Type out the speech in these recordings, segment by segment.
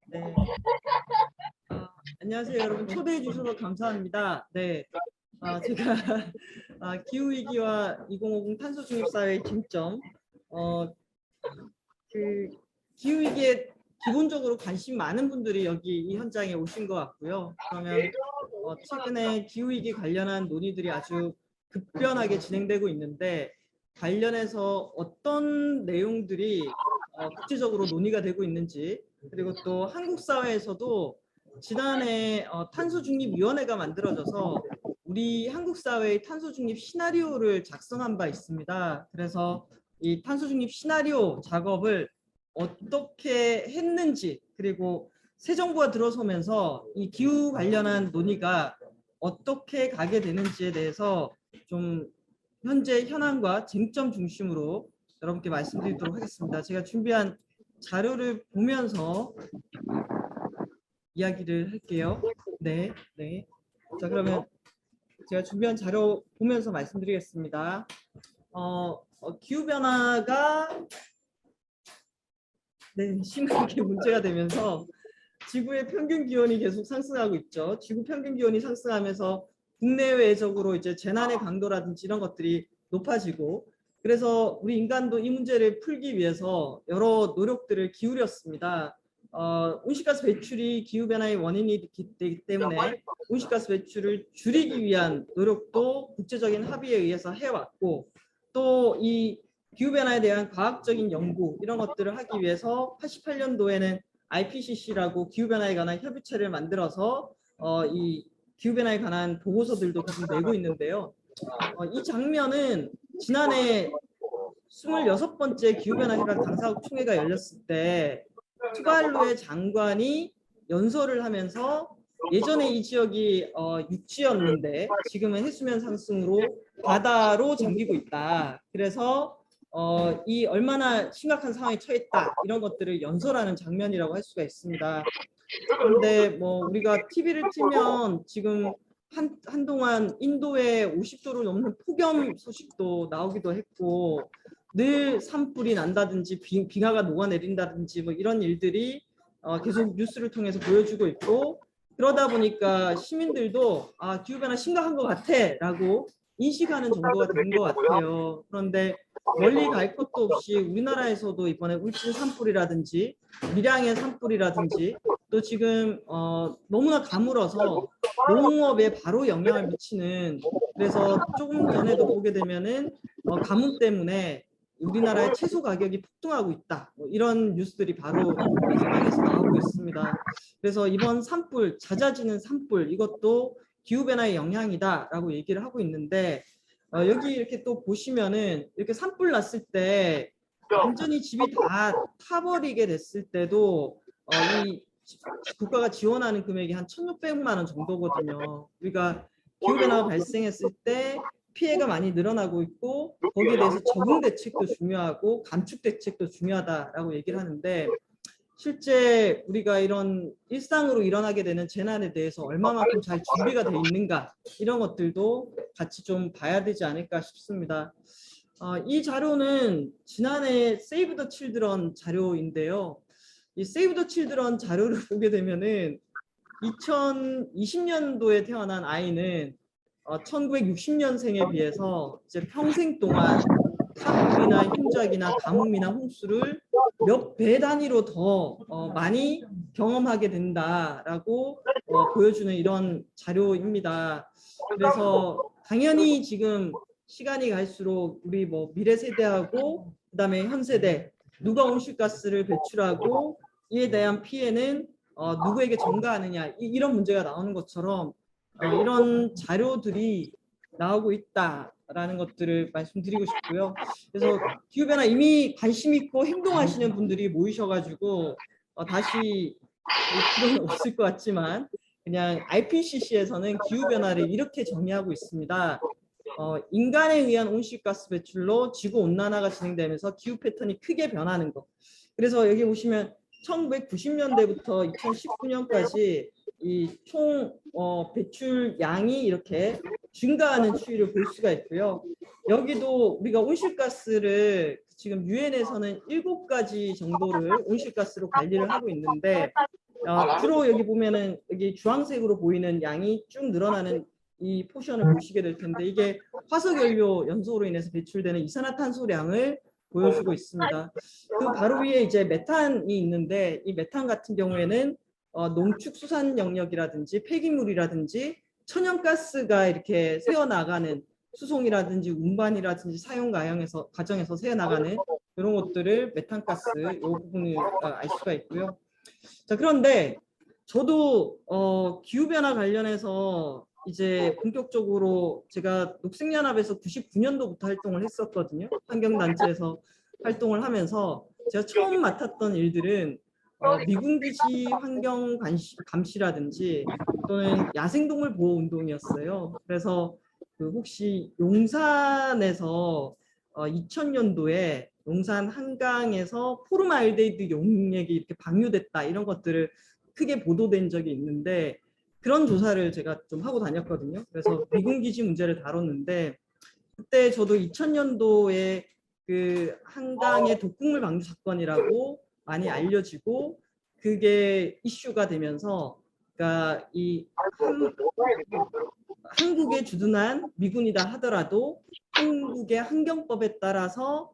네. 안녕하세요, 여러분. 초대해 주셔서 감사합니다. 네. 제가 기후위기와 2050 탄소중립사회의 쟁점, 그 기후위기에 기본적으로 관심 많은 분들이 여기 이 현장에 오신 것 같고요. 그러면 최근에 기후위기 관련한 논의들이 아주 급변하게 진행되고 있는데, 관련해서 어떤 내용들이 국제적으로 논의가 되고 있는지, 그리고 또 한국 사회에서도 지난해 탄소중립위원회가 만들어져서 우리 한국 사회의 탄소중립 시나리오를 작성한 바 있습니다. 그래서 이 탄소중립 시나리오 작업을 어떻게 했는지, 그리고 새 정부가 들어서면서 이 기후 관련한 논의가 어떻게 가게 되는지에 대해서 좀 현재 현황과 쟁점 중심으로 여러분께 말씀드리도록 하겠습니다. 제가 준비한 자료를 보면서 이야기를 할게요. 네. 자, 그러면 제가 준비한 자료 보면서 말씀드리겠습니다. 기후변화가 심하게 문제가 되면서 지구의 평균 기온이 계속 상승하고 있죠. 지구 평균 기온이 상승하면서 국내외적으로 이제 재난의 강도라든지 이런 것들이 높아지고, 그래서 우리 인간도 이 문제를 풀기 위해서 여러 노력들을 기울였습니다. 온실가스 배출이 기후변화의 원인이 되기 때문에 온실가스 배출을 줄이기 위한 노력도 국제적인 합의에 의해서 해왔고, 또 이 기후변화에 대한 과학적인 연구 이런 것들을 하기 위해서 88년도에는 IPCC라고 기후변화에 관한 협의체를 만들어서 이 기후변화에 관한 보고서들도 계속 내고 있는데요. 이 장면은 지난해 26번째 기후변화 협약 당사국 총회가 열렸을 때 투발루의 장관이 연설을 하면서 예전에 이 지역이 육지였는데 지금은 해수면 상승으로 바다로 잠기고 있다. 그래서 이 얼마나 심각한 상황에 처했다 이런 것들을 연설하는 장면이라고 할 수가 있습니다. 그런데 뭐 우리가 TV를 틀면 지금 한동안 인도에 50도를 넘는 폭염 소식도 나오기도 했고, 늘 산불이 난다든지 빙하가 녹아내린다든지 뭐 이런 일들이 계속 뉴스를 통해서 보여주고 있고, 그러다 보니까 시민들도 기후변화 심각한 것 같아 라고 인식하는 정도가 된 것 같아요. 그런데 멀리 갈 것도 없이 우리나라에서도 이번에 울진 산불이라든지 밀양의 산불이라든지 또 지금 너무나 가물어서 농업에 바로 영향을 미치는, 그래서 조금 전에도 보게 되면은 가뭄 때문에 우리나라의 채소 가격이 폭등하고 있다, 뭐 이런 뉴스들이 바로 상황에서 나오고 있습니다. 그래서 이번 산불, 잦아지는 산불, 이것도 기후변화의 영향이다라고 얘기를 하고 있는데, 여기 이렇게 또 보시면은 이렇게 산불 났을 때 완전히 집이 다 타버리게 됐을 때도 이 국가가 지원하는 금액이 한 1,600만 원 정도거든요. 우리가 기후변화가 발생했을 때 피해가 많이 늘어나고 있고, 거기에 대해서 적응 대책도 중요하고 감축 대책도 중요하다라고 얘기를 하는데, 실제 우리가 이런 일상으로 일어나게 되는 재난에 대해서 얼마만큼 잘 준비가 돼 있는가, 이런 것들도 같이 좀 봐야 되지 않을까 싶습니다. 이 자료는 지난해 세이브 더 칠드런 자료인데요. 이 세이브 더 칠드런 자료를 보게 되면은 2020년도에 태어난 아이는 1960년생에 비해서 이제 평생 동안 산불이나 흉작이나 가뭄이나 홍수를 몇 배 단위로 더 많이 경험하게 된다라고 보여주는 이런 자료입니다. 그래서 당연히 지금 시간이 갈수록 우리 뭐 미래 세대하고 그다음에 현 세대 누가 온실가스를 배출하고 이에 대한 피해는 누구에게 전가하느냐, 이런 문제가 나오는 것처럼 이런 자료들이 나오고 있다라는 것들을 말씀드리고 싶고요. 그래서 기후변화 이미 관심 있고 행동하시는 분들이 모이셔가지고 다시 볼 필요는 없을 것 같지만, 그냥 IPCC에서는 기후변화를 이렇게 정의하고 있습니다. 인간에 의한 온실가스 배출로 지구 온난화가 진행되면서 기후 패턴이 크게 변하는 것. 그래서 여기 보시면 1990년대부터 2019년까지 이 총 배출량이 이렇게 증가하는 추이를 볼 수가 있고요. 여기도 우리가 온실가스를 지금 유엔에서는 7가지 정도를 온실가스로 관리를 하고 있는데 주로 여기 보면은 여기 주황색으로 보이는 양이 쭉 늘어나는 이 포션을 보시게 될 텐데 이게 화석연료 연소로 인해서 배출되는 이산화탄소량을 보여주고 있습니다. 그 바로 위에 이제 메탄이 있는데 이 메탄 같은 경우에는 농축수산 영역이라든지 폐기물이라든지 천연가스가 이렇게 새어나가는 수송이라든지 운반이라든지 사용 과정에서 새어나가는 이런 것들을 메탄가스 이 부분을 알 수가 있고요. 자, 그런데 저도 기후변화 관련해서 이제 본격적으로 제가 녹색연합에서 99년도부터 활동을 했었거든요. 환경단체에서 활동을 하면서 제가 처음 맡았던 일들은 미군기지 환경 감시라든지 또는 야생동물 보호 운동이었어요. 그래서 그 혹시 용산에서 2000년도에 용산 한강에서 포름알데히드 용액이 이렇게 방류됐다 이런 것들을 크게 보도된 적이 있는데 그런 조사를 제가 좀 하고 다녔거든요. 그래서 미군기지 문제를 다뤘는데 그때 저도 2000년도에 그 한강의 독극물 방류 사건이라고 많이 알려지고 그게 이슈가 되면서 그러니까 이 한국에 주둔한 미군이다 하더라도 한국의 환경법에 따라서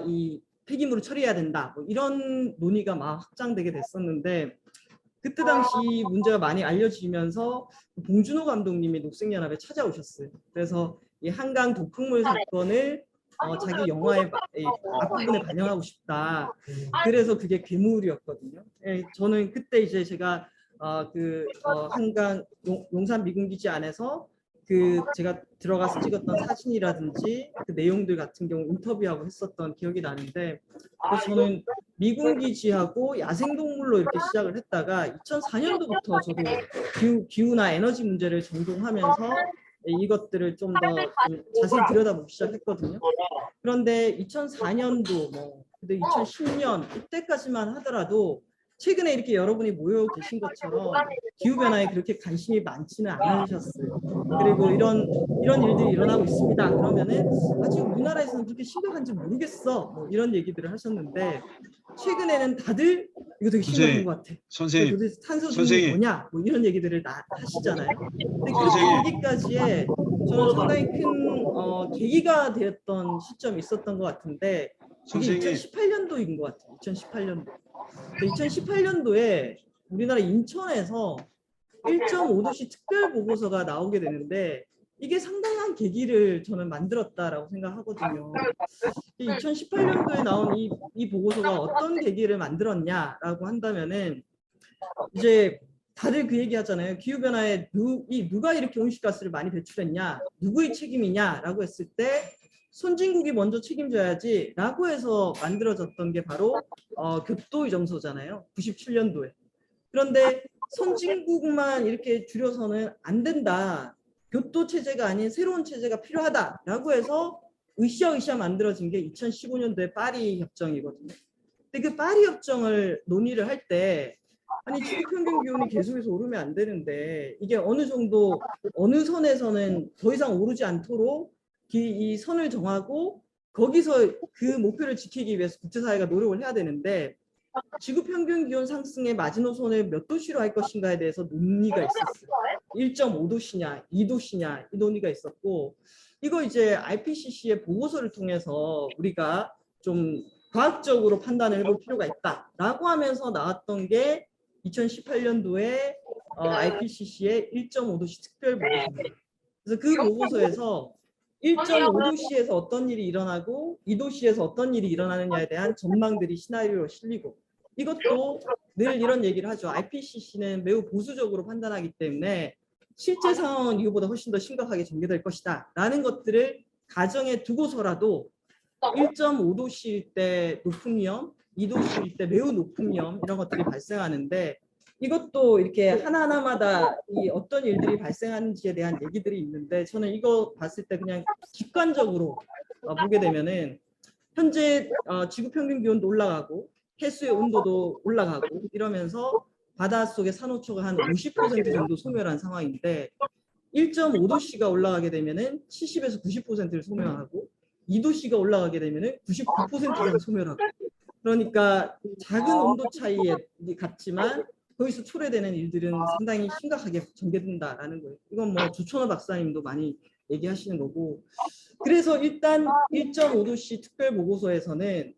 이 폐기물을 처리해야 된다 뭐 이런 논의가 막 확장되게 됐었는데 그때 당시 문제가 많이 알려지면서 봉준호 감독님이 녹색연합에 찾아오셨어요. 그래서 이 한강 독극물 사건을 자기 영화의 앞부분에 반영하고 싶다. 그래서 그게 괴물이었거든요. 저는 그때 이제 제가 한강 용산 미군기지 안에서 그 제가 들어가서 찍었던 사진이라든지 그 내용들 같은 경우 인터뷰하고 했었던 기억이 나는데 그래서 저는 미군기지하고 야생동물로 이렇게 시작을 했다가 2004년도부터 저도 기후나 에너지 문제를 전공하면서 이것들을 좀 더 자세히 들여다보기 시작했거든요. 그런데 2004년도 뭐 근데 2010년 이때까지만 하더라도 최근에 이렇게 여러분이 모여 계신 것처럼 기후변화에 그렇게 관심이 많지는 않으셨어요. 그리고 이런 일들이 일어나고 있습니다. 그러면은 아직 우리나라에서는 그렇게 심각한지 모르겠어. 뭐 이런 얘기들을 하셨는데 최근에는 다들 이거 되게 심각한 것 같아. 선생님, 도대체 탄소 중립이 뭐냐? 뭐 이런 얘기들을 하시잖아요. 근데 그렇게 되기까지에 저는 상당히 큰 계기가 되었던 시점이 있었던 것 같은데 이게 2018년도인 것 같아요. 2018년도. 2018년도에 우리나라 인천에서 1.5도씨 특별 보고서가 나오게 되는데 이게 상당한 계기를 저는 만들었다라고 생각하거든요. 2018년도에 나온 이 보고서가 어떤 계기를 만들었냐라고 한다면은 이제 다들 그 얘기 하잖아요. 기후변화에 누가 이렇게 온실가스를 많이 배출했냐, 누구의 책임이냐라고 했을 때 선진국이 먼저 책임져야지 라고 해서 만들어졌던 게 바로 교토의정서잖아요. 97년도에. 그런데 선진국만 이렇게 줄여서는 안 된다. 교토 체제가 아닌 새로운 체제가 필요하다라고 해서 으쌰으쌰 만들어진 게 2015년도에 파리 협정이거든요. 근데 그 파리 협정을 논의를 할 때 아니 지구 평균 기온이 계속해서 오르면 안 되는데 이게 어느 정도 어느 선에서는 더 이상 오르지 않도록 이 선을 정하고 거기서 그 목표를 지키기 위해서 국제사회가 노력을 해야 되는데 지구 평균 기온 상승의 마지노선을 몇 도시로 할 것인가에 대해서 논의가 있었어요. 1.5도시냐, 2도시냐 이 논의가 있었고 이거 이제 IPCC의 보고서를 통해서 우리가 좀 과학적으로 판단을 해볼 필요가 있다라고 하면서 나왔던 게 2018년도에 IPCC의 1.5도시 특별 보고서입니다. 그래서 그 보고서에서 1.5도시에서 어떤 일이 일어나고 2도시에서 어떤 일이 일어나느냐에 대한 전망들이 시나리오로 실리고 이것도 늘 이런 얘기를 하죠. IPCC는 매우 보수적으로 판단하기 때문에 실제 상황은 이거보다 훨씬 더 심각하게 전개될 것이다 라는 것들을 가정에 두고서라도 1.5도시일 때 높은 위험, 2도시일 때 매우 높은 위험 이런 것들이 발생하는데 이것도 이렇게 하나하나마다 이 어떤 일들이 발생하는지에 대한 얘기들이 있는데 저는 이거 봤을 때 그냥 직관적으로 보게 되면은 현재 지구 평균 기온도 올라가고 해수의 온도도 올라가고 이러면서 바닷속의 산호초가 한 50% 정도 소멸한 상황인데 1.5도씨가 올라가게 되면은 70에서 90%를 소멸하고 2도씨가 올라가게 되면은 99% 이상 소멸하고 그러니까 작은 온도 차이에 같지만 거기서 초래되는 일들은 상당히 심각하게 전개된다라는 거예요. 이건 뭐 조천호 박사님도 많이 얘기하시는 거고 그래서 일단 1.5도씨 특별 보고서에서는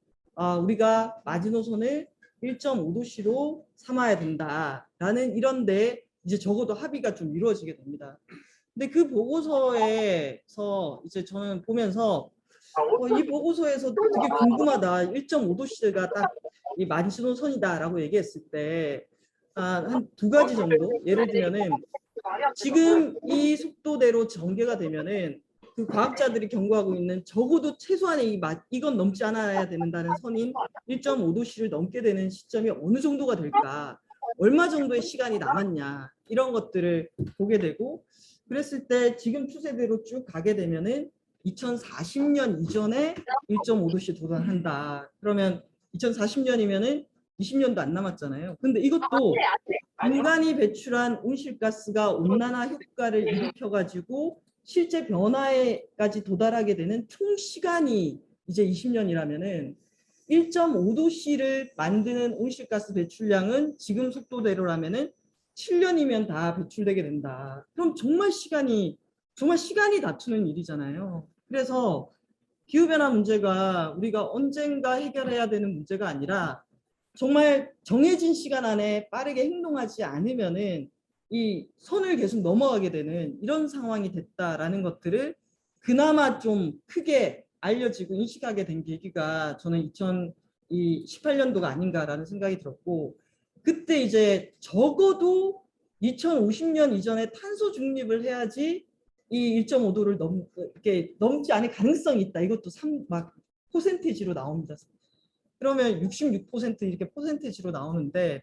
우리가 마지노선을 1.5도씨로 삼아야 된다라는 이런데 이제 적어도 합의가 좀 이루어지게 됩니다. 근데 그 보고서에서 이제 저는 보면서 이 보고서에서 되게 궁금하다. 1.5도씨가 딱 이 마지노선이다라고 얘기했을 때 한 두 가지 정도 예를 들면은 지금 이 속도대로 전개가 되면은 그 과학자들이 경고하고 있는 적어도 최소한의 이건 넘지 않아야 된다는 선인 1.5도씨를 넘게 되는 시점이 어느 정도가 될까? 얼마 정도의 시간이 남았냐? 이런 것들을 보게 되고 그랬을 때 지금 추세대로 쭉 가게 되면은 2040년 이전에 1.5도씨 도달한다. 그러면 2040년이면은 20년도 안 남았잖아요. 근데 이것도 인간이 배출한 온실가스가 온난화 효과를 일으켜가지고 실제 변화에까지 도달하게 되는 총 시간이 이제 20년이라면은 1.5도씨를 만드는 온실가스 배출량은 지금 속도대로라면은 7년이면 다 배출되게 된다. 그럼 정말 시간이 다투는 일이잖아요. 그래서 기후변화 문제가 우리가 언젠가 해결해야 되는 문제가 아니라 정말 정해진 시간 안에 빠르게 행동하지 않으면은 이 선을 계속 넘어가게 되는 이런 상황이 됐다라는 것들을 그나마 좀 크게 알려지고 인식하게 된 계기가 저는 2018년도가 아닌가라는 생각이 들었고 그때 이제 적어도 2050년 이전에 탄소 중립을 해야지 이 1.5도를 넘지 않을 가능성이 있다. 이것도 막 퍼센티지로 나옵니다. 그러면 66% 이렇게 퍼센티지로 나오는데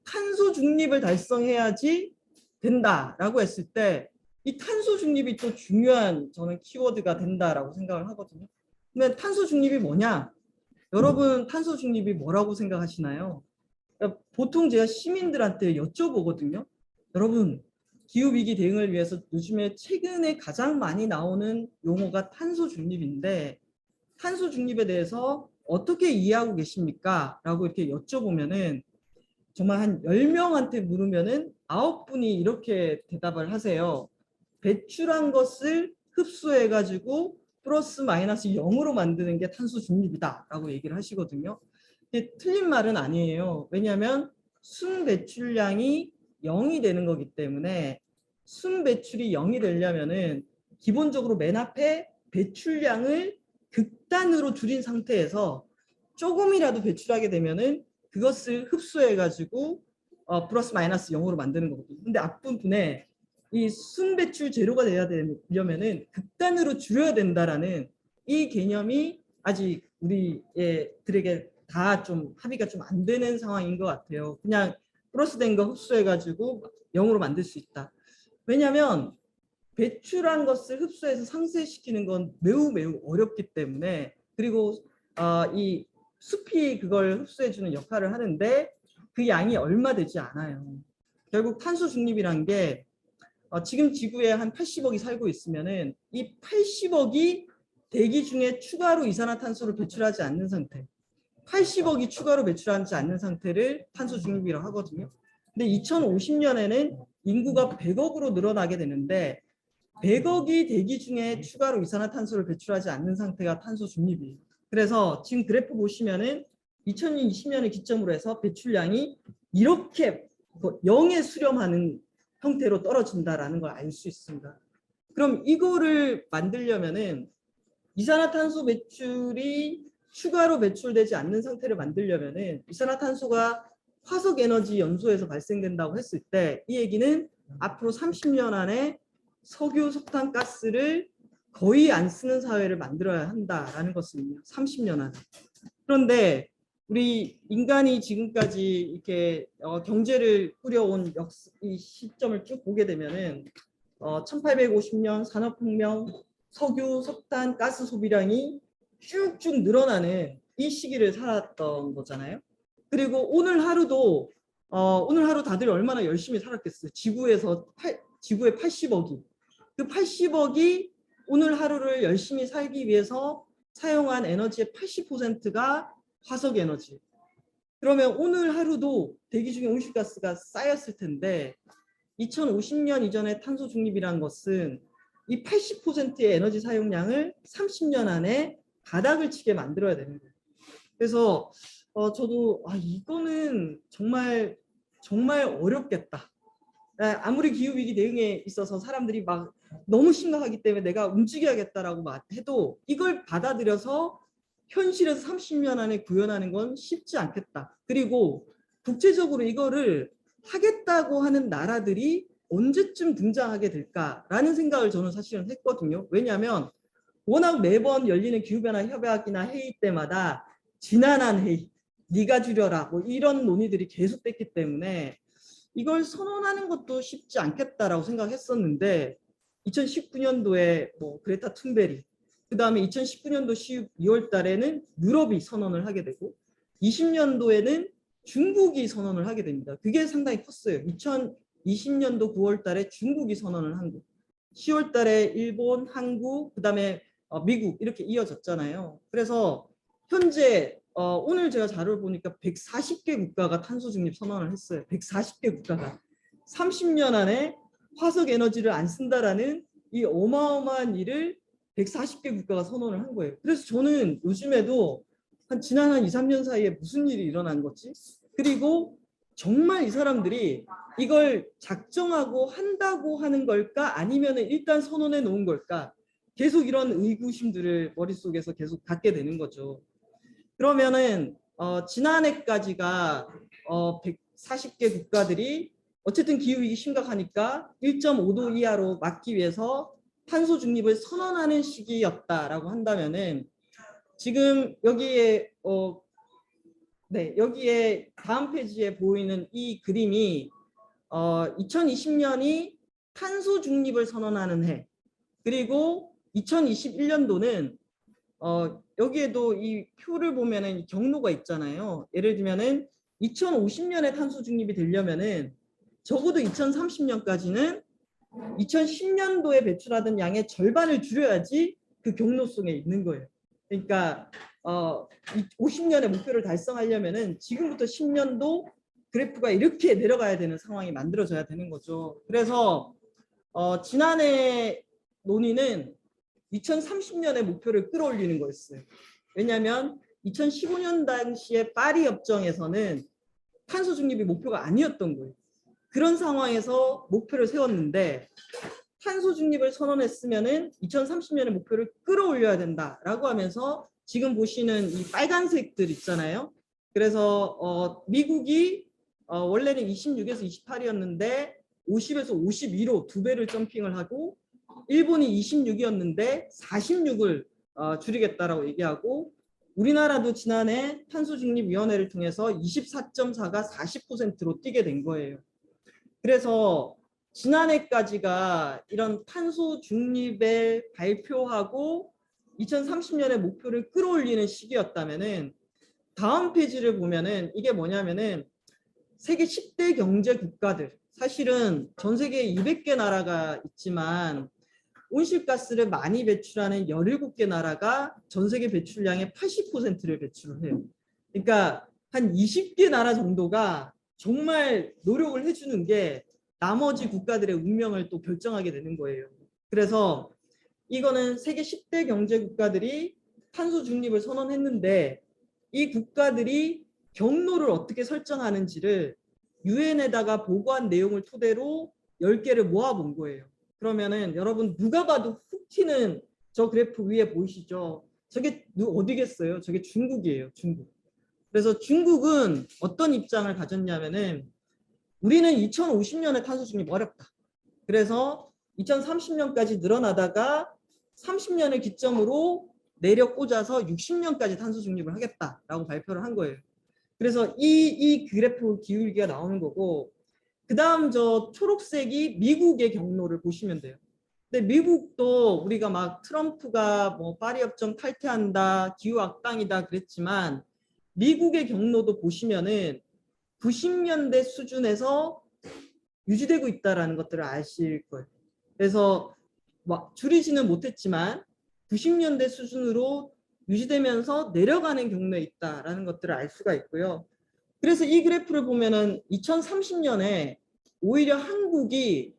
탄소 중립을 달성해야지 된다라고 했을 때 이 탄소 중립이 또 중요한 저는 키워드가 된다라고 생각을 하거든요. 근데 탄소 중립이 뭐냐? 여러분 탄소 중립이 뭐라고 생각하시나요? 그러니까 보통 제가 시민들한테 여쭤보거든요. 여러분 기후위기 대응을 위해서 요즘에 최근에 가장 많이 나오는 용어가 탄소 중립인데 탄소 중립에 대해서 어떻게 이해하고 계십니까? 라고 이렇게 여쭤보면은 정말 한 10명한테 물으면은 9분이 이렇게 대답을 하세요. 배출한 것을 흡수해가지고 플러스 마이너스 0으로 만드는 게 탄소 중립이다 라고 얘기를 하시거든요. 이게 틀린 말은 아니에요. 왜냐하면 순 배출량이 0이 되는 거기 때문에 순 배출이 0이 되려면은 기본적으로 맨 앞에 배출량을 극단으로 줄인 상태에서 조금이라도 배출하게 되면은 그것을 흡수해가지고 플러스 마이너스 0으로 만드는 거거든요. 근데 앞부분에 이 순배출 제로가 돼야 되려면은 극단으로 줄여야 된다라는 이 개념이 아직 우리들에게 다 좀 합의가 좀 안 되는 상황인 것 같아요. 그냥 플러스 된 거 흡수해가지고 0으로 만들 수 있다. 왜냐하면 배출한 것을 흡수해서 상쇄시키는 건 매우 어렵기 때문에 그리고 이 숲이 그걸 흡수해주는 역할을 하는데 그 양이 얼마 되지 않아요. 결국 탄소 중립이란 게 지금 지구에 한 80억이 살고 있으면은 이 80억이 대기 중에 추가로 이산화탄소를 배출하지 않는 상태 80억이 추가로 배출하지 않는 상태를 탄소 중립이라고 하거든요. 근데 2050년에는 인구가 100억으로 늘어나게 되는데 100억이 대기 중에 추가로 이산화탄소를 배출하지 않는 상태가 탄소 중립이에요. 그래서 지금 그래프 보시면은 2020년을 기점으로 해서 배출량이 이렇게 0에 수렴하는 형태로 떨어진다라는 걸 알 수 있습니다. 그럼 이거를 만들려면은 이산화탄소 배출이 추가로 배출되지 않는 상태를 만들려면은 이산화탄소가 화석 에너지 연소에서 발생된다고 했을 때 이 얘기는 앞으로 30년 안에 석유, 석탄, 가스를 거의 안 쓰는 사회를 만들어야 한다라는 것입니다. 30년 안에. 그런데 우리 인간이 지금까지 이렇게 경제를 꾸려온 이 시점을 쭉 보게 되면은 1850년 산업혁명, 석유, 석탄, 가스 소비량이 쭉쭉 늘어나는 이 시기를 살았던 거잖아요. 그리고 오늘 하루도 오늘 하루 다들 얼마나 열심히 살았겠어요. 지구의 80억이. 그 80억이 오늘 하루를 열심히 살기 위해서 사용한 에너지의 80%가 화석 에너지. 그러면 오늘 하루도 대기 중에 온실가스가 쌓였을 텐데 2050년 이전의 탄소 중립이라는 것은 이 80%의 에너지 사용량을 30년 안에 바닥을 치게 만들어야 되는 거예요. 그래서 저도 이거는 정말 어렵겠다. 아무리 기후위기 대응에 있어서 사람들이 막 너무 심각하기 때문에 내가 움직여야겠다라고 해도 이걸 받아들여서 현실에서 30년 안에 구현하는 건 쉽지 않겠다. 그리고 국제적으로 이거를 하겠다고 하는 나라들이 언제쯤 등장하게 될까라는 생각을 저는 사실은 했거든요. 왜냐하면 워낙 매번 열리는 기후변화 협약이나 회의 때마다 지난한 회의, 네가 줄여라 뭐 이런 논의들이 계속됐기 때문에 이걸 선언하는 것도 쉽지 않겠다라고 생각했었는데 2019년도에 뭐 그레타 툰베리, 그 다음에 2019년도 12월 달에는 유럽이 선언을 하게 되고 20년도에는 중국이 선언을 하게 됩니다. 그게 상당히 컸어요. 2020년도 9월 달에 중국이 선언을 한 거. 10월 달에 일본, 한국, 그 다음에 미국 이렇게 이어졌잖아요. 그래서 현재 오늘 제가 자료를 보니까 140개 국가가 탄소 중립 선언을 했어요. 140개 국가가 30년 안에 화석 에너지를 안 쓴다라는 이 어마어마한 일을 140개 국가가 선언을 한 거예요. 그래서 저는 요즘에도 지난 한 2, 3년 사이에 무슨 일이 일어난 거지? 그리고 정말 이 사람들이 이걸 작정하고 한다고 하는 걸까? 아니면 일단 선언해 놓은 걸까? 계속 이런 의구심들을 머릿속에서 계속 갖게 되는 거죠. 그러면은 지난해까지가 140개 국가들이 어쨌든 기후위기 심각하니까 1.5도 이하로 막기 위해서 탄소 중립을 선언하는 시기였다라고 한다면은 지금 여기에 여기에 다음 페이지에 보이는 이 그림이 2020년이 탄소 중립을 선언하는 해, 그리고 2021년도는 여기에도 이 표를 보면은 경로가 있잖아요. 예를 들면은 2050년에 탄소 중립이 되려면은 적어도 2030년까지는 2010년도에 배출하던 양의 절반을 줄여야지 그 경로 속에 있는 거예요. 그러니까 50년의 목표를 달성하려면은 지금부터 10년도 그래프가 이렇게 내려가야 되는 상황이 만들어져야 되는 거죠. 그래서 지난해 논의는 2030년의 목표를 끌어올리는 거였어요. 왜냐하면 2015년 당시에 파리 협정에서는 탄소 중립이 목표가 아니었던 거예요. 그런 상황에서 목표를 세웠는데 탄소 중립을 선언했으면은 2030년의 목표를 끌어올려야 된다라고 하면서 지금 보시는 이 빨간색들 있잖아요. 그래서 미국이 원래는 26에서 28이었는데 50에서 52로 2배를 점핑을 하고 일본이 26이었는데 46을 줄이겠다라고 얘기하고 우리나라도 지난해 탄소중립위원회를 통해서 24.4가 40%로 뛰게 된 거예요. 그래서 지난해까지가 이런 탄소 중립을 발표하고 2030년의 목표를 끌어올리는 시기였다면은 다음 페이지를 보면은 이게 뭐냐면은 세계 10대 경제 국가들, 사실은 전 세계에 200개 나라가 있지만 온실가스를 많이 배출하는 17개 나라가 전 세계 배출량의 80%를 배출을 해요. 그러니까 한 20개 나라 정도가 정말 노력을 해주는 게 나머지 국가들의 운명을 또 결정하게 되는 거예요. 그래서 이거는 세계 10대 경제 국가들이 탄소 중립을 선언했는데 이 국가들이 경로를 어떻게 설정하는지를 유엔에다가 보고한 내용을 토대로 10개를 모아본 거예요. 그러면은 여러분 누가 봐도 훅 튀는 저 그래프 위에 보이시죠? 저게 어디겠어요? 저게 중국이에요. 중국. 그래서 중국은 어떤 입장을 가졌냐면은 우리는 2050년에 탄소 중립 어렵다. 그래서 2030년까지 늘어나다가 30년을 기점으로 내려 꽂아서 60년까지 탄소 중립을 하겠다라고 발표를 한 거예요. 그래서 이 그래프 기울기가 나오는 거고, 그 다음 저 초록색이 미국의 경로를 보시면 돼요. 근데 미국도 우리가 막 트럼프가 뭐 파리 협정 탈퇴한다, 기후 악당이다 그랬지만 미국의 경로도 보시면은 90년대 수준에서 유지되고 있다는 것들을 아실 거예요. 그래서 뭐 줄이지는 못했지만 90년대 수준으로 유지되면서 내려가는 경로에 있다는 것들을 알 수가 있고요. 그래서 이 그래프를 보면은 2030년에 오히려 한국이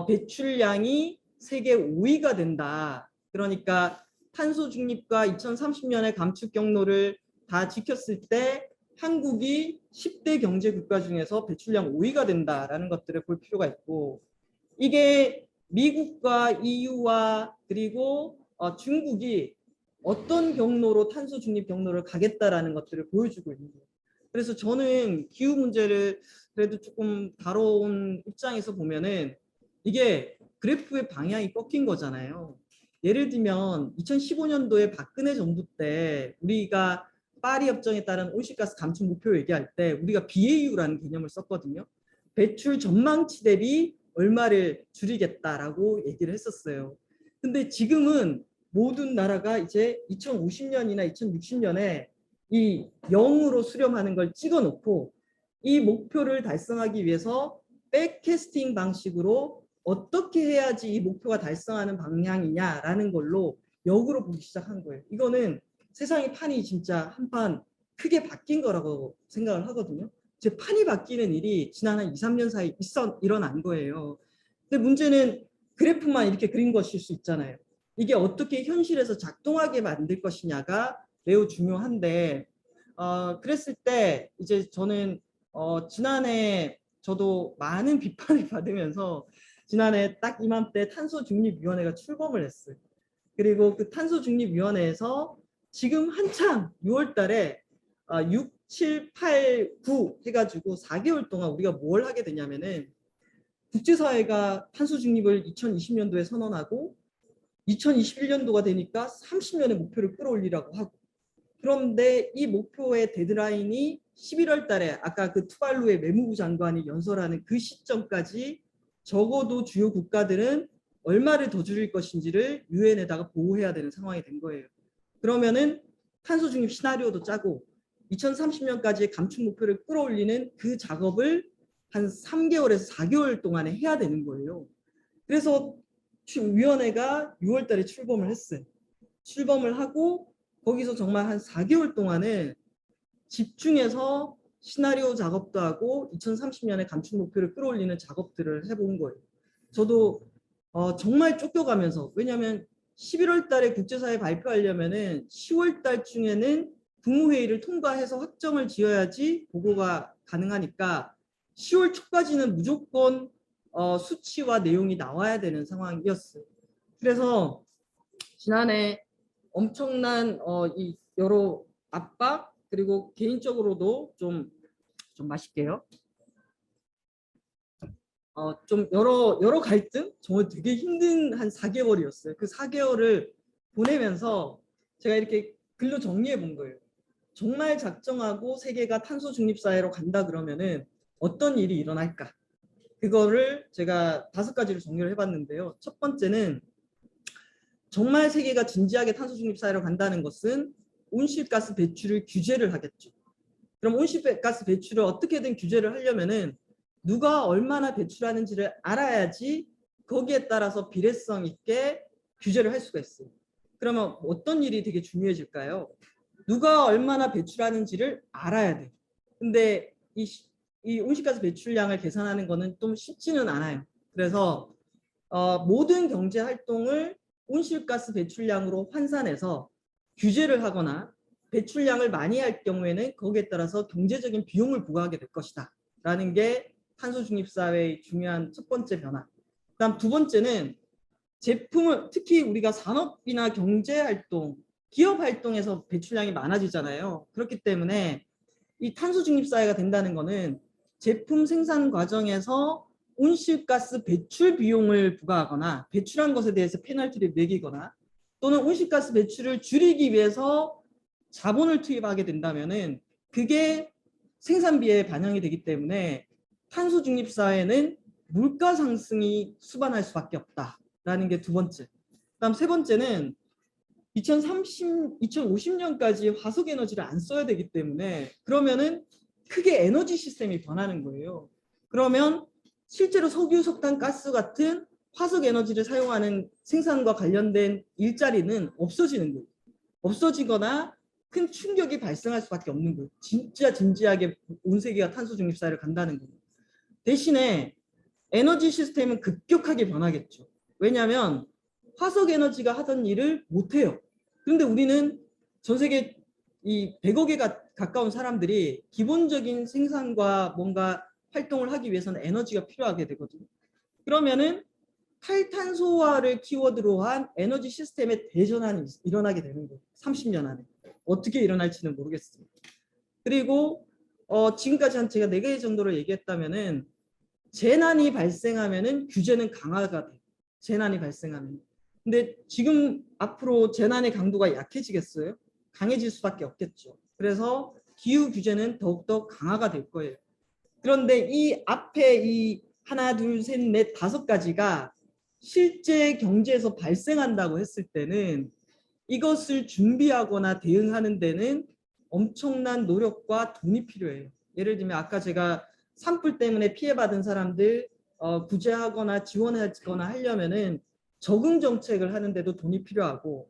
배출량이 세계 5위가 된다. 그러니까 탄소 중립과 2030년의 감축 경로를 다 지켰을 때 한국이 10대 경제 국가 중에서 배출량 5위가 된다라는 것들을 볼 필요가 있고, 이게 미국과 EU와 그리고 중국이 어떤 경로로 탄소 중립 경로를 가겠다라는 것들을 보여주고 있는 거예요. 그래서 저는 기후 문제를 그래도 조금 다뤄온 입장에서 보면은 이게 그래프의 방향이 꺾인 거잖아요. 예를 들면 2015년도에 박근혜 정부 때 우리가 파리 협정에 따른 온실가스 감축 목표 얘기할 때 우리가 BAU라는 개념을 썼거든요. 배출 전망치 대비 얼마를 줄이겠다라고 얘기를 했었어요. 근데 지금은 모든 나라가 이제 2050년이나 2060년에 이 0으로 수렴하는 걸 찍어놓고 이 목표를 달성하기 위해서 백캐스팅 방식으로 어떻게 해야지 이 목표가 달성하는 방향이냐라는 걸로 역으로 보기 시작한 거예요. 이거는 세상의 판이 진짜 한판 크게 바뀐 거라고 생각을 하거든요. 제 판이 바뀌는 일이 지난 한 2, 3년 사이 일어난 거예요. 근데 문제는 그래프만 이렇게 그린 것일 수 있잖아요. 이게 어떻게 현실에서 작동하게 만들 것이냐가 매우 중요한데, 그랬을 때 이제 저는 지난해 저도 많은 비판을 받으면서 지난해 딱 이맘때 탄소중립위원회가 출범을 했어요. 그리고 그 탄소중립위원회에서 지금 한창 6월 달에 6, 7, 8, 9 해가지고 4개월 동안 우리가 뭘 하게 되냐면은 국제사회가 탄소중립을 2020년도에 선언하고 2021년도가 되니까 30년의 목표를 끌어올리라고 하고, 그런데 이 목표의 데드라인이 11월 달에 아까 그 투발루의 외무부 장관이 연설하는 그 시점까지 적어도 주요 국가들은 얼마를 더 줄일 것인지를 유엔에다가 보고해야 되는 상황이 된 거예요. 그러면은 탄소 중립 시나리오도 짜고 2030년까지의 감축 목표를 끌어올리는 그 작업을 한 3개월에서 4개월 동안에 해야 되는 거예요. 그래서 위원회가 6월 달에 출범을 했어요. 출범을 하고 거기서 정말 한 4개월 동안은 집중해서 시나리오 작업도 하고 2030년에 감축 목표를 끌어올리는 작업들을 해본 거예요. 저도 정말 쫓겨가면서, 왜냐하면 11월 달에 국제사회 발표하려면은 10월 달중에는 국무회의를 통과해서 확정을 지어야지 보고가 가능하니까 10월 초까지는 무조건 수치와 내용이 나와야 되는 상황이었어요. 그래서 지난해 엄청난 이 여러 압박, 그리고 개인적으로도 좀 마실게요. 좀 여러 갈등? 정말 되게 힘든 한 4개월이었어요. 그 4개월을 보내면서 제가 이렇게 글로 정리해 본 거예요. 정말 작정하고 세계가 탄소 중립 사회로 간다 그러면은 어떤 일이 일어날까? 그거를 제가 5가지로 정리를 해봤는데요. 첫 번째는 정말 세계가 진지하게 탄소 중립 사회로 간다는 것은 온실가스 배출을 규제를 하겠죠. 그럼 온실가스 배출을 어떻게든 규제를 하려면은 누가 얼마나 배출하는지를 알아야지 거기에 따라서 비례성 있게 규제를 할 수가 있어요. 그러면 어떤 일이 되게 중요해질까요? 누가 얼마나 배출하는지를 알아야 돼. 근데 이 온실가스 배출량을 계산하는 거는 좀 쉽지는 않아요. 그래서 모든 경제 활동을 온실가스 배출량으로 환산해서 규제를 하거나 배출량을 많이 할 경우에는 거기에 따라서 경제적인 비용을 부과하게 될 것이다 라는 게 탄소 중립 사회의 중요한 첫 번째 변화. 그다음 두 번째는 제품을, 특히 우리가 산업이나 경제 활동, 기업 활동에서 배출량이 많아지잖아요. 그렇기 때문에 이 탄소 중립 사회가 된다는 거는 제품 생산 과정에서 온실가스 배출 비용을 부과하거나 배출한 것에 대해서 페널티를 매기거나 또는 온실가스 배출을 줄이기 위해서 자본을 투입하게 된다면은 그게 생산비에 반영이 되기 때문에 탄소 중립 사회는 물가 상승이 수반할 수밖에 없다라는 게 두 번째. 그다음 세 번째는 2050년까지 화석 에너지를 안 써야 되기 때문에, 그러면은 크게 에너지 시스템이 변하는 거예요. 그러면 실제로 석유, 석탄, 가스 같은 화석 에너지를 사용하는 생산과 관련된 일자리는 없어지는 거예요. 없어지거나 큰 충격이 발생할 수밖에 없는 거예요. 진짜 진지하게 온 세계가 탄소 중립 사회를 간다는 거예요. 대신에 에너지 시스템은 급격하게 변하겠죠. 왜냐하면 화석 에너지가 하던 일을 못해요. 그런데 우리는 전 세계 이 100억에 가까운 사람들이 기본적인 생산과 뭔가 활동을 하기 위해서는 에너지가 필요하게 되거든요. 그러면은 탈탄소화를 키워드로 한 에너지 시스템의 대전환이 일어나게 되는 거예요. 30년 안에. 어떻게 일어날지는 모르겠습니다. 그리고 지금까지 한 제가 4개 정도로 얘기했다면은 재난이 발생하면은 규제는 강화가 돼요. 재난이 발생하면. 근데 지금 앞으로 재난의 강도가 약해지겠어요? 강해질 수밖에 없겠죠. 그래서 기후 규제는 더욱더 강화가 될 거예요. 그런데 이 앞에 이 하나, 둘, 셋, 넷, 5가지가 실제 경제에서 발생한다고 했을 때는 이것을 준비하거나 대응하는 데는 엄청난 노력과 돈이 필요해요. 예를 들면 아까 제가 산불 때문에 피해받은 사람들 구제하거나 지원하거나 하려면은 적응 정책을 하는데도 돈이 필요하고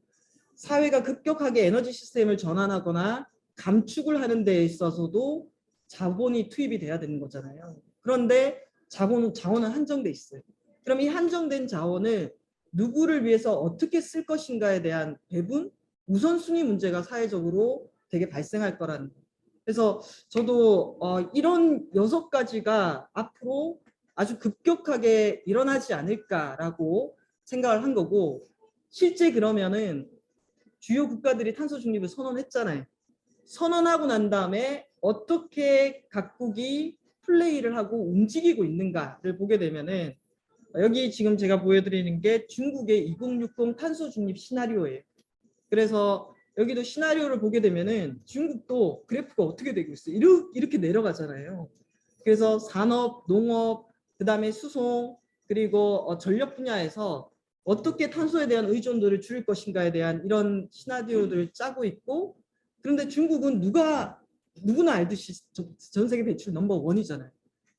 사회가 급격하게 에너지 시스템을 전환하거나 감축을 하는 데 있어서도 자본이 투입이 돼야 되는 거잖아요. 그런데 자원은 한정돼 있어요. 그럼 이 한정된 자원을 누구를 위해서 어떻게 쓸 것인가에 대한 배분, 우선순위 문제가 사회적으로 되게 발생할 거라는 거예요. 그래서 저도 이런 6가지가 앞으로 아주 급격하게 일어나지 않을까라고 생각을 한 거고 실제 그러면은 주요 국가들이 탄소 중립을 선언했잖아요. 선언하고 난 다음에 어떻게 각국이 플레이를 하고 움직이고 있는가를 보게 되면은 여기 지금 제가 보여드리는 게 중국의 2060 탄소 중립 시나리오예요. 그래서 여기도 시나리오를 보게 되면은 중국도 그래프가 어떻게 되고 있어요. 이렇게 내려가잖아요. 그래서 산업, 농업, 그다음에 수송, 그리고 전력 분야에서 어떻게 탄소에 대한 의존도를 줄일 것인가에 대한 이런 시나리오들을 짜고 있고 그런데 중국은 누구나 알듯이 전 세계 배출 넘버 1이잖아요.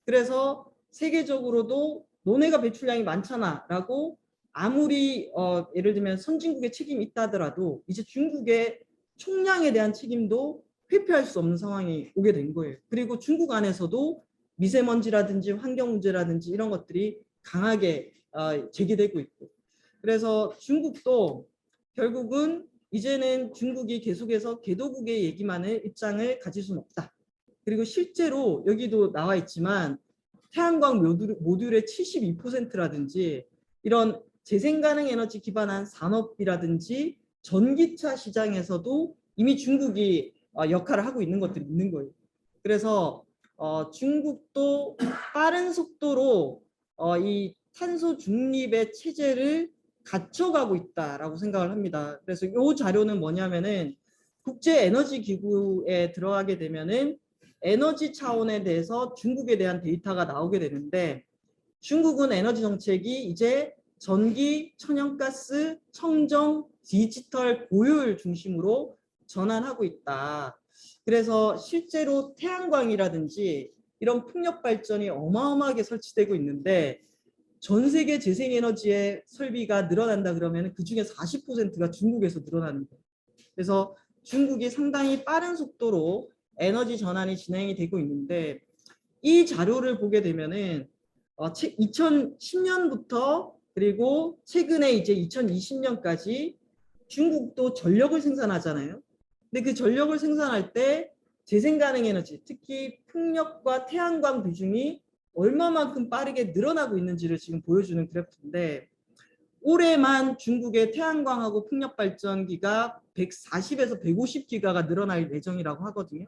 그래서 세계적으로도 너네가 배출량이 많잖아라고 아무리 예를 들면 선진국의 책임이 있다 하더라도 이제 중국의 총량에 대한 책임도 회피할 수 없는 상황이 오게 된 거예요. 그리고 중국 안에서도 미세먼지라든지 환경 문제라든지 이런 것들이 강하게 제기되고 있고 그래서 중국도 결국은 이제는 중국이 계속해서 개도국의 얘기만을 입장을 가질 수는 없다. 그리고 실제로 여기도 나와 있지만 태양광 모듈의 72%라든지 이런 재생 가능 에너지 기반한 산업이라든지 전기차 시장에서도 이미 중국이 역할을 하고 있는 것들이 있는 거예요. 그래서 중국도 빠른 속도로 이 탄소 중립의 체제를 갖춰가고 있다라고 생각을 합니다. 그래서 이 자료는 뭐냐면은 국제에너지기구에 들어가게 되면은 에너지 차원에 대해서 중국에 대한 데이터가 나오게 되는데 중국은 에너지 정책이 이제 전기, 천연가스, 청정, 디지털, 고효율 중심으로 전환하고 있다. 그래서 실제로 태양광이라든지 이런 풍력 발전이 어마어마하게 설치되고 있는데 전 세계 재생에너지의 설비가 늘어난다 그러면 그중에 40%가 중국에서 늘어나는 거예요. 그래서 중국이 상당히 빠른 속도로 에너지 전환이 진행이 되고 있는데 이 자료를 보게 되면은 2010년부터 그리고 최근에 이제 2020년까지 중국도 전력을 생산하잖아요. 근데 그 전력을 생산할 때 재생가능 에너지, 특히 풍력과 태양광 비중이 얼마만큼 빠르게 늘어나고 있는지를 지금 보여주는 그래프인데 올해만 중국의 태양광하고 풍력 발전기가 140에서 150기가가 늘어날 예정이라고 하거든요.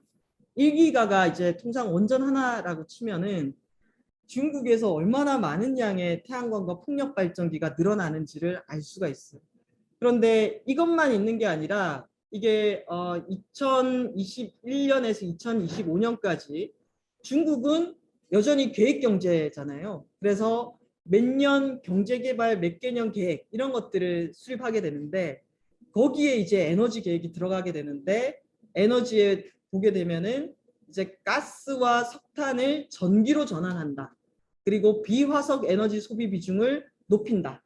1기가가 이제 통상 원전 하나라고 치면은 중국에서 얼마나 많은 양의 태양광과 풍력 발전기가 늘어나는지를 알 수가 있어요. 그런데 이것만 있는 게 아니라 이게 2021년에서 2025년까지 중국은 여전히 계획 경제잖아요. 그래서 몇 년 경제개발 몇 개년 계획 이런 것들을 수립하게 되는데 거기에 이제 에너지 계획이 들어가게 되는데 에너지에 보게 되면은 이제 가스와 석탄을 전기로 전환한다. 그리고 비화석 에너지 소비 비중을 높인다.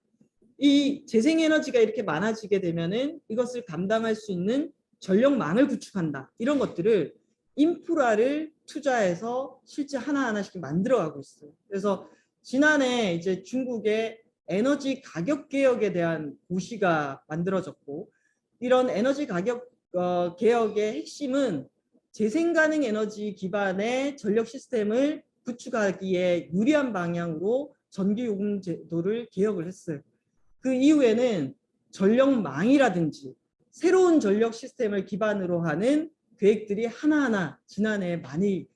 이 재생에너지가 이렇게 많아지게 되면은 이것을 감당할 수 있는 전력망을 구축한다. 이런 것들을 인프라를 투자해서 실제 하나하나씩 만들어가고 있어요. 그래서 지난해 이제 중국의 에너지 가격 개혁에 대한 고시가 만들어졌고, 이런 에너지 가격 개혁의 핵심은 재생 가능 에너지 기반의 전력 시스템을 구축하기에 유리한 방향으로 전기 요금 제도를 개혁을 했어요. 그 이후에는 전력망이라든지 새로운 전력 시스템을 기반으로 하는 계획들이 하나하나 지난해 많이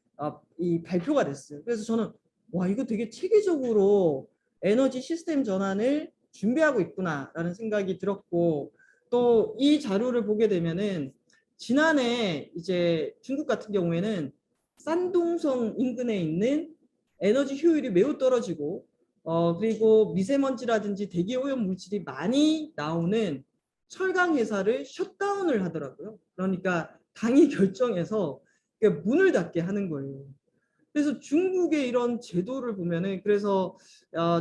발표가 됐어요. 그래서 저는 와, 이거 되게 체계적으로 에너지 시스템 전환을 준비하고 있구나라는 생각이 들었고, 또 이 자료를 보게 되면은 지난해 이제 중국 같은 경우에는 산둥성 인근에 있는 에너지 효율이 매우 떨어지고 그리고 미세먼지라든지 대기 오염 물질이 많이 나오는 철강 회사를 셧다운을 하더라고요. 그러니까 당이 결정해서 문을 닫게 하는 거예요. 그래서 중국의 이런 제도를 보면은, 그래서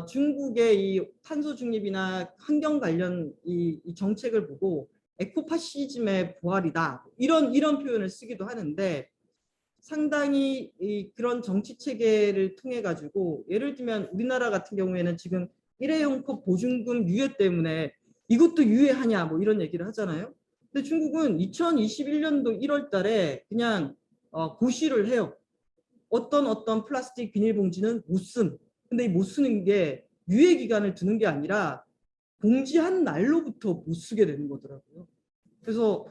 중국의 이 탄소 중립이나 환경 관련 이 정책을 보고 에코파시즘의 부활이다, 이런 표현을 쓰기도 하는데, 상당히 그런 정치 체계를 통해 가지고, 예를 들면 우리나라 같은 경우에는 지금 일회용컵 보증금 유예 때문에 이것도 유예하냐 뭐 이런 얘기를 하잖아요. 근데 중국은 2021년도 1월 달에 그냥 고시를 해요. 어떤 플라스틱 비닐봉지는 못 쓴. 근데 이 못 쓰는 게 유예 기간을 두는 게 아니라 봉지한 날로부터 못 쓰게 되는 거더라고요. 그래서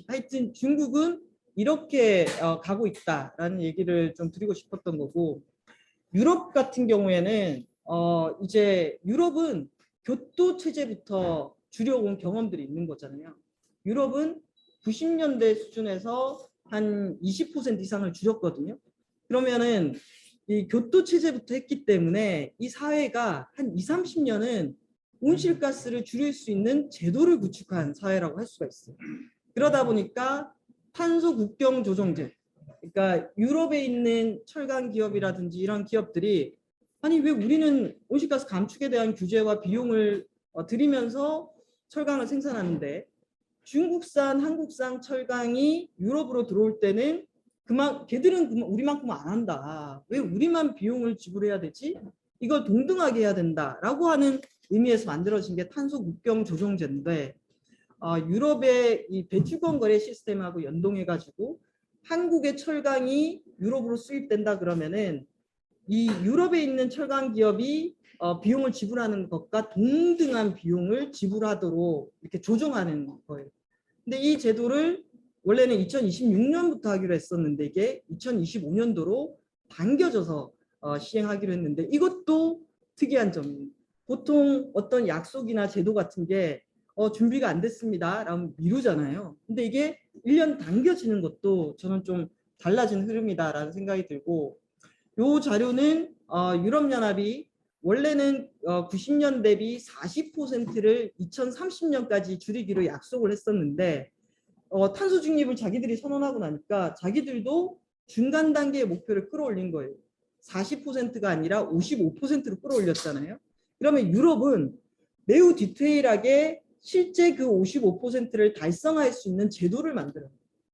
하여튼 중국은 이렇게 가고 있다라는 얘기를 좀 드리고 싶었던 거고, 유럽 같은 경우에는 이제 유럽은 교토 체제부터 줄여온 경험들이 있는 거잖아요. 유럽은 90년대 수준에서 한 20% 이상을 줄였거든요. 그러면은 이 교토 체제부터 했기 때문에 이 사회가 한 20, 30년은 온실가스를 줄일 수 있는 제도를 구축한 사회라고 할 수가 있어요. 그러다 보니까 탄소 국경 조정제, 그러니까 유럽에 있는 철강 기업이라든지 이런 기업들이 아니 왜 우리는 온실가스 감축에 대한 규제와 비용을 들이면서 철강을 생산하는데 중국산, 한국산 철강이 유럽으로 들어올 때는 걔들은 우리만큼 안 한다. 왜 우리만 비용을 지불해야 되지? 이걸 동등하게 해야 된다라고 하는 의미에서 만들어진 게 탄소 국경 조정제인데, 유럽의 이 배출권 거래 시스템하고 연동해가지고 한국의 철강이 유럽으로 수입된다 그러면은 이 유럽에 있는 철강 기업이 비용을 지불하는 것과 동등한 비용을 지불하도록 이렇게 조정하는 거예요. 근데 이 제도를 원래는 2026년부터 하기로 했었는데 이게 2025년도로 당겨져서 시행하기로 했는데, 이것도 특이한 점이에요. 보통 어떤 약속이나 제도 같은 게 준비가 안 됐습니다 라면 미루잖아요. 근데 이게 1년 당겨지는 것도 저는 좀 달라진 흐름이다라는 생각이 들고, 이 자료는 유럽연합이 원래는 90년 대비 40%를 2030년까지 줄이기로 약속을 했었는데 탄소 중립을 자기들이 선언하고 나니까 자기들도 중간 단계의 목표를 끌어올린 거예요. 40%가 아니라 55%로 끌어올렸잖아요. 그러면 유럽은 매우 디테일하게 실제 그 55%를 달성할 수 있는 제도를 만들어요.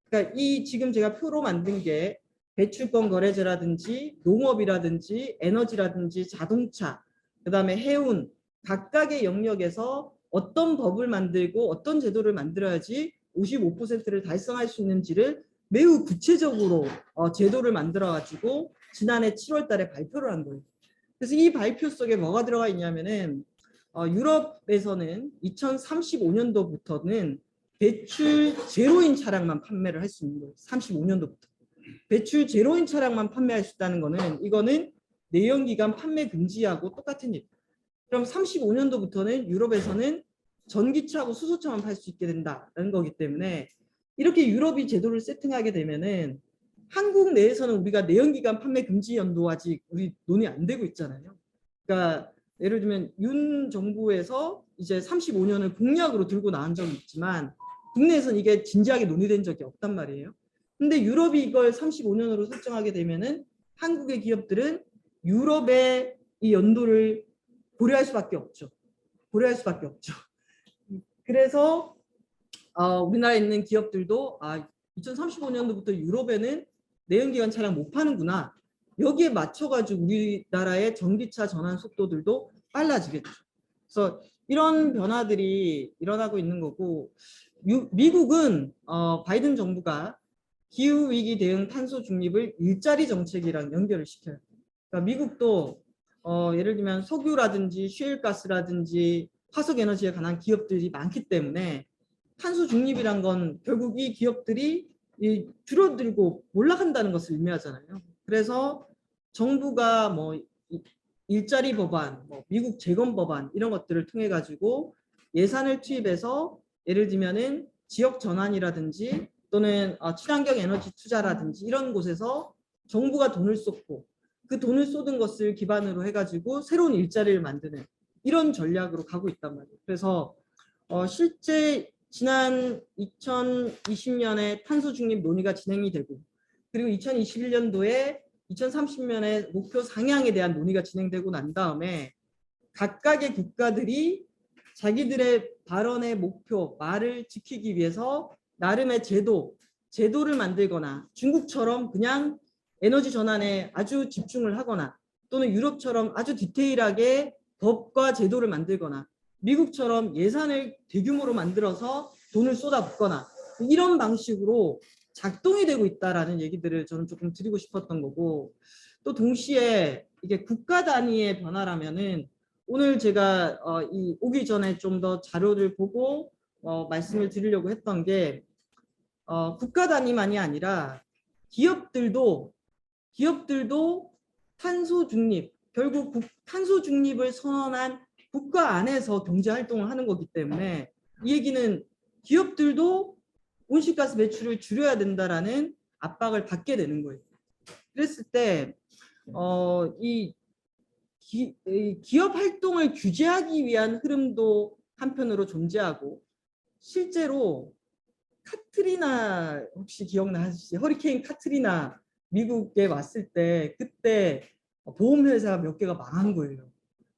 그러니까 이 지금 제가 표로 만든 게 배출권 거래제라든지 농업이라든지 에너지라든지 자동차, 그다음에 해운, 각각의 영역에서 어떤 법을 만들고 어떤 제도를 만들어야지 55%를 달성할 수 있는지를 매우 구체적으로 제도를 만들어 가지고 지난해 7월 달에 발표를 한 거예요. 그래서 이 발표 속에 뭐가 들어가 있냐면은 유럽에서는 2035년도부터는 배출 제로인 차량만 판매를 할 수 있는 거예요. 35년도부터. 배출 제로인 차량만 판매할 수 있다는 거는 이거는 내연기관 판매 금지하고 똑같은 일. 그럼 35년도부터는 유럽에서는 전기차하고 수소차만 팔 수 있게 된다는 거기 때문에, 이렇게 유럽이 제도를 세팅하게 되면은 한국 내에서는 우리가 내연기관 판매 금지 연도 아직 우리 논의 안 되고 있잖아요. 그러니까 예를 들면 윤 정부에서 이제 35년을 공약으로 들고 나온 적이 있지만 국내에서는 이게 진지하게 논의된 적이 없단 말이에요. 근데 유럽이 이걸 35년으로 설정하게 되면은 한국의 기업들은 유럽의 이 연도를 고려할 수밖에 없죠. 고려할 수밖에 없죠. 그래서 우리나라에 있는 기업들도 2035년도부터 유럽에는 내연기관 차량 못 파는구나. 여기에 맞춰가지고 우리나라의 전기차 전환 속도들도 빨라지겠죠. 그래서 이런 변화들이 일어나고 있는 거고, 미국은 바이든 정부가 기후위기 대응 탄소 중립을 일자리 정책이랑 연결을 시켜요. 그러니까 미국도 예를 들면 석유라든지 셰일가스라든지 화석에너지에 관한 기업들이 많기 때문에 탄소 중립이란 건 결국 이 기업들이 줄어들고 몰락한다는 것을 의미하잖아요. 그래서 정부가 뭐 일자리 법안, 뭐 미국 재건 법안 이런 것들을 통해 가지고 예산을 투입해서 예를 들면은 지역 전환이라든지 또는 친환경 에너지 투자라든지 이런 곳에서 정부가 돈을 쏟고 그 돈을 쏟은 것을 기반으로 해가지고 새로운 일자리를 만드는 이런 전략으로 가고 있단 말이에요. 그래서 실제 지난 2020년에 탄소 중립 논의가 진행이 되고 그리고 2021년도에 2030년에 목표 상향에 대한 논의가 진행되고 난 다음에 각각의 국가들이 자기들의 발언의 목표, 말을 지키기 위해서 나름의 제도를 만들거나 중국처럼 그냥 에너지 전환에 아주 집중을 하거나 또는 유럽처럼 아주 디테일하게 법과 제도를 만들거나 미국처럼 예산을 대규모로 만들어서 돈을 쏟아붓거나 이런 방식으로 작동이 되고 있다라는 얘기들을 저는 조금 드리고 싶었던 거고 또 동시에 이게 국가 단위의 변화라면은 오늘 제가 오기 전에 좀 더 자료를 보고 말씀을 드리려고 했던 게 국가 단위만이 아니라 기업들도 탄소 중립 결국 탄소 중립을 선언한 국가 안에서 경제 활동을 하는 거기 때문에 이 얘기는 기업들도 온실가스 배출을 줄여야 된다라는 압박을 받게 되는 거예요. 그랬을 때 이 기업 활동을 규제하기 위한 흐름도 한편으로 존재하고 실제로 카트리나 혹시 기억나시지? 허리케인 카트리나 미국에 왔을 때 그때 보험회사 몇 개가 망한 거예요.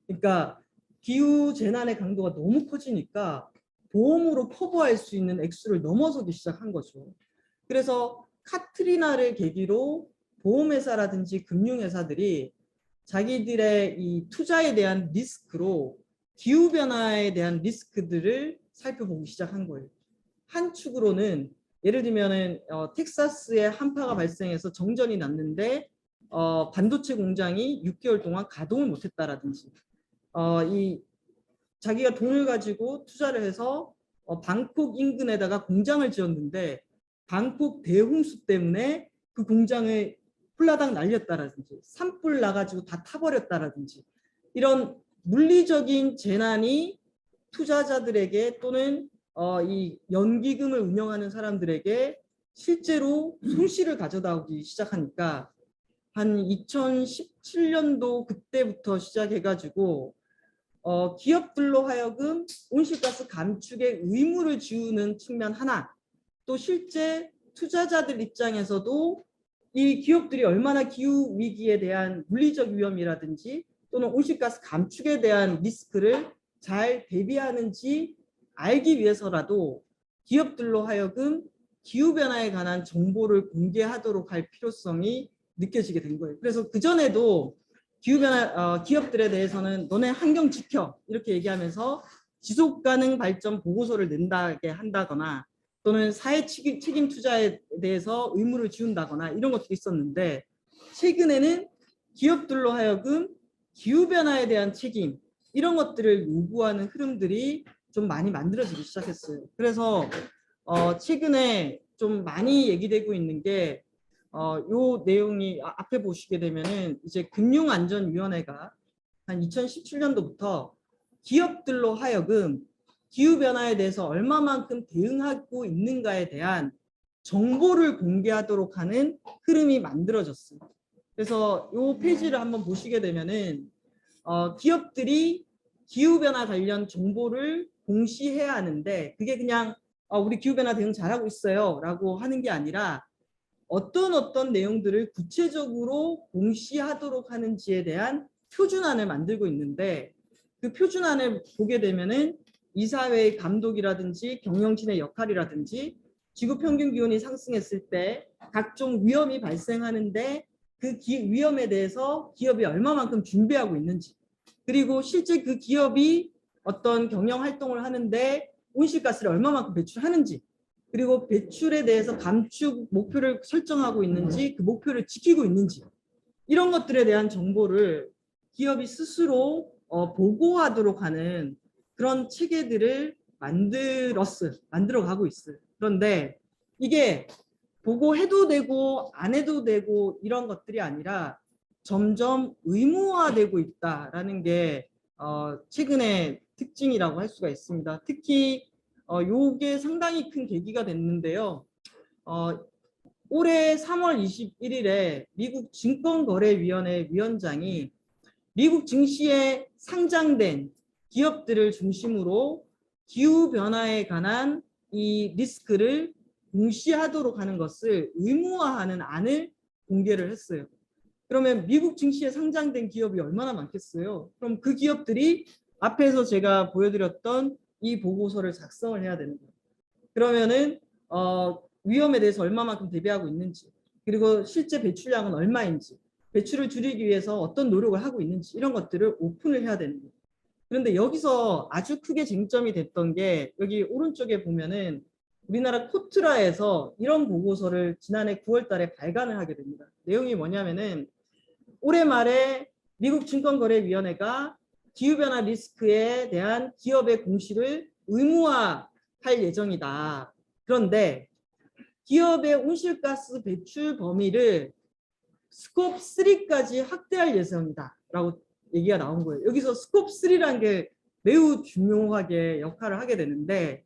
그러니까 기후 재난의 강도가 너무 커지니까 보험으로 커버할 수 있는 액수를 넘어서기 시작한 거죠. 그래서 카트리나를 계기로 보험회사라든지 금융회사들이 자기들의 이 투자에 대한 리스크로 기후변화에 대한 리스크들을 살펴보기 시작한 거예요. 한 축으로는 예를 들면은 텍사스에 한파가 발생해서 정전이 났는데 반도체 공장이 6개월 동안 가동을 못했다라든지 이 자기가 돈을 가지고 투자를 해서 방콕 인근에다가 공장을 지었는데 방콕 대홍수 때문에 그 공장을 홀라당 날렸다라든지 산불 나가지고 다 타버렸다라든지 이런 물리적인 재난이 투자자들에게 또는 이 연기금을 운영하는 사람들에게 실제로 손실을 가져다 오기 시작하니까 한 2017년도 그때부터 시작해가지고 기업들로 하여금 온실가스 감축의 의무를 지우는 측면 하나 또 실제 투자자들 입장에서도 이 기업들이 얼마나 기후 위기에 대한 물리적 위험이라든지 또는 온실가스 감축에 대한 리스크를 잘 대비하는지 알기 위해서라도 기업들로 하여금 기후변화에 관한 정보를 공개하도록 할 필요성이 느껴지게 된 거예요. 그래서 그전에도 기후변화 기업들에 대해서는 너네 환경 지켜 이렇게 얘기하면서 지속가능 발전 보고서를 낸다게 한다거나 또는 사회 책임 투자에 대해서 의무를 지운다거나 이런 것들이 있었는데 최근에는 기업들로 하여금 기후변화에 대한 책임 이런 것들을 요구하는 흐름들이 좀 많이 만들어지기 시작했어요. 그래서 최근에 좀 많이 얘기되고 있는 게 요 내용이 앞에 보시게 되면은 이제 금융안전위원회가 한 2017년도부터 기업들로 하여금 기후변화에 대해서 얼마만큼 대응하고 있는가에 대한 정보를 공개하도록 하는 흐름이 만들어졌어요. 그래서 이 페이지를 한번 보시게 되면은 기업들이 기후변화 관련 정보를 공시해야 하는데 그게 그냥 우리 기후변화 대응 잘하고 있어요 라고 하는 게 아니라 어떤 내용들을 구체적으로 공시하도록 하는지에 대한 표준안을 만들고 있는데, 그 표준안을 보게 되면은 이사회의 감독이라든지 경영진의 역할이라든지 지구 평균 기온이 상승했을 때 각종 위험이 발생하는데 그 위험에 대해서 기업이 얼마만큼 준비하고 있는지, 그리고 실제 그 기업이 어떤 경영 활동을 하는데 온실가스를 얼마만큼 배출하는지, 그리고 배출에 대해서 감축 목표를 설정하고 있는지, 그 목표를 지키고 있는지, 이런 것들에 대한 정보를 기업이 스스로 보고하도록 하는 그런 체계들을 만들어 가고 있어요. 그런데 이게 보고해도 되고 안 해도 되고 이런 것들이 아니라 점점 의무화되고 있다라는 게 최근의 특징이라고 할 수가 있습니다. 특히 요게 상당히 큰 계기가 됐는데요. 올해 3월 21일에 미국 증권거래위원회 위원장이 미국 증시에 상장된 기업들을 중심으로 기후변화에 관한 이 리스크를 공시하도록 하는 것을 의무화하는 안을 공개를 했어요. 그러면 미국 증시에 상장된 기업이 얼마나 많겠어요? 그럼 그 기업들이 앞에서 제가 보여드렸던 이 보고서를 작성을 해야 되는 거예요. 그러면은 위험에 대해서 얼마만큼 대비하고 있는지, 그리고 실제 배출량은 얼마인지, 배출을 줄이기 위해서 어떤 노력을 하고 있는지, 이런 것들을 오픈을 해야 되는 거예요. 그런데 여기서 아주 크게 쟁점이 됐던 게, 여기 오른쪽에 보면은 우리나라 코트라에서 이런 보고서를 지난해 9월 달에 발간을 하게 됩니다. 내용이 뭐냐면은 올해 말에 미국 증권거래위원회가 기후변화 리스크에 대한 기업의 공시를 의무화할 예정이다. 그런데 기업의 온실가스 배출 범위를 스콥 3까지 확대할 예정이다 라고 얘기가 나온 거예요. 여기서 스콥 3라는 게 매우 중요하게 역할을 하게 되는데,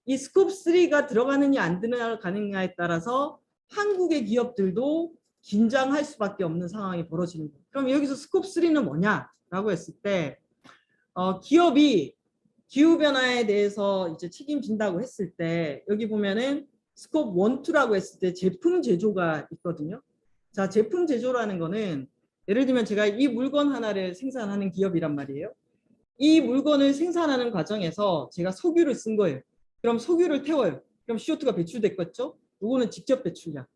이 스콥 3가 들어가느냐 안 들어가느냐에 따라서 한국의 기업들도 긴장할 수밖에 없는 상황이 벌어지는 거예요. 그럼 여기서 스콥 3는 뭐냐라고 했을 때 기업이 기후변화에 대해서 이제 책임진다고 했을 때 여기 보면은 스콥 1, 2라고 했을 때 제품 제조가 있거든요. 자, 제품 제조라는 거는 예를 들면 제가 이 물건 하나를 생산하는 기업이란 말이에요. 이 물건을 생산하는 과정에서 제가 석유를 쓴 거예요. 그럼 석유를 태워요. 그럼 CO2가 배출됐겠죠? 이거는 직접 배출량.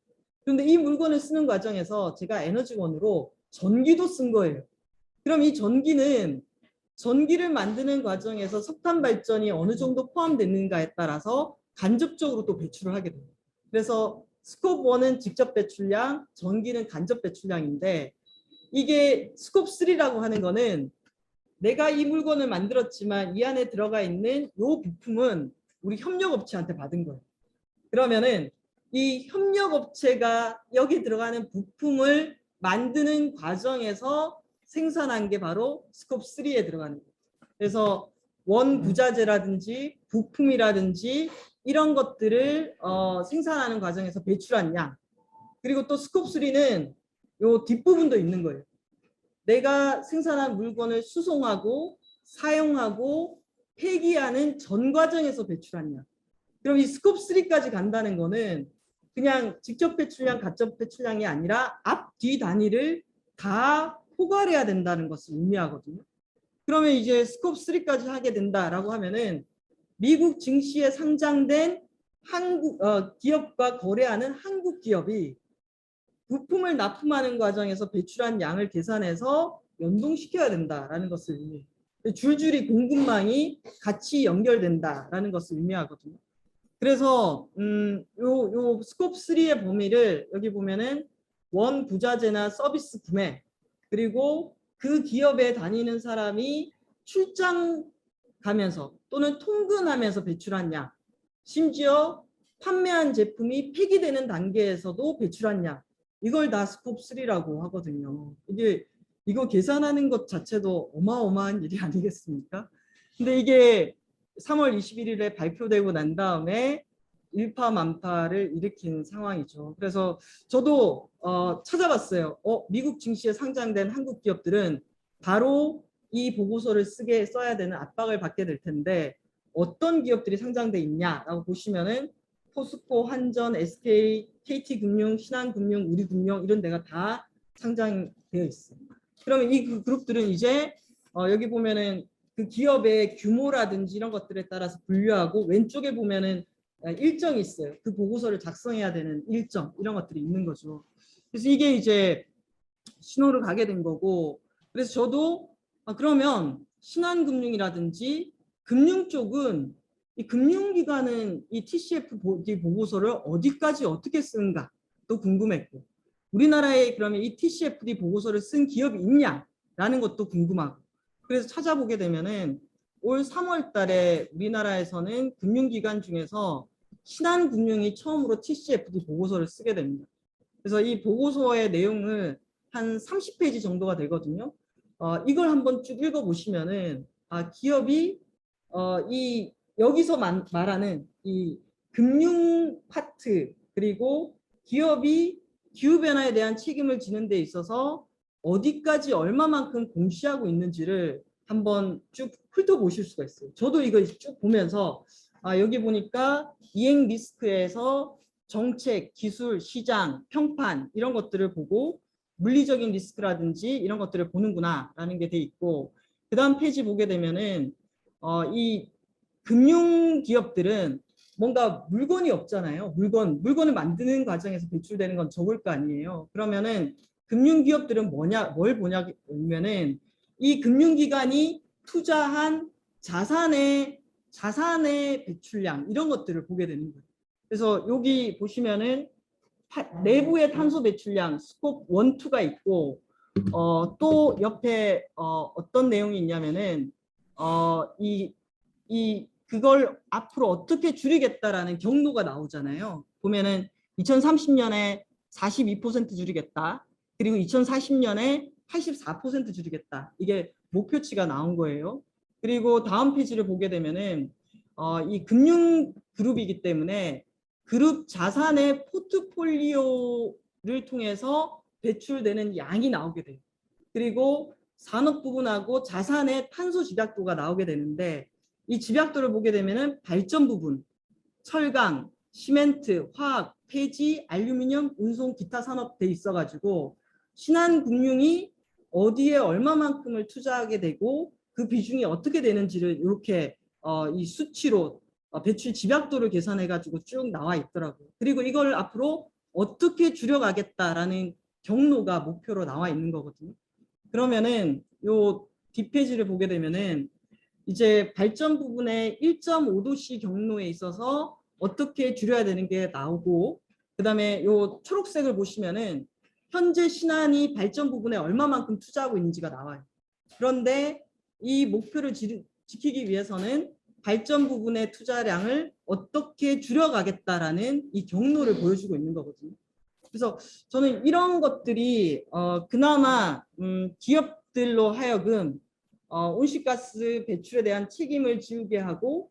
그런데 이 물건을 쓰는 과정에서 제가 에너지원으로 전기도 쓴 거예요. 그럼 이 전기를 만드는 과정에서 석탄 발전이 어느 정도 포함되는가에 따라서 간접적으로 또 배출을 하게 됩니다. 그래서 스콥 1은 직접 배출량, 전기는 간접 배출량인데, 이게 스콥 3라고 하는 거는 내가 이 물건을 만들었지만 이 안에 들어가 있는 이 부품은 우리 협력업체한테 받은 거예요. 그러면은 이 협력업체가 여기 들어가는 부품을 만드는 과정에서 생산한 게 바로 스콥 3에 들어가는 거예요. 그래서 원부자재라든지 부품이라든지 이런 것들을 생산하는 과정에서 배출한 양, 그리고 또 스콥 3는 요 뒷부분도 있는 거예요. 내가 생산한 물건을 수송하고 사용하고 폐기하는 전 과정에서 배출한 양. 그럼 이 스콥 3까지 간다는 거는 그냥 직접 배출량, 간접 배출량이 아니라 앞, 뒤 단위를 다 포괄해야 된다는 것을 의미하거든요. 그러면 이제 스콥 3까지 하게 된다라고 하면은 미국 증시에 상장된 한국 기업과 거래하는 한국 기업이 부품을 납품하는 과정에서 배출한 양을 계산해서 연동시켜야 된다라는 것을 의미해요. 줄줄이 공급망이 같이 연결된다라는 것을 의미하거든요. 그래서 요 스콥 3의 범위를 여기 보면은 원부자재나 서비스 구매, 그리고 그 기업에 다니는 사람이 출장 가면서 또는 통근하면서 배출한 양, 심지어 판매한 제품이 폐기되는 단계에서도 배출한 양, 이걸 다 스콥 3라고 하거든요. 이거 계산하는 것 자체도 어마어마한 일이 아니겠습니까? 근데 이게 3월 21일에 발표되고 난 다음에 일파만파를 일으킨 상황이죠. 그래서 저도 찾아봤어요. 미국 증시에 상장된 한국 기업들은 바로 이 보고서를 써야 되는 압박을 받게 될 텐데 어떤 기업들이 상장돼 있냐라고 보시면은 포스코, 한전, SK, KT금융, 신한금융, 우리금융 이런 데가 다 상장되어 있어요. 그러면 이 그룹들은 이제 여기 보면은 그 기업의 규모라든지 이런 것들에 따라서 분류하고 왼쪽에 보면은 일정이 있어요. 그 보고서를 작성해야 되는 일정 이런 것들이 있는 거죠. 그래서 이게 이제 신호를 가게 된 거고 그래서 저도 그러면 신한금융이라든지 금융 쪽은 이 금융기관은 이 TCFD 보고서를 어디까지 어떻게 쓰는가 또 궁금했고 우리나라에 그러면 이 TCFD 보고서를 쓴 기업이 있냐라는 것도 궁금하고 그래서 찾아보게 되면은 올 3월 달에 우리나라에서는 금융기관 중에서 신한금융이 처음으로 TCFD 보고서를 쓰게 됩니다. 그래서 이 보고서의 내용을 한 30페이지 정도가 되거든요. 이걸 한번 쭉 읽어보시면은 기업이 이 여기서 말하는 이 금융 파트 그리고 기업이 기후변화에 대한 책임을 지는 데 있어서 어디까지 얼마만큼 공시하고 있는지를 한번 쭉 훑어보실 수가 있어요. 저도 이거 쭉 보면서 여기 보니까 이행 리스크에서 정책, 기술, 시장, 평판 이런 것들을 보고 물리적인 리스크라든지 이런 것들을 보는구나 라는 게 돼 있고 그 다음 페이지 보게 되면은 이 금융기업들은 뭔가 물건이 없잖아요. 물건을 만드는 과정에서 배출되는 건 적을 거 아니에요. 그러면은 금융기업들은 뭘 보냐면은 이 금융기관이 투자한 자산의 배출량 이런 것들을 보게 되는 거예요. 그래서 여기 보시면은 내부의 탄소 배출량 스콥 1, 2가 있고 또 옆에 어떤 내용이 있냐면은 그걸 앞으로 어떻게 줄이겠다라는 경로가 나오잖아요. 보면은 2030년에 42% 줄이겠다. 그리고 2040년에 84% 줄이겠다. 이게 목표치가 나온 거예요. 그리고 다음 페이지를 보게 되면은 이 금융 그룹이기 때문에 그룹 자산의 포트폴리오를 통해서 배출되는 양이 나오게 돼요. 그리고 산업 부분하고 자산의 탄소 집약도가 나오게 되는데 이 집약도를 보게 되면은 발전 부분, 철강, 시멘트, 화학, 폐지, 알루미늄, 운송, 기타 산업 돼 있어가지고 신한금융이 어디에 얼마만큼을 투자하게 되고 그 비중이 어떻게 되는지를 이렇게 이 수치로 배출 집약도를 계산해가지고 쭉 나와 있더라고요. 그리고 이걸 앞으로 어떻게 줄여가겠다라는 경로가 목표로 나와 있는 거거든요. 그러면은 요 뒷페이지를 보게 되면은 이제 발전 부분에 1.5도씨 경로에 있어서 어떻게 줄여야 되는 게 나오고 그다음에 요 초록색을 보시면은 현재 신한이 발전 부분에 얼마만큼 투자하고 있는지가 나와요. 그런데 이 목표를 지키기 위해서는 발전 부분의 투자량을 어떻게 줄여가겠다라는 이 경로를 보여주고 있는 거거든요. 그래서 저는 이런 것들이 그나마 기업들로 하여금 온실가스 배출에 대한 책임을 지우게 하고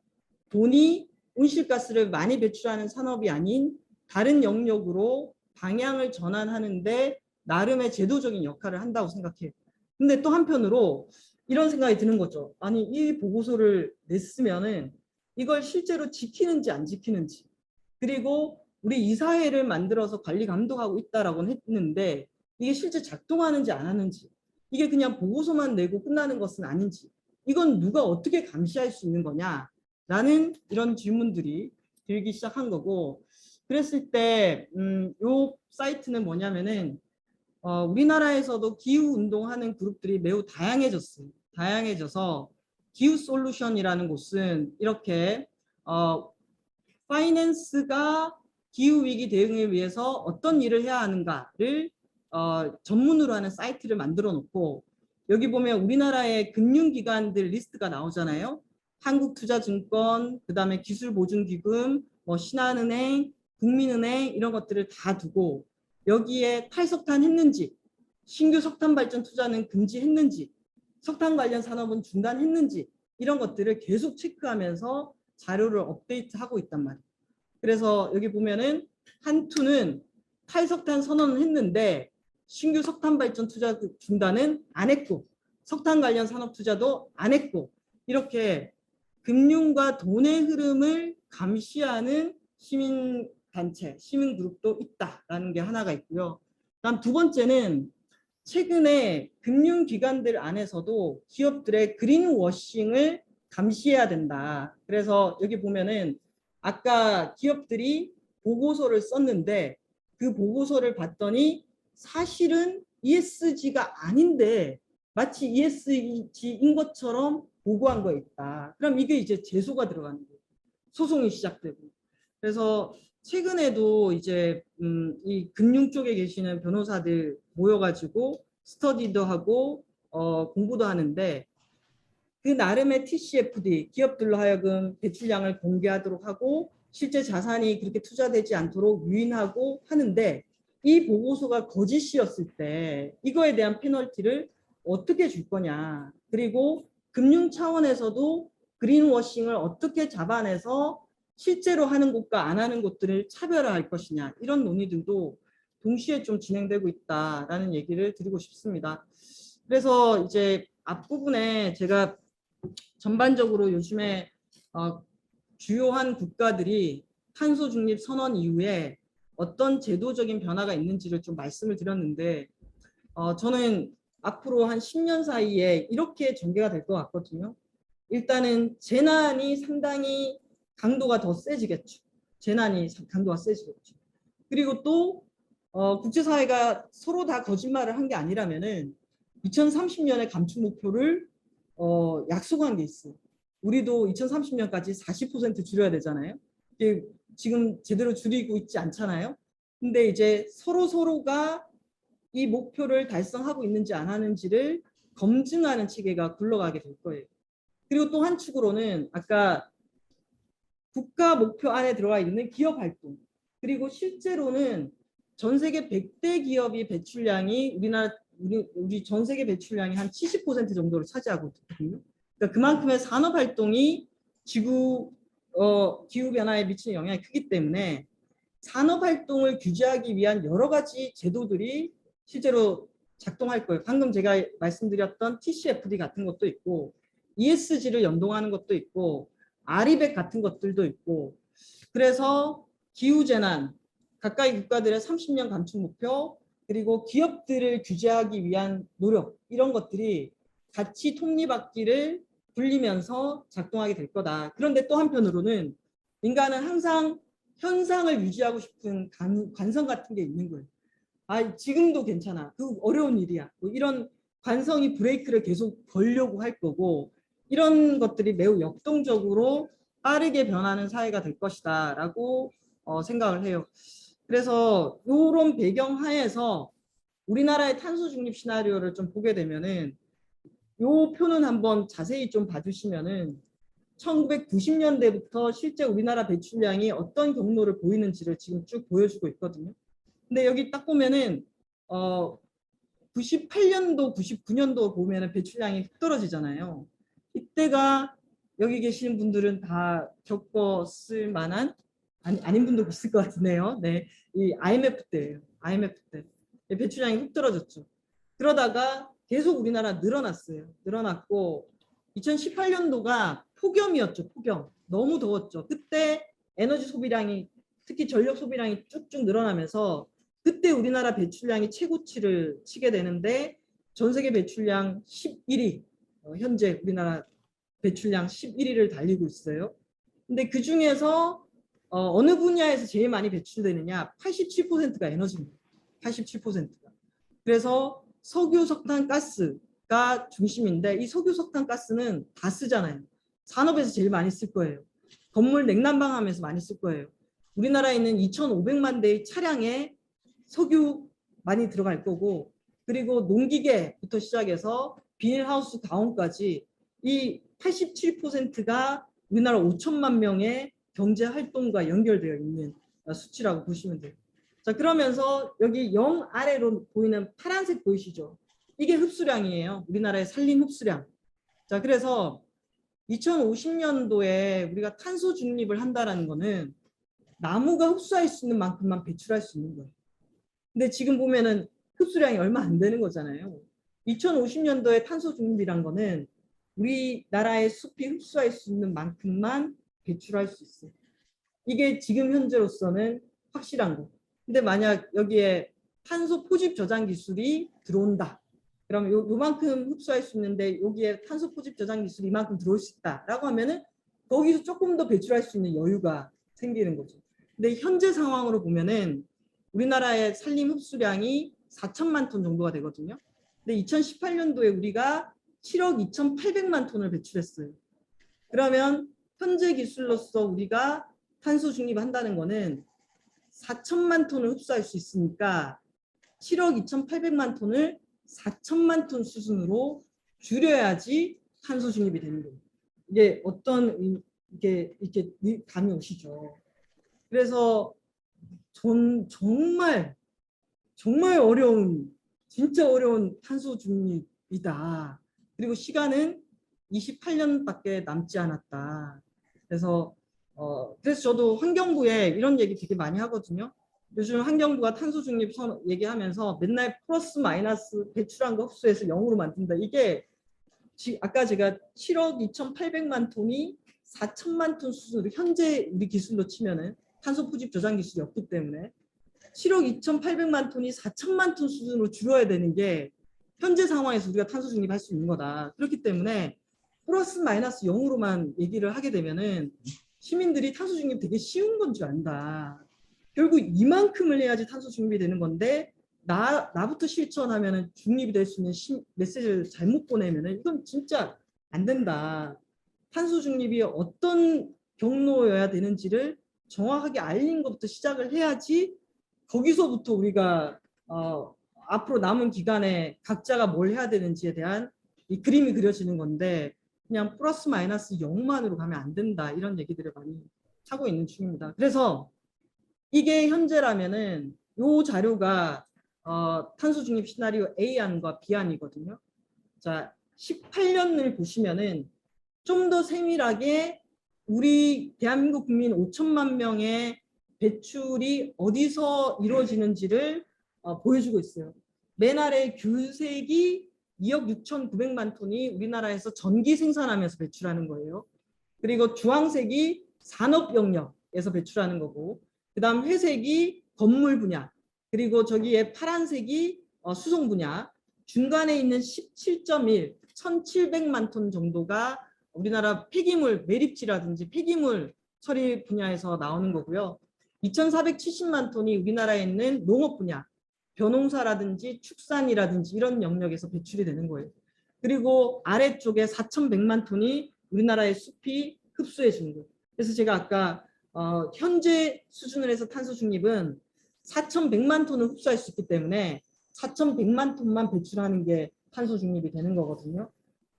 돈이 온실가스를 많이 배출하는 산업이 아닌 다른 영역으로 방향을 전환하는데 나름의 제도적인 역할을 한다고 생각해요. 근데 또 한편으로 이런 생각이 드는 거죠. 아니 이 보고서를 냈으면은 이걸 실제로 지키는지 안 지키는지 그리고 우리 이사회를 만들어서 관리 감독하고 있다라고 했는데 이게 실제 작동하는지 안 하는지 이게 그냥 보고서만 내고 끝나는 것은 아닌지 이건 누가 어떻게 감시할 수 있는 거냐라는 이런 질문들이 들기 시작한 거고 그랬을 때 요 사이트는 뭐냐면은 우리나라에서도 기후 운동하는 그룹들이 매우 다양해졌어요. 다양해져서 기후 솔루션이라는 곳은 이렇게 파이낸스가 기후위기 대응을 위해서 어떤 일을 해야 하는가를 전문으로 하는 사이트를 만들어 놓고 여기 보면 우리나라의 금융기관들 리스트가 나오잖아요. 한국투자증권, 그 다음에 기술보증기금, 뭐 신한은행, 국민은행 이런 것들을 다 두고 여기에 탈석탄 했는지, 신규 석탄 발전 투자는 금지했는지, 석탄 관련 산업은 중단했는지 이런 것들을 계속 체크하면서 자료를 업데이트하고 있단 말이에요. 그래서 여기 보면은 한투는 탈석탄 선언을 했는데 신규 석탄 발전 투자 중단은 안 했고 석탄 관련 산업 투자도 안 했고 이렇게 금융과 돈의 흐름을 감시하는 시민단체, 시민그룹도 있다라는 게 하나가 있고요. 다음 두 번째는 최근에 금융기관들 안에서도 기업들의 그린워싱을 감시해야 된다. 그래서 여기 보면은 아까 기업들이 보고서를 썼는데 그 보고서를 봤더니 사실은 ESG가 아닌데 마치 ESG인 것처럼 보고한 거 있다. 그럼 이게 이제 제소가 들어가는 거예요. 소송이 시작되고. 그래서 최근에도 이제 이 금융 쪽에 계시는 변호사들 모여가지고 스터디도 하고 공부도 하는데 그 나름의 TCFD 기업들로 하여금 배출량을 공개하도록 하고 실제 자산이 그렇게 투자되지 않도록 유인하고 하는데 이 보고서가 거짓이었을 때 이거에 대한 페널티를 어떻게 줄 거냐. 그리고 금융 차원에서도 그린워싱을 어떻게 잡아내서 실제로 하는 곳과 안 하는 곳들을 차별화할 것이냐. 이런 논의들도 동시에 좀 진행되고 있다라는 얘기를 드리고 싶습니다. 그래서 이제 앞부분에 제가 전반적으로 요즘에 주요한 국가들이 탄소 중립 선언 이후에 어떤 제도적인 변화가 있는지를 좀 말씀을 드렸는데 저는 앞으로 한 10년 사이에 이렇게 전개가 될 것 같거든요. 일단은 재난이 상당히 강도가 더 세지겠죠. 재난이 강도가 세지겠죠. 그리고 또 국제사회가 서로 다 거짓말을 한 게 아니라면은 2030년의 감축 목표를 약속한 게 있어요. 우리도 2030년까지 40% 줄여야 되잖아요. 이게 지금 제대로 줄이고 있지 않잖아요. 근데 이제 서로가 이 목표를 달성하고 있는지 안 하는지를 검증하는 체계가 굴러가게 될 거예요. 그리고 또 한 축으로는 아까 국가 목표 안에 들어가 있는 기업 활동 그리고 실제로는 전 세계 100대 기업이 배출량이 우리 전 세계 배출량이 한 70% 정도를 차지하고 있거든요. 그러니까 그만큼의 산업 활동이 기후 변화에 미치는 영향이 크기 때문에 산업 활동을 규제하기 위한 여러 가지 제도들이 실제로 작동할 거예요. 방금 제가 말씀드렸던 TCFD 같은 것도 있고 ESG를 연동하는 것도 있고 아리백 같은 것들도 있고 그래서 기후재난, 가까이 국가들의 30년 감축 목표 그리고 기업들을 규제하기 위한 노력 이런 것들이 같이 톱니바퀴를 굴리면서 작동하게 될 거다. 그런데 또 한편으로는 인간은 항상 현상을 유지하고 싶은 관성 같은 게 있는 거예요. 아, 지금도 괜찮아. 그 어려운 일이야. 뭐 이런 관성이 브레이크를 계속 걸려고 할 거고 이런 것들이 매우 역동적으로 빠르게 변하는 사회가 될 것이다 라고 생각을 해요. 그래서 이런 배경 하에서 우리나라의 탄소 중립 시나리오를 좀 보게 되면은 이 표는 한번 자세히 좀 봐주시면은 1990년대부터 실제 우리나라 배출량이 어떤 경로를 보이는지를 지금 쭉 보여주고 있거든요. 근데 여기 딱 보면은 98년도, 99년도 보면은 배출량이 훅 떨어지잖아요. 이때가 여기 계시는 분들은 다 겪었을 만한 아닌 분도 있을 것 같네요. 네, 이 IMF 때예요. IMF 때 배출량이 훅 떨어졌죠. 그러다가 계속 우리나라 늘어났어요. 늘어났고 2018년도가 폭염이었죠. 폭염. 너무 더웠죠. 그때 에너지 소비량이 특히 전력 소비량이 쭉쭉 늘어나면서 그때 우리나라 배출량이 최고치를 치게 되는데 전 세계 배출량 11위 현재 우리나라 배출량 11위를 달리고 있어요. 근데 그 중에서 어느 분야에서 제일 많이 배출되느냐 87%가 에너지입니다. 87%가. 그래서 석유, 석탄, 가스가 중심인데 이 석유, 석탄, 가스는 다 쓰잖아요. 산업에서 제일 많이 쓸 거예요. 건물 냉난방 하면서 많이 쓸 거예요. 우리나라에 있는 2,500만 대의 차량에 석유 많이 들어갈 거고 그리고 농기계부터 시작해서 비닐하우스 가온까지 이 87%가 우리나라 5천만 명의 경제 활동과 연결되어 있는 수치라고 보시면 돼요. 자, 그러면서 여기 0 아래로 보이는 파란색 보이시죠? 이게 흡수량이에요. 우리나라의 산림 흡수량. 자, 그래서 2050년도에 우리가 탄소 중립을 한다는 거는 나무가 흡수할 수 있는 만큼만 배출할 수 있는 거예요. 근데 지금 보면은 흡수량이 얼마 안 되는 거잖아요. 2050년도에 탄소 중립이란 거는 우리나라의 숲이 흡수할 수 있는 만큼만 배출할 수 있어요. 이게 지금 현재로서는 확실한 거. 근데 만약 여기에 탄소 포집 저장 기술이 들어온다. 그럼 요만큼 흡수할 수 있는데 여기에 탄소 포집 저장 기술이 이만큼 들어올 수 있다라고 하면은 거기서 조금 더 배출할 수 있는 여유가 생기는 거죠. 근데 현재 상황으로 보면은 우리나라의 산림 흡수량이 4천만 톤 정도가 되거든요. 근데 2018년도에 우리가 7억 2,800만 톤을 배출했어요. 그러면 현재 기술로서 우리가 탄소 중립한다는 거는 4천만 톤을 흡수할 수 있으니까 7억 2,800만 톤을 4천만 톤 수준으로 줄여야지 탄소 중립이 되는 거예요. 이게 어떤 이렇게 감이 오시죠. 그래서 정말 어려운, 진짜 어려운 탄소 중립이다. 그리고 시간은 28년밖에 남지 않았다. 그래서 저도 환경부에 이런 얘기 되게 많이 하거든요. 요즘 환경부가 탄소 중립 얘기하면서 맨날 플러스 마이너스 배출한 거 흡수해서 0으로 만든다. 이게 아까 제가 7억 2,800만 톤이 4천만 톤 수준으로 현재 우리 기술로 치면은 탄소 포집 저장 기술이 없기 때문에 7억 2,800만 톤이 4천만 톤 수준으로 줄여야 되는 게 현재 상황에서 우리가 탄소 중립할 수 있는 거다. 그렇기 때문에 플러스 마이너스 0으로만 얘기를 하게 되면은 시민들이 탄소 중립 되게 쉬운 건 줄 안다. 결국 이만큼을 해야지 탄소 중립이 되는 건데 나부터 실천하면은 중립이 될 수 있는 메시지를 잘못 보내면은 이건 진짜 안 된다. 탄소 중립이 어떤 경로여야 되는지를 정확하게 알린 것부터 시작을 해야지 거기서부터 우리가 앞으로 남은 기간에 각자가 뭘 해야 되는지에 대한 이 그림이 그려지는 건데 그냥 플러스 마이너스 0만으로 가면 안 된다. 이런 얘기들을 많이 하고 있는 중입니다. 그래서 이게 현재라면은 이 자료가 탄소 중립 시나리오 A안과 B안이거든요. 자, 18년을 보시면은 좀 더 세밀하게 우리 대한민국 국민 5천만 명의 배출이 어디서 이루어지는지를 보여주고 있어요. 맨 아래 귤색이 2억 6,900만 톤이 우리나라에서 전기 생산하면서 배출하는 거예요. 그리고 주황색이 산업 영역에서 배출하는 거고, 그 다음 회색이 건물 분야, 그리고 저기에 파란색이 수송 분야, 중간에 있는 17.1, 1,700만 톤 정도가 우리나라 폐기물, 매립지라든지 폐기물 처리 분야에서 나오는 거고요. 2,470만 톤이 우리나라에 있는 농업 분야, 벼농사라든지 축산이라든지 이런 영역에서 배출이 되는 거예요. 그리고 아래쪽에 4,100만 톤이 우리나라의 숲이 흡수해 주는 거예요. 그래서 제가 아까 현재 수준으로 해서 탄소 중립은 4,100만 톤을 흡수할 수 있기 때문에 4,100만 톤만 배출하는 게 탄소 중립이 되는 거거든요.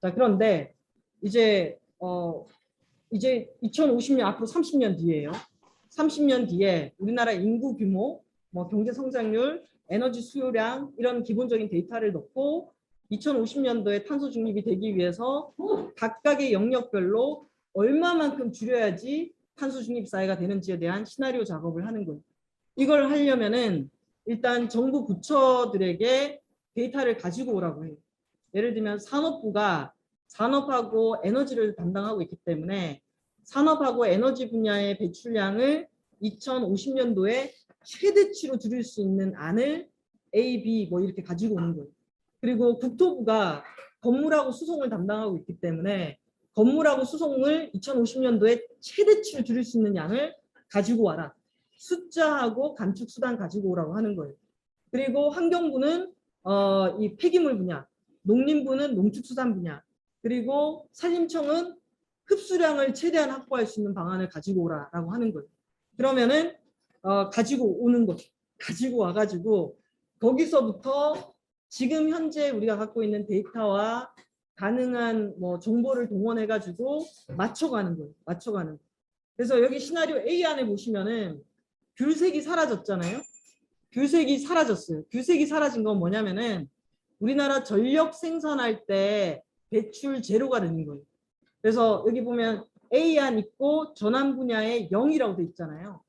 자, 그런데 이제 2050년 앞으로 30년 뒤에요. 30년 뒤에 우리나라 인구 규모, 뭐 경제 성장률, 에너지 수요량 이런 기본적인 데이터를 넣고 2050년도에 탄소 중립이 되기 위해서 각각의 영역별로 얼마만큼 줄여야지 탄소 중립 사회가 되는지에 대한 시나리오 작업을 하는 거예요. 이걸 하려면은 일단 정부 부처들에게 데이터를 가지고 오라고 해요. 예를 들면 산업부가 산업하고 에너지를 담당하고 있기 때문에 산업하고 에너지 분야의 배출량을 2050년도에 최대치로 줄일 수 있는 안을 A, B 뭐 이렇게 가지고 오는 거예요. 그리고 국토부가 건물하고 수송을 담당하고 있기 때문에 건물하고 수송을 2050년도에 최대치로 줄일 수 있는 양을 가지고 와라. 숫자하고 감축 수단 가지고 오라고 하는 거예요. 그리고 환경부는 이 폐기물 분야, 농림부는 농축수산 분야, 그리고 산림청은 흡수량을 최대한 확보할 수 있는 방안을 가지고 오라라고 하는 거예요. 그러면은 가지고 오는 거죠. 가지고 와가지고 거기서부터 지금 현재 우리가 갖고 있는 데이터와 가능한 뭐 정보를 동원해가지고 맞춰가는 거예요. 맞춰가는. 그래서 여기 시나리오 A 안에 보시면은 귤색이 사라졌잖아요. 귤색이 사라졌어요. 귤색이 사라진 건 뭐냐면은 우리나라 전력 생산할 때 배출 제로가 되는 거예요. 그래서 여기 보면 A안 있고 전환 분야에 0이라고 돼 있잖아요.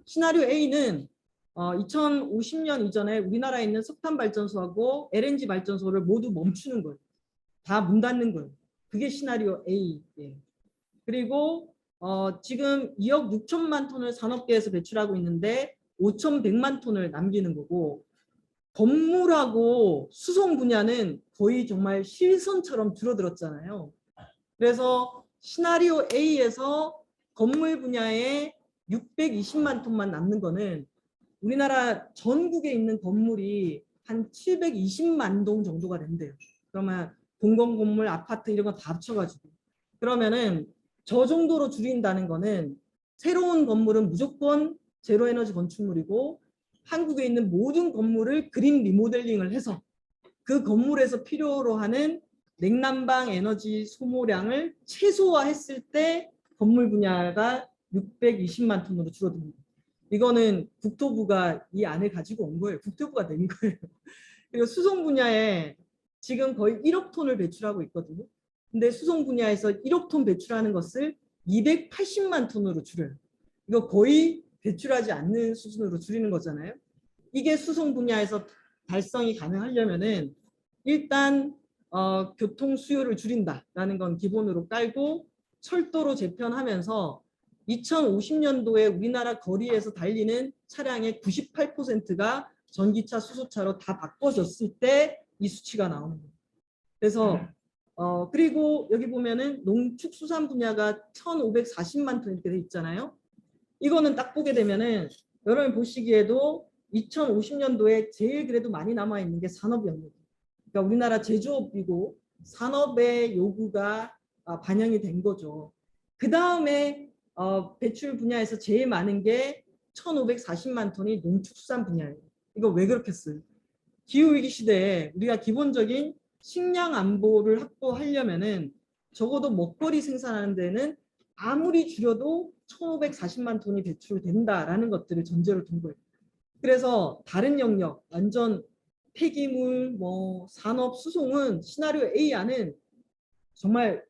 시나리오 A는 2050년 이전에 우리나라에 있는 석탄 발전소하고 LNG 발전소를 모두 멈추는 거예요. 다 문 닫는 거예요. 그게 시나리오 A예요. 그리고 지금 2억 6천만 톤을 산업계에서 배출하고 있는데 5,100만 톤을 남기는 거고, 건물하고 수송 분야는 거의 정말 실선처럼 줄어들었잖아요. 그래서 시나리오 A에서 건물 분야에 620만 톤만 남는 거는 우리나라 전국에 있는 건물이 한 720만 동 정도가 된대요. 그러면 공공건물, 아파트 이런 거 다 합쳐가지고. 그러면은 저 정도로 줄인다는 거는 새로운 건물은 무조건 제로 에너지 건축물이고, 한국에 있는 모든 건물을 그린 리모델링을 해서 그 건물에서 필요로 하는 냉난방 에너지 소모량을 최소화했을 때 건물 분야가 620만 톤으로 줄어듭니다. 이거는 국토부가 이 안을 가지고 온 거예요. 국토부가 낸 거예요. 그리고 수송 분야에 지금 거의 1억 톤을 배출하고 있거든요. 근데 수송 분야에서 1억 톤 배출하는 것을 280만 톤으로 줄여요. 이거 거의 배출하지 않는 수준으로 줄이는 거잖아요. 이게 수송 분야에서 달성이 가능하려면은 일단 교통 수요를 줄인다라는 건 기본으로 깔고, 철도로 재편하면서 2050년도에 우리나라 거리에서 달리는 차량의 98%가 전기차, 수소차로 다 바꿔졌을 때 이 수치가 나오는 거예요. 그래서 그리고 여기 보면은 농축수산 분야가 1,540만 톤 이렇게 돼 있잖아요. 이거는 딱 보게 되면은 여러분 보시기에도 2050년도에 제일 그래도 많이 남아 있는 게 산업 영역. 그러니까 우리나라 제조업이고 산업의 요구가 반영이 된 거죠. 그 다음에 배출 분야에서 제일 많은 게 1,540만 톤이 농축수산 분야예요. 이거 왜 그렇겠어요? 기후위기 시대에 우리가 기본적인 식량 안보를 확보하려면은 적어도 먹거리 생산하는 데는 아무리 줄여도 1,540만 톤이 배출된다라는 것들을 전제로 둔 거예요. 그래서 다른 영역, 완전 폐기물, 뭐 산업, 수송은 시나리오 A 안은 정말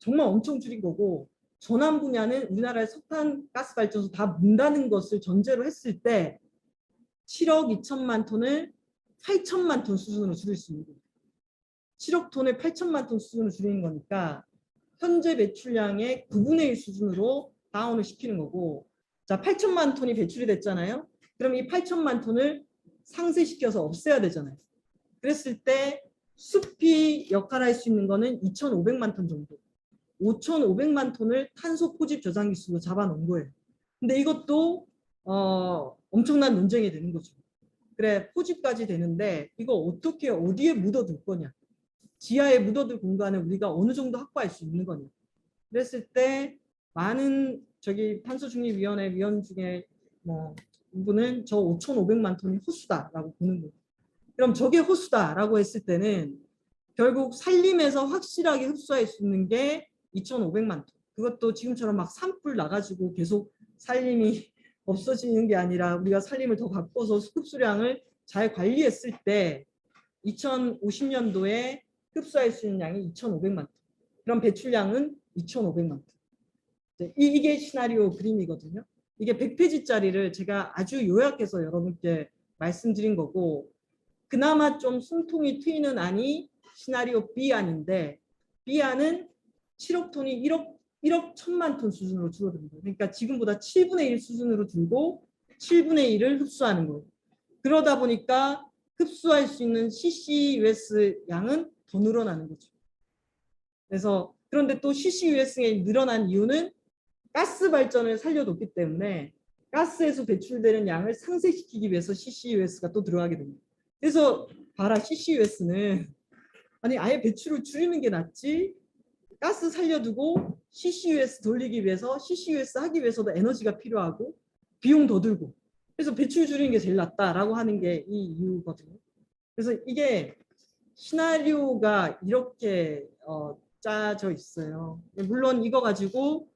엄청 줄인 거고, 전환 분야는 우리나라의 석탄 가스 발전소 다 문다는 것을 전제로 했을 때 7억 2천만 톤을 8천만 톤 수준으로 줄일 수 있는 거예요. 7억 톤을 8천만 톤 수준으로 줄이는 거니까 현재 배출량의 9분의 1 수준으로 다운을 시키는 거고, 자 8천만 톤이 배출이 됐잖아요. 그럼 이 8천만 톤을 상쇄시켜서 없애야 되잖아요. 그랬을 때 숲이 역할할 수 있는 거는 2,500만 톤 정도. 5,500만 톤을 탄소 포집 저장 기술로 잡아놓은 거예요. 근데 이것도 엄청난 논쟁이 되는 거죠. 그래, 포집까지 되는데 이거 어떻게 어디에 묻어둘 거냐, 지하에 묻어둘 공간을 우리가 어느 정도 확보할 수 있는 거냐. 그랬을 때 많은 탄소중립위원회 위원 중에 뭐 이분은 저 5,500만 톤이 호수다라고 보는 거예요. 그럼 저게 호수다라고 했을 때는 결국 산림에서 확실하게 흡수할 수 있는 게 2,500만 톤. 그것도 지금처럼 막 산불 나가지고 계속 산림이 없어지는 게 아니라 우리가 산림을 더 바꿔서 흡수량을 잘 관리했을 때 2050년도에 흡수할 수 있는 양이 2,500만 톤. 그럼 배출량은 2,500만 톤. 이게 시나리오 그림이거든요. 이게 100페이지짜리를 제가 아주 요약해서 여러분께 말씀드린 거고, 그나마 좀 숨통이 트이는 안이 시나리오 B안인데, B안은 7억 톤이 1억 1,000만 톤 수준으로 줄어듭니다. 그러니까 지금보다 7분의 1 수준으로 줄고 7분의 1을 흡수하는 거예요. 그러다 보니까 흡수할 수 있는 CCUS 양은 더 늘어나는 거죠. 그래서 그런데 또 CCUS가 늘어난 이유는 가스 발전을 살려뒀기 때문에 가스에서 배출되는 양을 상쇄시키기 위해서 CCUS가 또 들어가게 됩니다. 그래서 봐라, CCUS는 아니 아예 배출을 줄이는 게 낫지, 가스 살려두고 CCUS 돌리기 위해서 CCUS 하기 위해서도 에너지가 필요하고 비용 더 들고, 그래서 배출 줄이는 게 제일 낫다라고 하는 게 이 이유거든요. 그래서 이게 시나리오가 이렇게 짜져 있어요. 물론 이거 가지고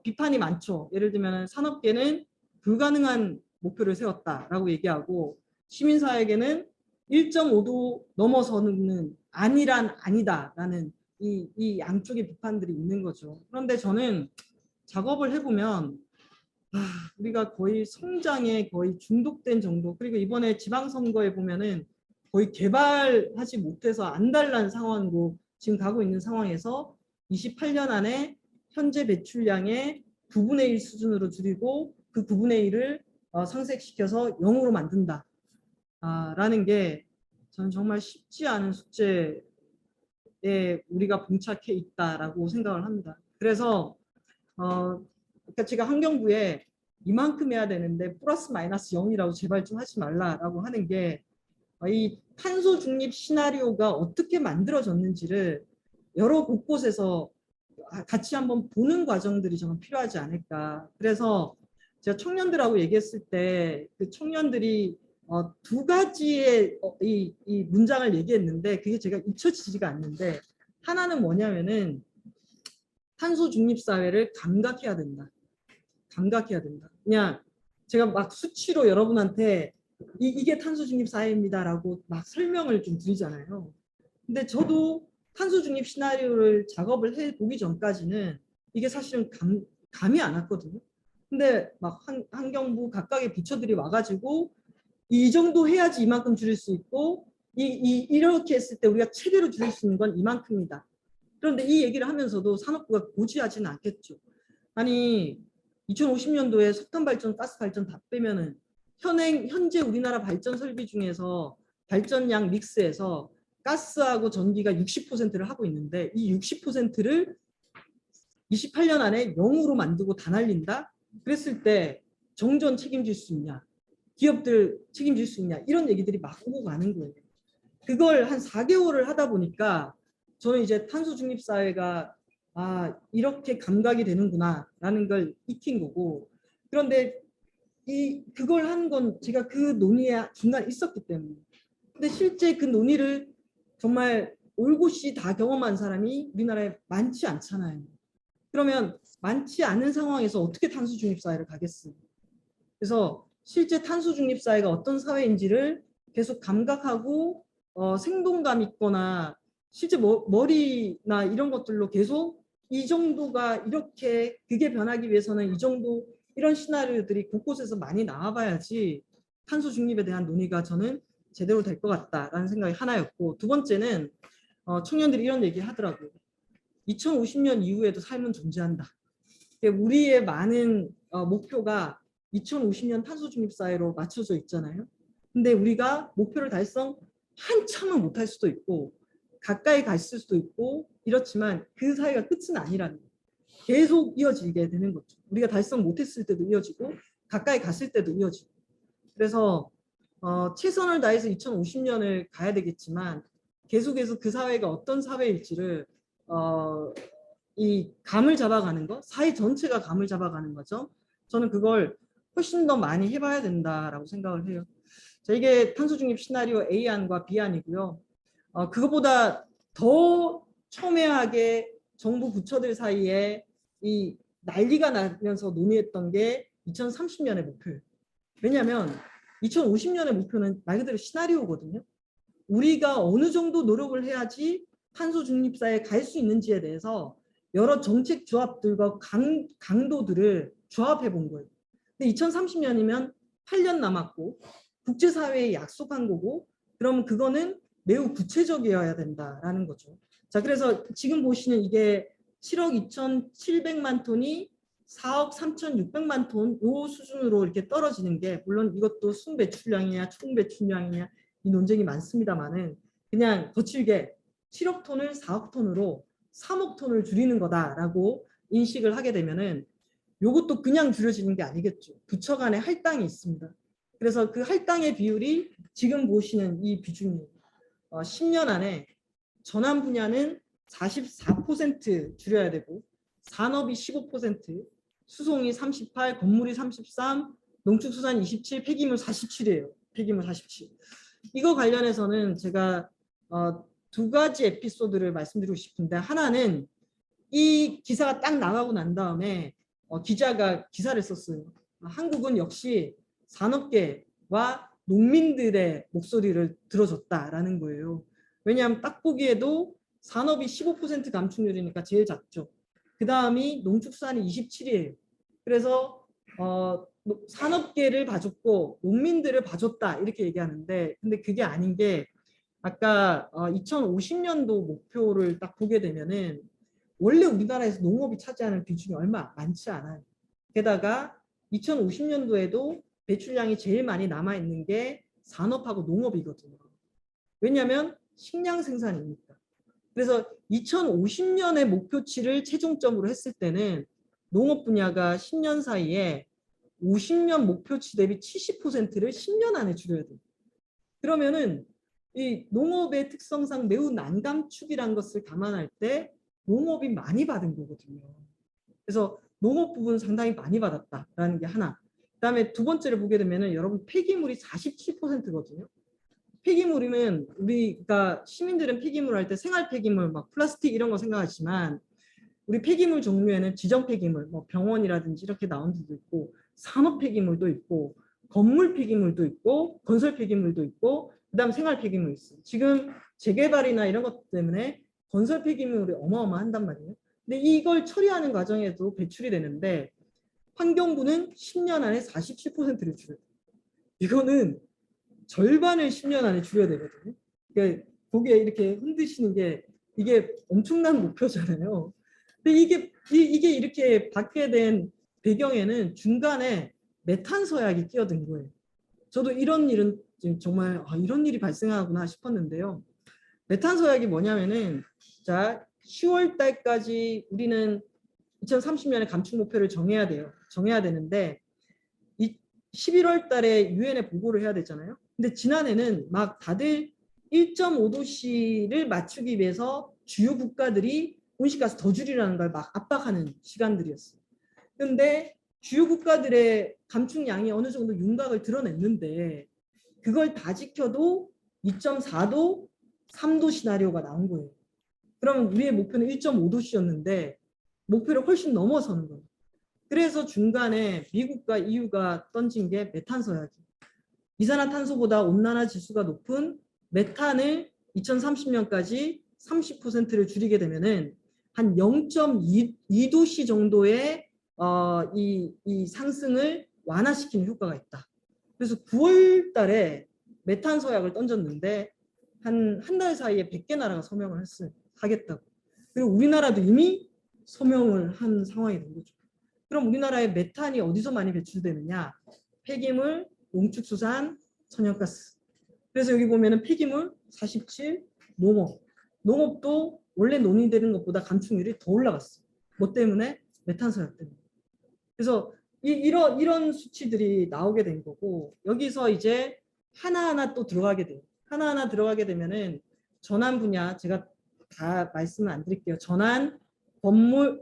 비판이 많죠. 예를 들면 산업계는 불가능한 목표를 세웠다라고 얘기하고, 시민사회에게는 1.5도 넘어서는 아니란 아니다라는 이 양쪽의 비판들이 있는 거죠. 그런데 저는 작업을 해보면 우리가 거의 성장에 거의 중독된 정도, 그리고 이번에 지방선거에 보면은 거의 개발하지 못해서 안달난 상황으로 지금 가고 있는 상황에서 28년 안에 현재 배출량의 9분의 1 수준으로 줄이고 그 9분의 1을 상쇄시켜서 0으로 만든다. 라는 게 저는 정말 쉽지 않은 숙제에 우리가 봉착해 있다라고 생각을 합니다. 그래서 그러니까 제가 환경부에 이만큼 해야 되는데 플러스 마이너스 0이라고 제발 좀 하지 말라라고 하는 게 이 탄소 중립 시나리오가 어떻게 만들어졌는지를 여러 곳곳에서 같이 한번 보는 과정들이 저는 필요하지 않을까. 그래서 제가 청년들하고 얘기했을 때 그 청년들이 두 가지의 이 문장을 얘기했는데 그게 제가 잊혀지지가 않는데 하나는 뭐냐면은 탄소 중립 사회를 감각해야 된다. 감각해야 된다. 그냥 제가 막 수치로 여러분한테 이게 탄소 중립 사회입니다라고 막 설명을 좀 드리잖아요. 근데 저도 탄소 중립 시나리오를 작업을 해 보기 전까지는 이게 사실은 감이 안 왔거든요. 근데 막 환경부 각각의 부처들이 와가지고 이 정도 해야지 이만큼 줄일 수 있고 이렇게 했을 때 우리가 최대로 줄일 수 있는 건 이만큼이다. 그런데 이 얘기를 하면서도 산업부가 고지하지는 않겠죠. 아니 2050년도에 석탄 발전, 가스 발전 다 빼면은 현재 우리나라 발전 설비 중에서 발전량 믹스에서 가스하고 전기가 60%를 하고 있는데 이 60%를 28년 안에 0으로 만들고 다 날린다? 그랬을 때 정전 책임질 수 있냐? 기업들 책임질 수 있냐? 이런 얘기들이 막 오고 가는 거예요. 그걸 한 4개월을 하다 보니까 저는 이제 탄소 중립 사회가 이렇게 감각이 되는구나 라는 걸 익힌 거고, 그런데 그걸 한 건 제가 그 논의에 중간에 있었기 때문에. 근데 실제 그 논의를 정말 올곧이 다 경험한 사람이 우리나라에 많지 않잖아요. 그러면 많지 않은 상황에서 어떻게 탄소 중립 사회를 가겠어요. 그래서 실제 탄소 중립 사회가 어떤 사회인지를 계속 감각하고 생동감 있거나 실제 머리나 이런 것들로 계속 이 정도가 이렇게 그게 변하기 위해서는 이 정도 이런 시나리오들이 곳곳에서 많이 나와봐야지 탄소 중립에 대한 논의가 저는 제대로 될 것 같다라는 생각이 하나였고, 두 번째는 청년들이 이런 얘기 하더라고요. 2050년 이후에도 삶은 존재한다. 우리의 많은 목표가 2050년 탄소 중립 사회로 맞춰져 있잖아요. 근데 우리가 목표를 달성 한참은 못할 수도 있고 가까이 갔을 수도 있고 이렇지만 그 사회가 끝은 아니라는 거예요. 계속 이어지게 되는 거죠. 우리가 달성 못했을 때도 이어지고 가까이 갔을 때도 이어지고. 그래서 최선을 다해서 2050년을 가야 되겠지만 계속해서 그 사회가 어떤 사회일지를 이 감을 잡아가는 거, 사회 전체가 감을 잡아가는 거죠. 저는 그걸 훨씬 더 많이 해봐야 된다라고 생각을 해요. 자, 이게 탄소 중립 시나리오 A안과 B안이고요. 그거보다 더 첨예하게 정부 부처들 사이에 이 난리가 나면서 논의했던 게 2030년의 목표예요. 왜냐하면 2050년의 목표는 말 그대로 시나리오거든요. 우리가 어느 정도 노력을 해야지 탄소 중립사에 갈 수 있는지에 대해서 여러 정책 조합들과 강도들을 조합해 본 거예요. 근데 2030년이면 8년 남았고 국제사회에 약속한 거고, 그러면 그거는 매우 구체적이어야 된다라는 거죠. 자, 그래서 지금 보시는 이게 7억 2,700만 톤이 4억 3,600만 톤 요 수준으로 이렇게 떨어지는 게, 물론 이것도 순배출량이냐 총배출량이냐 이 논쟁이 많습니다만은 그냥 거칠게 7억 톤을 4억 톤으로 3억 톤을 줄이는 거다라고 인식을 하게 되면은 요것도 그냥 줄여지는 게 아니겠죠. 부처 간에 할당이 있습니다. 그래서 그 할당의 비율이 지금 보시는 이 비중이에요. 10년 안에 전환 분야는 44% 줄여야 되고 산업이 15%, 수송이 38, 건물이 33, 농축수산 27, 폐기물 47이에요. 폐기물 47. 이거 관련해서는 제가 두 가지 에피소드를 말씀드리고 싶은데, 하나는 이 기사가 딱 나가고 난 다음에 기자가 기사를 썼어요. 한국은 역시 산업계와 농민들의 목소리를 들어줬다라는 거예요. 왜냐하면 딱 보기에도 산업이 15% 감축률이니까 제일 작죠. 그 다음이 농축산이 27이에요. 그래서 산업계를 봐줬고 농민들을 봐줬다 이렇게 얘기하는데, 근데 그게 아닌 게 아까 2050년도 목표를 딱 보게 되면은 원래 우리나라에서 농업이 차지하는 비중이 얼마 많지 않아요. 게다가 2050년도에도 배출량이 제일 많이 남아있는 게 산업하고 농업이거든요. 왜냐하면 식량 생산이니까. 그래서 2050년의 목표치를 최종점으로 했을 때는 농업 분야가 10년 사이에 50년 목표치 대비 70%를 10년 안에 줄여야 돼요. 그러면은 이 농업의 특성상 매우 난감축이라는 것을 감안할 때 농업이 많이 받은 거거든요. 그래서 농업 부분 상당히 많이 받았다라는 게 하나. 그다음에 두 번째를 보게 되면은 여러분 폐기물이 47%거든요. 폐기물이면 우리가 시민들은 폐기물 할 때 생활 폐기물 막 플라스틱 이런 거 생각하지만 우리 폐기물 종류에는 지정 폐기물 뭐 병원이라든지 이렇게 나온 데도 있고 산업 폐기물도 있고 건물 폐기물도 있고 건설 폐기물도 있고 그다음 생활 폐기물 있어요. 지금 재개발이나 이런 것 때문에 건설 폐기물이 어마어마한단 말이에요. 근데 이걸 처리하는 과정에도 배출이 되는데 환경부는 10년 안에 47%를 줄여요. 이거는 절반을 10년 안에 줄여야 되거든요. 그러니까 거기에 이렇게 흔드시는 게 이게 엄청난 목표잖아요. 근데 이게 이렇게 받게 된 배경에는 중간에 메탄 서약이 끼어든 거예요. 저도 이런 일은 정말 이런 일이 발생하구나 싶었는데요. 메탄 서약이 뭐냐면은 자 10월 달까지 우리는 2030년에 감축 목표를 정해야 돼요. 정해야 되는데 11월 달에 유엔에 보고를 해야 되잖아요. 근데 지난해는 막 다들 1.5도씨를 맞추기 위해서 주요 국가들이 온실가스 더 줄이라는 걸 막 압박하는 시간들이었어요. 그런데 주요 국가들의 감축량이 어느 정도 윤곽을 드러냈는데 그걸 다 지켜도 2.4도, 3도 시나리오가 나온 거예요. 그러면 우리의 목표는 1.5도씨였는데 목표를 훨씬 넘어서는 거예요. 그래서 중간에 미국과 EU가 던진 게 메탄 서약이 이산화탄소보다 온난화 지수가 높은 메탄을 2030년까지 30%를 줄이게 되면은 한 0.2도씨 정도의 이 상승을 완화시키는 효과가 있다. 그래서 9월 달에 메탄 서약을 던졌는데 한 달 사이에 100개 나라가 서명을 했어요. 하겠다고. 그리고 우리나라도 이미 서명을 한 상황이 된 거죠. 그럼 우리나라의 메탄이 어디서 많이 배출되느냐? 폐기물, 농축수산, 천연가스. 그래서 여기 보면은 폐기물 47, 농업. 농업도 원래 논의되는 것보다 감축률이 더 올라갔어요. 뭐 때문에? 메탄 서약 때문에. 그래서 이런 수치들이 나오게 된 거고 여기서 이제 하나하나 또 들어가게 돼요. 하나하나 들어가게 되면은 전환 분야 제가 다 말씀을 안 드릴게요. 전환, 건물,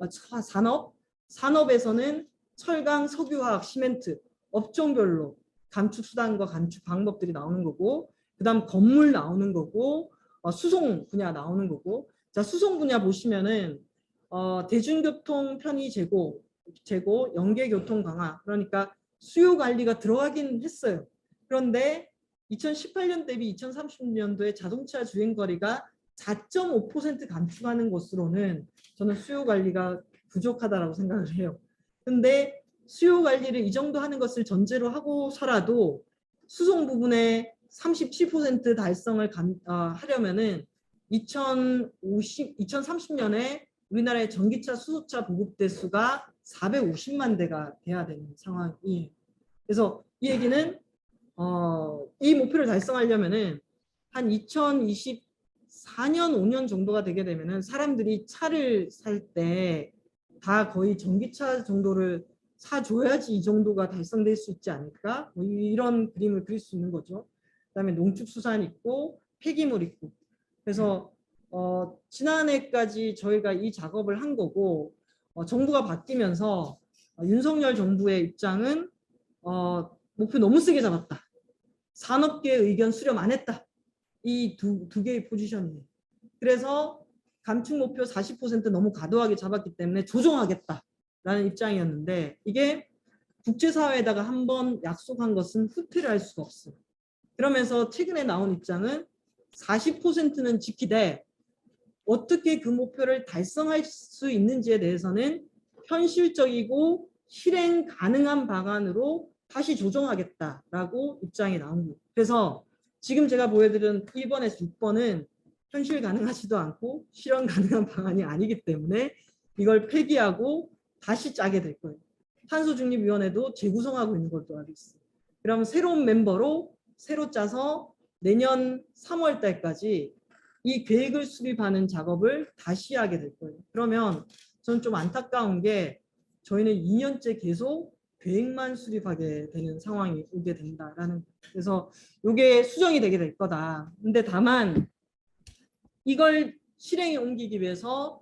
산업에서는 철강, 석유화학, 시멘트 업종별로 감축 수단과 감축 방법들이 나오는 거고 그다음 건물 나오는 거고 수송 분야 나오는 거고 자 수송 분야 보시면은 대중교통 편의 제고, 연계교통 강화 그러니까 수요 관리가 들어가긴 했어요. 그런데 2018년 대비 2030년도에 자동차 주행거리가 4.5% 감축하는 것으로는 저는 수요 관리가 부족하다라고 생각을 해요. 근데 수요 관리를 이 정도 하는 것을 전제로 하고서라도 수송 부분에 37% 달성을 하려면은 2030년에 우리나라의 전기차, 수소차 보급 대수가 450만 대가 돼야 되는 상황이에요. 그래서 이 얘기는 이 목표를 달성하려면은 한 2024년, 5년 정도가 되게 되면은 사람들이 차를 살 때 다 거의 전기차 정도를 사줘야지 이 정도가 달성될 수 있지 않을까? 뭐 이런 그림을 그릴 수 있는 거죠. 그다음에 농축수산 있고 폐기물 있고. 그래서 지난해까지 저희가 이 작업을 한 거고 정부가 바뀌면서 윤석열 정부의 입장은 목표 너무 세게 잡았다. 산업계의 의견 수렴 안 했다. 이 두 개의 포지션이에요. 그래서 감축 목표 40% 너무 과도하게 잡았기 때문에 조정하겠다라는 입장이었는데 이게 국제사회에다가 한번 약속한 것은 후퇴를 할 수가 없어요. 그러면서 최근에 나온 입장은 40%는 지키되 어떻게 그 목표를 달성할 수 있는지에 대해서는 현실적이고 실행 가능한 방안으로 다시 조정하겠다라고 입장이 나온 거예요. 그래서 지금 제가 보여드린 1번에서 6번은 현실 가능하지도 않고 실현 가능한 방안이 아니기 때문에 이걸 폐기하고 다시 짜게 될 거예요. 탄소중립위원회도 재구성하고 있는 걸로 알고 있어요. 그럼 새로운 멤버로 새로 짜서 내년 3월 달까지 이 계획을 수립하는 작업을 다시 하게 될 거예요. 그러면 저는 좀 안타까운 게 저희는 2년째 계속 계획만 수립하게 되는 상황이 오게 된다라는, 그래서 이게 수정이 되게 될 거다. 근데 다만 이걸 실행에 옮기기 위해서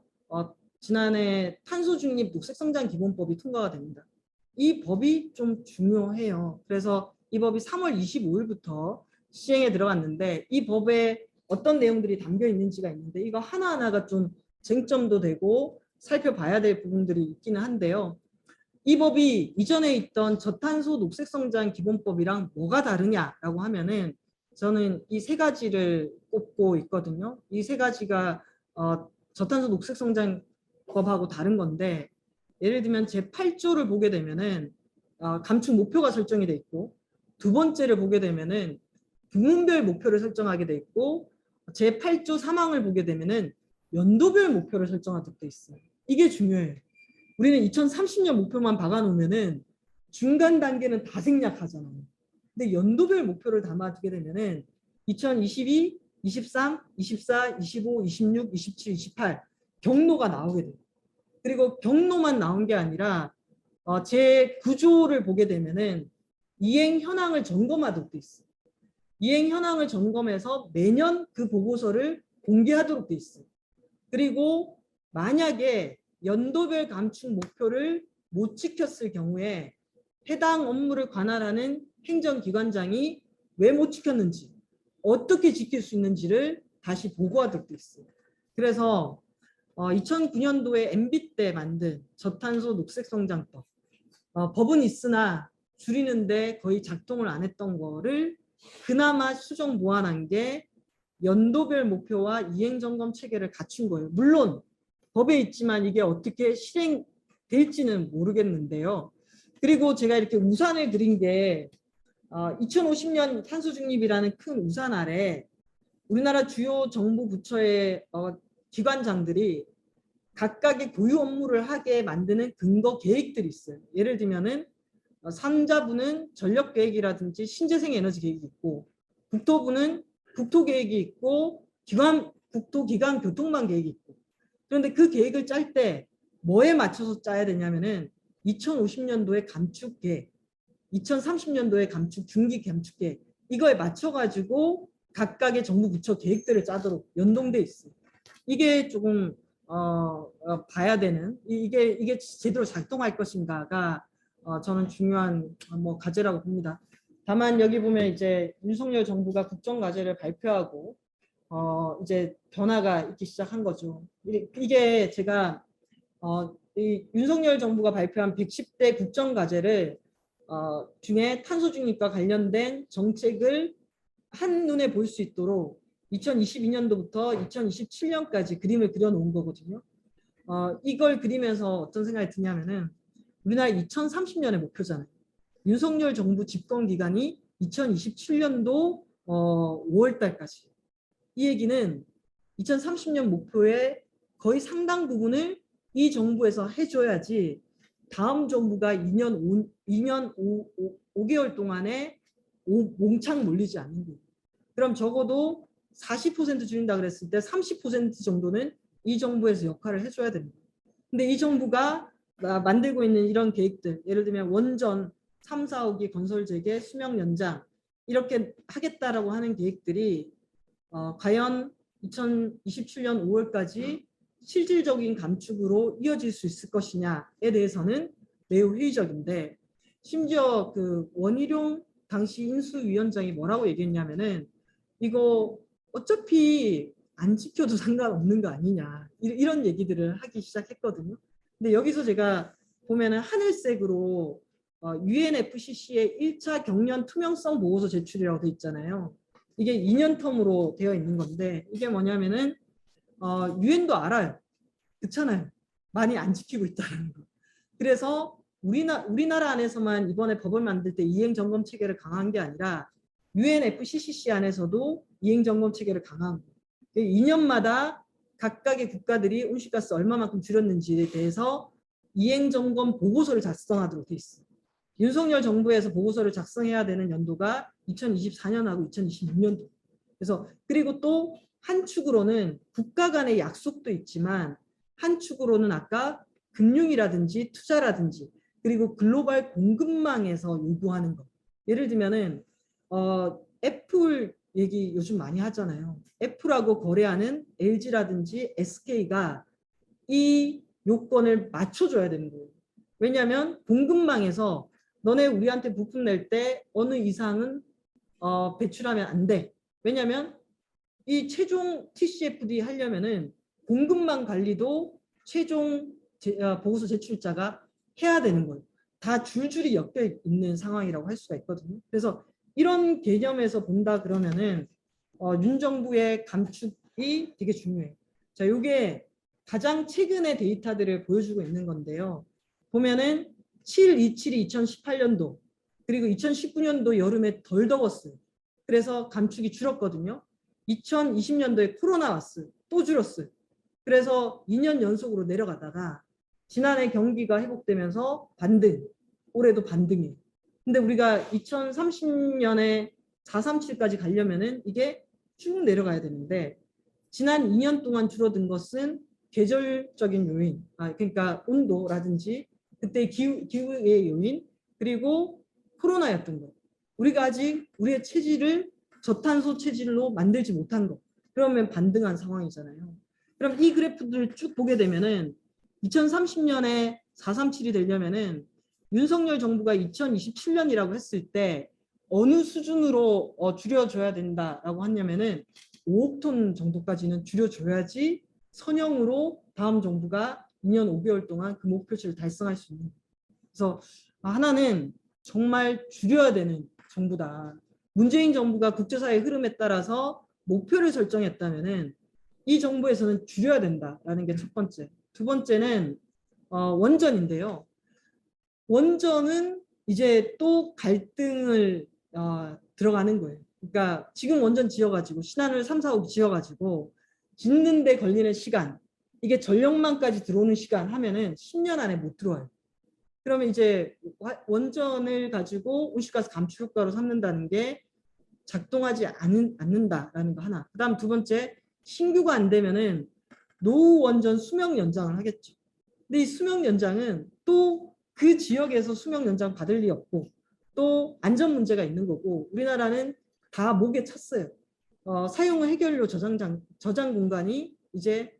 지난해 탄소중립 녹색성장기본법이 통과가 됩니다. 이 법이 좀 중요해요. 그래서 이 법이 3월 25일부터 시행에 들어갔는데 이 법에 어떤 내용들이 담겨 있는지가 있는데 이거 하나하나가 좀 쟁점도 되고 살펴봐야 될 부분들이 있기는 한데요. 이 법이 이전에 있던 저탄소 녹색성장 기본법이랑 뭐가 다르냐라고 하면은 저는 이 세 가지를 꼽고 있거든요. 이 세 가지가 저탄소 녹색성장법하고 다른 건데, 예를 들면 제 8조를 보게 되면은 감축 목표가 설정이 돼 있고, 두 번째를 보게 되면은 부문별 목표를 설정하게 돼 있고, 제 8조 3항을 보게 되면은 연도별 목표를 설정하도록 돼 있어요. 이게 중요해요. 우리는 2030년 목표만 박아놓으면은 중간 단계는 다 생략하잖아요. 근데 연도별 목표를 담아두게 되면은 2022, 23, 24, 25, 26, 27, 28 경로가 나오게 돼요. 그리고 경로만 나온 게 아니라 제 구조를 보게 되면은 이행 현황을 점검하도록 돼 있어요. 이행 현황을 점검해서 매년 그 보고서를 공개하도록 돼 있어요. 그리고 만약에 연도별 감축 목표를 못 지켰을 경우에 해당 업무를 관할하는 행정기관장이 왜 못 지켰는지, 어떻게 지킬 수 있는지를 다시 보고하도록 돼 있어요. 그래서 2009년도에 MB 때 만든 저탄소 녹색성장법, 법은 있으나 줄이는데 거의 작동을 안 했던 거를 그나마 수정 보완한 게 연도별 목표와 이행점검 체계를 갖춘 거예요. 물론 법에 있지만 이게 어떻게 실행될지는 모르겠는데요. 그리고 제가 이렇게 우산을 그린 게 2050년 탄소중립이라는 큰 우산 아래 우리나라 주요 정부 부처의 기관장들이 각각의 고유 업무를 하게 만드는 근거 계획들이 있어요. 예를 들면은 산자부는 전력계획이라든지 신재생에너지 계획이 있고, 국토부는 국토계획이 있고, 국토기관 교통망 계획이 있고. 그런데 그 계획을 짤 때 뭐에 맞춰서 짜야 되냐면은 2050년도에 감축 계획, 2030년도에 감축 중기 감축 계획, 이거에 맞춰가지고 각각의 정부 부처 계획들을 짜도록 연동돼 있어요. 이게 조금 봐야 되는, 이게 제대로 작동할 것인가가 저는 중요한 과제라고 봅니다. 다만 여기 보면 이제 윤석열 정부가 국정과제를 발표하고 이제 변화가 있기 시작한 거죠. 이게 제가 이 윤석열 정부가 발표한 110대 국정과제를 중에 탄소중립과 관련된 정책을 한눈에 볼 수 있도록 2022년도부터 2027년까지 그림을 그려놓은 거거든요. 이걸 그리면서 어떤 생각이 드냐면은 우리나라 2030년의 목표잖아요. 윤석열 정부 집권 기간이 2027년도 5월 달까지. 이 얘기는 2030년 목표의 거의 상당 부분을 이 정부에서 해줘야지 다음 정부가 2년 5개월 동안에 몽창 몰리지 않는 거예요. 그럼 적어도 40% 줄인다 그랬을 때 30% 정도는 이 정부에서 역할을 해줘야 됩니다. 근데 이 정부가 만들고 있는 이런 계획들, 예를 들면 원전 3, 4호기 건설 재개, 수명 연장 이렇게 하겠다라고 하는 계획들이 과연 2027년 5월까지 실질적인 감축으로 이어질 수 있을 것이냐에 대해서는 매우 회의적인데, 심지어 그 원희룡 당시 인수위원장이 뭐라고 얘기했냐면은 이거 어차피 안 지켜도 상관없는 거 아니냐, 이런 얘기들을 하기 시작했거든요. 근데 여기서 제가 보면은 하늘색으로 UNFCC의 1차 경련 투명성 보고서 제출이라고 돼 있잖아요. 이게 2년 텀으로 되어 있는 건데 이게 뭐냐면은 유엔도 알아요. 그렇잖아요. 많이 안 지키고 있다는 거. 그래서 우리나라 안에서만 이번에 법을 만들 때 이행 점검 체계를 강화한 게 아니라 UNFCCC 안에서도 이행 점검 체계를 강화한 거예요. 2년마다 각각의 국가들이 온실가스 얼마만큼 줄였는지에 대해서 이행점검 보고서를 작성하도록 돼 있어요. 윤석열 정부에서 보고서를 작성해야 되는 연도가 2024년하고 2026년도. 그래서 그리고 또 한 축으로는 국가 간의 약속도 있지만 한 축으로는 아까 금융이라든지 투자라든지 그리고 글로벌 공급망에서 요구하는 것. 예를 들면은 애플 얘기 요즘 많이 하잖아요. 애플하고 거래하는 LG라든지 SK가 이 요건을 맞춰줘야 되는 거예요. 왜냐하면 공급망에서 너네 우리한테 부품 낼 때 어느 이상은 배출하면 안 돼. 왜냐하면 이 최종 TCFD 하려면은 공급망 관리도 최종 보고서 제출자가 해야 되는 거예요. 다 줄줄이 엮여 있는 상황이라고 할 수가 있거든요. 그래서 이런 개념에서 본다 그러면은 윤 정부의 감축이 되게 중요해요. 자, 이게 가장 최근의 데이터들을 보여주고 있는 건데요. 보면은 727이 2018년도 그리고 2019년도 여름에 덜 더웠어요. 그래서 감축이 줄었거든요. 2020년도에 코로나 왔어요. 또 줄었어요. 그래서 2년 연속으로 내려가다가 지난해 경기가 회복되면서 반등, 올해도 반등이에요. 근데 우리가 2030년에 437까지 가려면은 이게 쭉 내려가야 되는데 지난 2년 동안 줄어든 것은 계절적인 요인, 그러니까 온도라든지 그때 기후의 요인 그리고 코로나였던 거. 우리가 아직 우리의 체질을 저탄소 체질로 만들지 못한 거. 그러면 반등한 상황이잖아요. 그럼 이 그래프들을 쭉 보게 되면은 2030년에 437이 되려면은 윤석열 정부가 2027년이라고 했을 때 어느 수준으로 줄여줘야 된다라고 하냐면은 5억 톤 정도까지는 줄여줘야지 선형으로 다음 정부가 2년 5개월 동안 그 목표치를 달성할 수 있는. 그래서 하나는 정말 줄여야 되는 정부다. 문재인 정부가 국제사회 흐름에 따라서 목표를 설정했다면은 이 정부에서는 줄여야 된다라는 게 첫 번째. 두 번째는 원전인데요. 원전은 이제 또 갈등을 들어가는 거예요. 그러니까 지금 원전 지어가지고 신한울 3, 4억 지어가지고 짓는데 걸리는 시간 이게 전력망까지 들어오는 시간 하면은 10년 안에 못 들어와요. 그러면 이제 원전을 가지고 온실가스 감축 효과로 삼는다는 게 작동하지 않는다라는 거 하나. 그다음 두 번째 신규가 안 되면은 노후 원전 수명 연장을 하겠죠. 근데 이 수명 연장은 또 그 지역에서 수명 연장 받을 리 없고 또 안전 문제가 있는 거고 우리나라는 다 목에 찼어요. 사용 해결료 저장 공간이 이제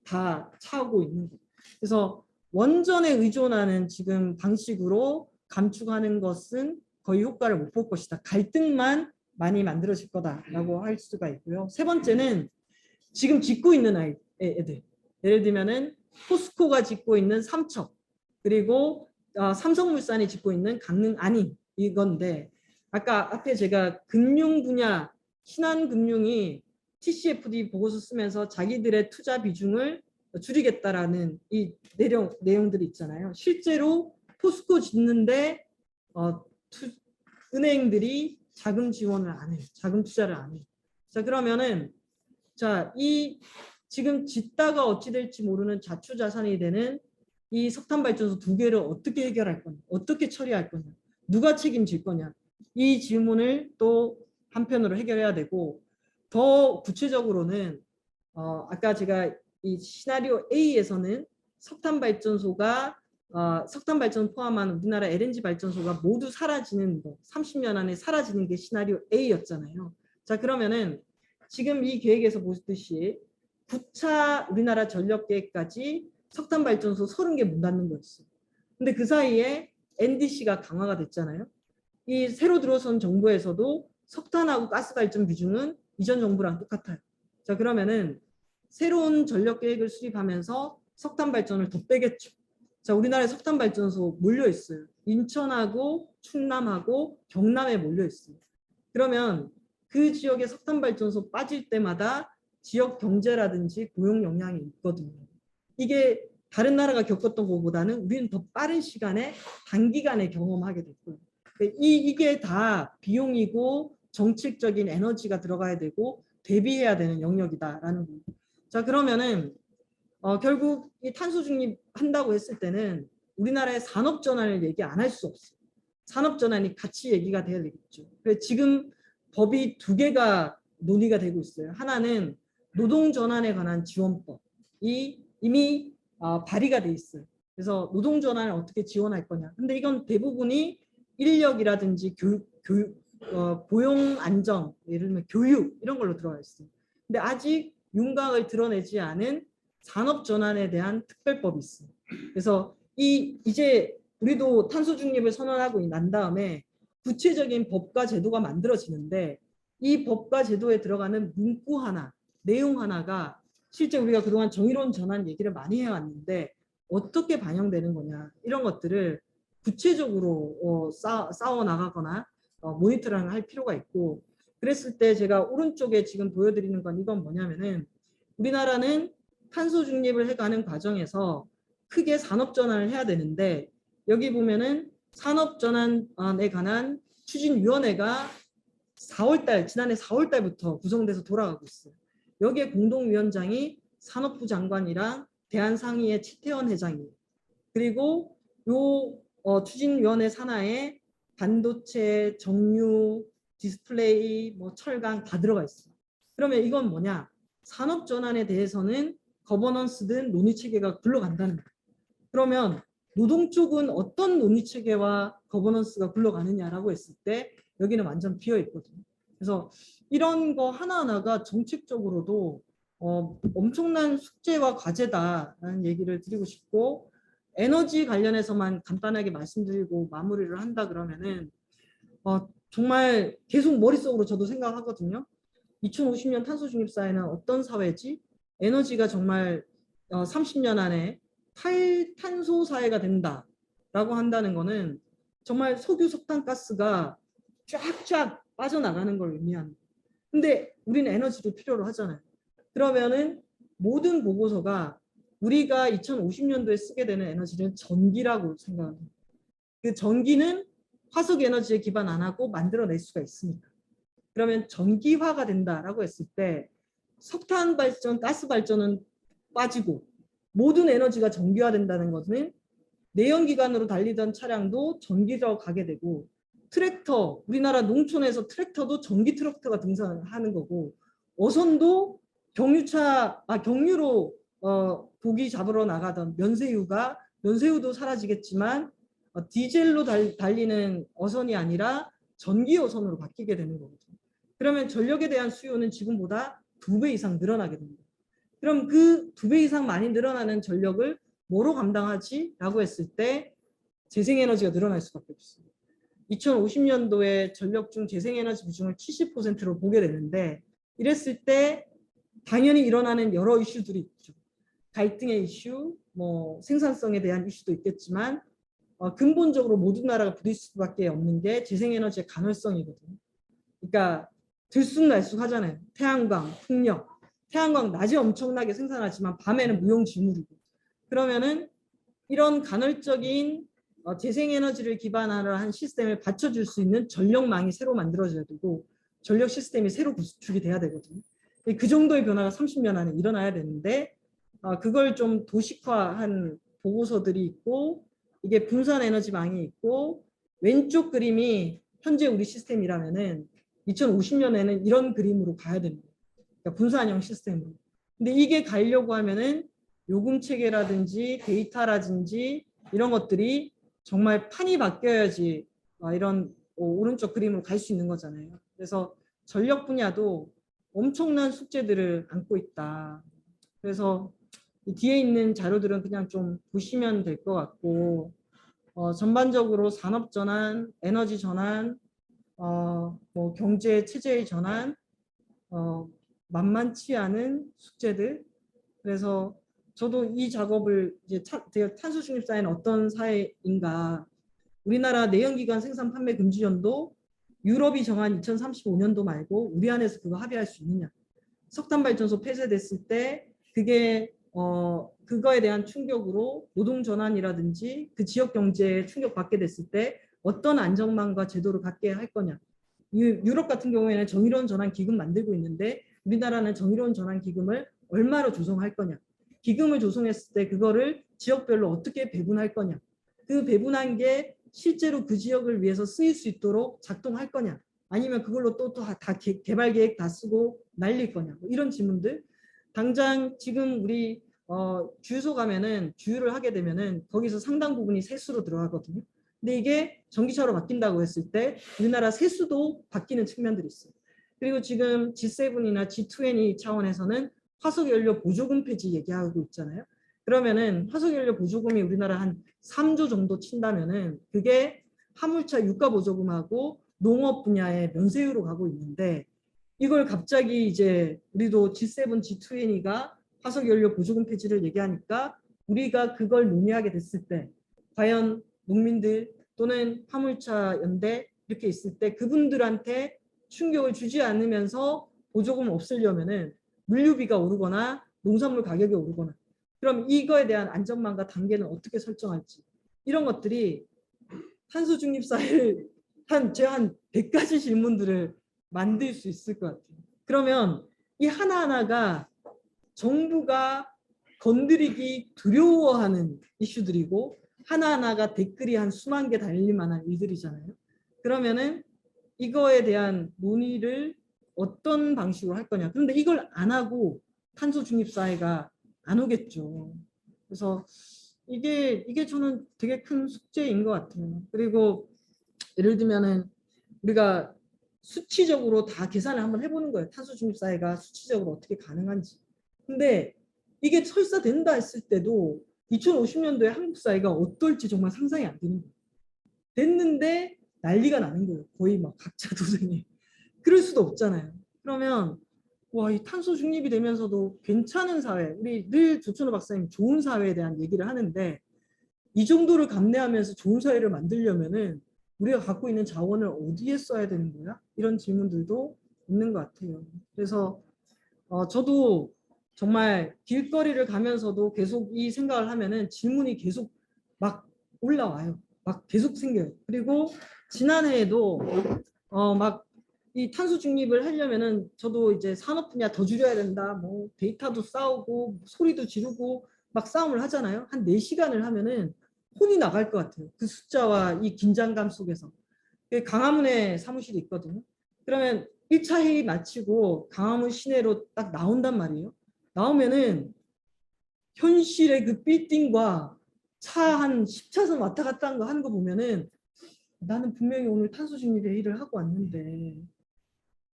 다 차오고 있는 거예요. 그래서 원전에 의존하는 지금 방식으로 감축하는 것은 거의 효과를 못 볼 것이다. 갈등만 많이 만들어질 거다라고 할 수가 있고요. 세 번째는 지금 짓고 있는 애들. 예를 들면은 포스코가 짓고 있는 삼척 그리고 삼성물산이 짓고 있는 강릉 안이 이건데 아까 앞에 제가 금융 분야 신한금융이 TCFD 보고서 쓰면서 자기들의 투자 비중을 줄이겠다라는 이 내용들이 있잖아요. 실제로 포스코 짓는데 은행들이 자금 지원을 안 해요. 자금 투자를 안 해요. 자, 그러면은 자, 이 지금 짓다가 어찌 될지 모르는 자초자산이 되는 이 석탄 발전소 두 개를 어떻게 해결할 거냐, 어떻게 처리할 거냐, 누가 책임질 거냐 이 질문을 또 한편으로 해결해야 되고 더 구체적으로는 아까 제가 이 시나리오 A에서는 석탄 발전소가 석탄 발전 포함한 우리나라 LNG 발전소가 모두 사라지는 거 30년 안에 사라지는 게 시나리오 A였잖아요. 자, 그러면은 지금 이 계획에서 보듯이 9차 우리나라 전력 계획까지 석탄 발전소 30개 문 닫는 거였어요. 근데 그 사이에 NDC가 강화가 됐잖아요. 이 새로 들어선 정부에서도 석탄하고 가스 발전 비중은 이전 정부랑 똑같아요. 자, 그러면은 새로운 전력 계획을 수립하면서 석탄 발전을 더 빼겠죠. 자, 우리나라에 석탄 발전소 몰려 있어요. 인천하고 충남하고 경남에 몰려 있어요. 그러면 그 지역의 석탄 발전소 빠질 때마다 지역 경제라든지 고용 영향이 있거든요. 이게 다른 나라가 겪었던 것보다는 우리는 더 빠른 시간에 단기간에 경험하게 됐고요. 이게 다 비용이고 정책적인 에너지가 들어가야 되고 대비해야 되는 영역이다라는 거. 자, 그러면은 결국 이 탄소 중립 한다고 했을 때는 우리나라의 산업 전환을 얘기 안 할 수 없어요. 산업 전환이 같이 얘기가 돼야 되겠죠. 그래서 지금 법이 두 개가 논의가 되고 있어요. 하나는 노동 전환에 관한 지원법이 이미 발의가 돼 있어요. 그래서 노동 전환을 어떻게 지원할 거냐. 근데 이건 대부분이 인력이라든지 고용 안정, 예를 들면 교육 이런 걸로 들어가 있어요. 근데 아직 윤곽을 드러내지 않은 산업 전환에 대한 특별법이 있어요. 그래서 이제 우리도 탄소 중립을 선언하고 난 다음에 구체적인 법과 제도가 만들어지는데 이 법과 제도에 들어가는 문구 하나, 내용 하나가 실제 우리가 그동안 정의로운 전환 얘기를 많이 해왔는데 어떻게 반영되는 거냐 이런 것들을 구체적으로 싸워 나가거나 모니터링을 할 필요가 있고, 그랬을 때 제가 오른쪽에 지금 보여드리는 건 이건 뭐냐면은 우리나라는 탄소 중립을 해가는 과정에서 크게 산업 전환을 해야 되는데 여기 보면은 산업 전환에 관한 추진위원회가 지난해 4월 달부터 구성돼서 돌아가고 있어요. 여기에 공동위원장이 산업부 장관이랑 대한상의회 최태원 회장이에요. 그리고 요 추진위원회 산하에 반도체, 정유, 디스플레이, 뭐 철강 다 들어가 있어요. 그러면 이건 뭐냐? 산업 전환에 대해서는 거버넌스든 논의 체계가 굴러간다는 거예요. 그러면 노동 쪽은 어떤 논의 체계와 거버넌스가 굴러가느냐라고 했을 때 여기는 완전 비어 있거든요. 그래서 이런 거 하나하나가 정책적으로도 엄청난 숙제와 과제다라는 얘기를 드리고 싶고, 에너지 관련해서만 간단하게 말씀드리고 마무리를 한다 그러면은 정말 계속 머릿속으로 저도 생각하거든요. 2050년 탄소 중립 사회는 어떤 사회지? 에너지가 정말 30년 안에 탈탄소 사회가 된다라고 한다는 거는 정말 석유, 석탄, 가스가 쫙쫙 빠져나가는 걸 의미합니다. 근데 우리는 에너지도 필요로 하잖아요. 그러면은 모든 보고서가 우리가 2050년도에 쓰게 되는 에너지는 전기라고 생각합니다. 그 전기는 화석 에너지에 기반 안 하고 만들어낼 수가 있으니까. 그러면 전기화가 된다라고 했을 때 석탄 발전, 가스 발전은 빠지고 모든 에너지가 전기화된다는 것은 내연기관으로 달리던 차량도 전기로 가게 되고, 트랙터, 우리나라 농촌에서 트랙터도 전기 트랙터가 등장하는 거고, 어선도 경유로 고기 잡으러 나가던 면세유도 사라지겠지만 디젤로 달리는 어선이 아니라 전기 어선으로 바뀌게 되는 거거든요. 그러면 전력에 대한 수요는 지금보다 2배 이상 늘어나게 됩니다. 그럼 그 2배 이상 많이 늘어나는 전력을 뭐로 감당하지? 라고 했을 때 재생에너지가 늘어날 수밖에 없어요. 2050년도에 전력 중 재생에너지 비중을 70%로 보게 되는데, 이랬을 때 당연히 일어나는 여러 이슈들이 있죠. 갈등의 이슈, 뭐 생산성에 대한 이슈도 있겠지만 근본적으로 모든 나라가 부딪힐 수밖에 없는 게 재생에너지의 가능성이거든요. 그러니까 들쑥날쑥 하잖아요. 태양광, 풍력. 태양광 낮에 엄청나게 생산하지만 밤에는 무용지물이고. 그러면은 이런 간헐적인 재생에너지를 기반으로 한 시스템을 받쳐줄 수 있는 전력망이 새로 만들어져야 되고 전력 시스템이 새로 구축이 돼야 되거든요. 그 정도의 변화가 30년 안에 일어나야 되는데 그걸 좀 도식화한 보고서들이 있고, 이게 분산 에너지망이 있고, 왼쪽 그림이 현재 우리 시스템이라면은 2050년에는 이런 그림으로 가야 됩니다. 그러니까 분산형 시스템으로. 근데 이게 가려고 하면은 요금 체계라든지 데이터라든지 이런 것들이 정말 판이 바뀌어야지 이런 오른쪽 그림으로 갈 수 있는 거잖아요. 그래서 전력 분야도 엄청난 숙제들을 안고 있다. 그래서 이 뒤에 있는 자료들은 그냥 좀 보시면 될 것 같고, 전반적으로 산업 전환, 에너지 전환, 뭐 경제 체제의 전환, 만만치 않은 숙제들. 그래서 저도 이 작업을 이제 탄소 중립 사회는 어떤 사회인가, 우리나라 내연기관 생산 판매 금지연도 유럽이 정한 2035년도 말고 우리 안에서 그거 합의할 수 있느냐, 석탄 발전소 폐쇄됐을 때 그게 그거에 대한 충격으로 노동 전환이라든지 그 지역 경제에 충격받게 됐을 때 어떤 안전망과 제도를 갖게 할 거냐. 유럽 같은 경우에는 정의로운 전환 기금 만들고 있는데 우리나라는 정의로운 전환 기금을 얼마로 조성할 거냐. 기금을 조성했을 때 그거를 지역별로 어떻게 배분할 거냐. 그 배분한 게 실제로 그 지역을 위해서 쓰일 수 있도록 작동할 거냐. 아니면 그걸로 또 다 개발 계획 다 쓰고 날릴 거냐. 뭐 이런 질문들. 당장 지금 우리 주유소 가면은 주유를 하게 되면은 거기서 상당 부분이 세수로 들어가거든요. 근데 이게 전기차로 바뀐다고 했을 때 우리나라 세수도 바뀌는 측면들이 있어요. 그리고 지금 G7이나 G20 차원에서는 화석연료 보조금 폐지 얘기하고 있잖아요. 그러면은 화석연료 보조금이 우리나라 한 3조 정도 친다면은 그게 화물차 유가 보조금하고 농업 분야의 면세유로 가고 있는데 이걸 갑자기 이제 우리도 G7, G20가 화석연료 보조금 폐지를 얘기하니까 우리가 그걸 논의하게 됐을 때 과연 농민들 또는 화물차 연대 이렇게 있을 때 그분들한테 충격을 주지 않으면서 보조금 없애려면은 물류비가 오르거나 농산물 가격이 오르거나 그럼 이거에 대한 안전망과 단계는 어떻게 설정할지 이런 것들이 탄소 중립 사회를 제가 한 100가지 질문들을 만들 수 있을 것 같아요. 그러면 이 하나하나가 정부가 건드리기 두려워하는 이슈들이고 하나하나가 댓글이 한 수만 개 달릴 만한 일들이잖아요. 그러면은 이거에 대한 논의를 어떤 방식으로 할 거냐. 그런데 이걸 안 하고 탄소 중립 사회가 안 오겠죠. 그래서 이게 저는 되게 큰 숙제인 것 같아요. 그리고 예를 들면은 우리가 수치적으로 다 계산을 한번 해보는 거예요. 탄소 중립 사회가 수치적으로 어떻게 가능한지. 근데 이게 설사 된다 했을 때도 2050년도에 한국 사회가 어떨지 정말 상상이 안 되는 거예요. 됐는데 난리가 나는 거예요. 거의 막 각자 도생이. 그럴 수도 없잖아요. 그러면 와, 이 탄소 중립이 되면서도 괜찮은 사회, 우리 늘 조천호 박사님 좋은 사회에 대한 얘기를 하는데 이 정도를 감내하면서 좋은 사회를 만들려면은 우리가 갖고 있는 자원을 어디에 써야 되는 거야? 이런 질문들도 있는 것 같아요. 그래서 저도 정말 길거리를 가면서도 계속 이 생각을 하면은 질문이 계속 막 올라와요. 막 계속 생겨요. 그리고 지난해에도 막 이 탄소 중립을 하려면은 저도 이제 산업 분야 더 줄여야 된다. 뭐 데이터도 싸우고 소리도 지르고 막 싸움을 하잖아요. 한 4시간을 하면은 혼이 나갈 것 같아요. 그 숫자와 이 긴장감 속에서. 강화문에 사무실이 있거든요. 그러면 1차 회의 마치고 강화문 시내로 딱 나온단 말이에요. 나오면은 현실의 그 빌딩과 차 한 10차선 왔다 갔다 하는 거 보면은 나는 분명히 오늘 탄소 중립 회의를 하고 왔는데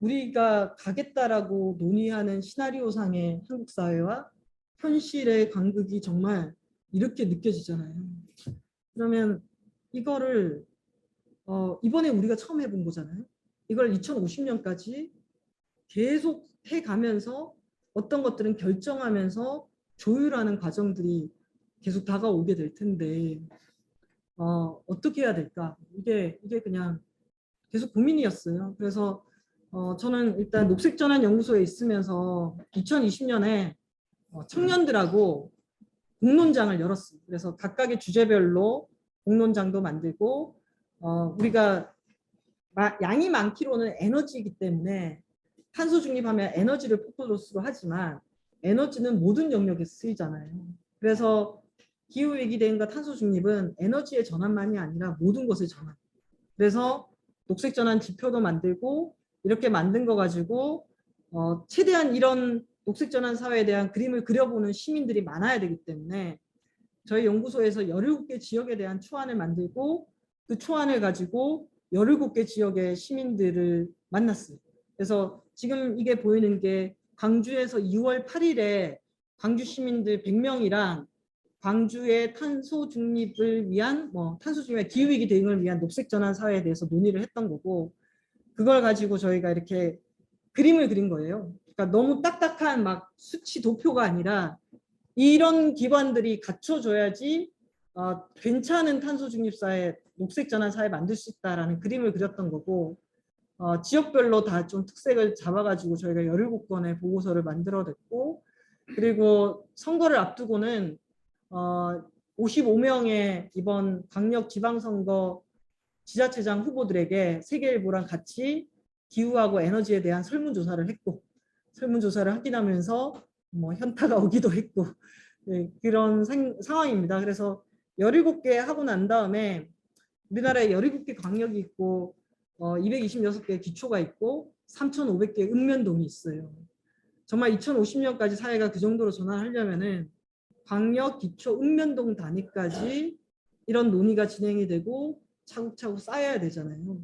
우리가 가겠다라고 논의하는 시나리오상의 한국 사회와 현실의 간극이 정말 이렇게 느껴지잖아요. 그러면 이거를 이번에 우리가 처음 해본 거잖아요. 이걸 2050년까지 계속 해가면서 어떤 것들은 결정하면서 조율하는 과정들이 계속 다가오게 될 텐데 어떻게 해야 될까? 이게 그냥 계속 고민이었어요. 그래서 저는 일단 녹색전환연구소에 있으면서 2020년에 청년들하고 공론장을 열었어요. 그래서 각각의 주제별로 공론장도 만들고 우리가 양이 많기로는 에너지이기 때문에 탄소 중립하면 에너지를 포커스로 하지만 에너지는 모든 영역에 쓰이잖아요. 그래서 기후위기 대응과 탄소 중립은 에너지의 전환만이 아니라 모든 것의 전환. 그래서 녹색 전환 지표도 만들고 이렇게 만든 거 가지고 최대한 이런 녹색 전환 사회에 대한 그림을 그려보는 시민들이 많아야 되기 때문에 저희 연구소에서 17개 지역에 대한 초안을 만들고 그 초안을 가지고 17개 지역의 시민들을 만났어요. 그래서 지금 이게 보이는 게 광주에서 2월 8일에 광주 시민들 100명이랑 광주의 탄소 중립을 위한 탄소 중립 기후위기 대응을 위한 녹색 전환 사회에 대해서 논의를 했던 거고 그걸 가지고 저희가 이렇게 그림을 그린 거예요. 그러니까 너무 딱딱한 막 수치 도표가 아니라 이런 기반들이 갖춰져야지 괜찮은 탄소 중립 사회, 녹색 전환 사회 만들 수 있다라는 그림을 그렸던 거고 지역별로 다 좀 특색을 잡아가지고 저희가 17건의 보고서를 만들어냈고 그리고 선거를 앞두고는 55명의 이번 광역 지방선거 지자체장 후보들에게 세계일보랑 같이 기후하고 에너지에 대한 설문조사를 했고 설문조사를 확인하면서 뭐 현타가 오기도 했고 네, 그런 상황입니다. 그래서 17개 하고 난 다음에 우리나라에 17개 광역이 있고 226개 기초가 있고 3,500개 읍면동이 있어요. 정말 2050년까지 사회가 그 정도로 전환하려면은 광역, 기초, 읍면동 단위까지 이런 논의가 진행이 되고 차곡차곡 쌓여야 되잖아요.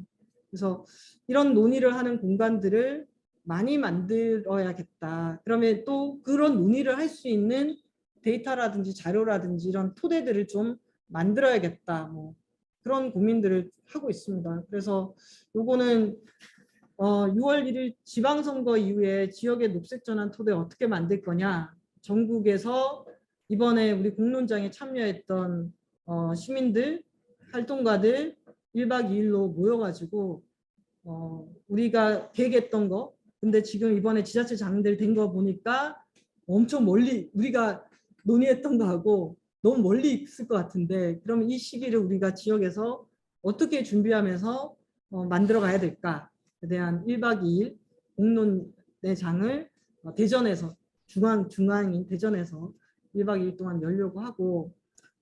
그래서 이런 논의를 하는 공간들을 많이 만들어야겠다. 그러면 또 그런 논의를 할 수 있는 데이터라든지 자료라든지 이런 토대들을 좀 만들어야겠다. 뭐 그런 고민들을 하고 있습니다. 그래서 요거는 6월 1일 지방선거 이후에 지역의 녹색전환 토대 어떻게 만들 거냐. 전국에서 이번에 우리 공론장에 참여했던 시민들, 활동가들 1박 2일로 모여가지고 우리가 계획했던 거, 근데 지금 이번에 지자체장들 된 거 보니까 엄청 멀리 우리가 논의했던 거하고 너무 멀리 있을 것 같은데, 그러면 이 시기를 우리가 지역에서 어떻게 준비하면서 만들어 가야 될까에 대한 1박 2일 공론의 장을 대전에서 중앙인 대전에서 1박 2일 동안 열려고 하고,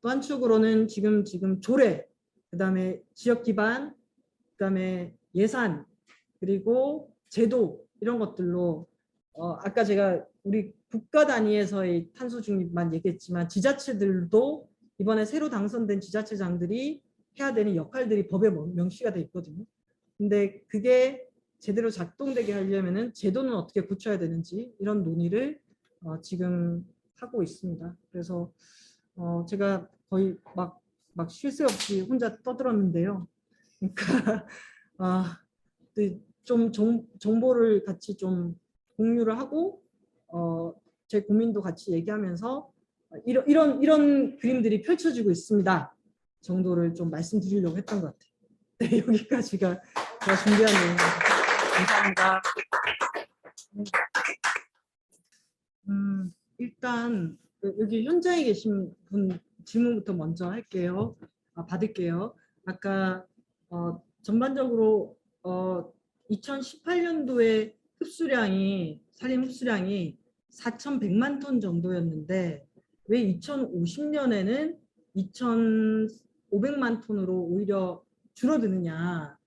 또 한축으로는 지금 조례, 그다음에 지역 기반, 그다음에 예산, 그리고 제도 이런 것들로 아까 제가 우리 국가 단위에서의 탄소 중립만 얘기했지만 지자체들도 이번에 새로 당선된 지자체장들이 해야 되는 역할들이 법에 명시가 돼 있거든요. 근데 그게 제대로 작동되게 하려면은 제도는 어떻게 고쳐야 되는지 이런 논의를 지금 하고 있습니다. 그래서 제가 거의 막 쉴 새 없이 혼자 떠들었는데요. 그러니까 좀 정보를 같이 좀 공유를 하고 제 고민도 같이 얘기하면서 이런 그림들이 펼쳐지고 있습니다. 정도를 좀 말씀드리려고 했던 것 같아요. 네, 여기까지가 제가 준비한 내용입니다. 감사합니다. 일단 여기 현장에 계신 분 질문부터 먼저 할게요. 받을게요. 아까 전반적으로 2018년도에 산림 흡수량이 4,100만 톤 정도였는데 왜 2050년에는 2,500만 톤으로 오히려 줄어드느냐.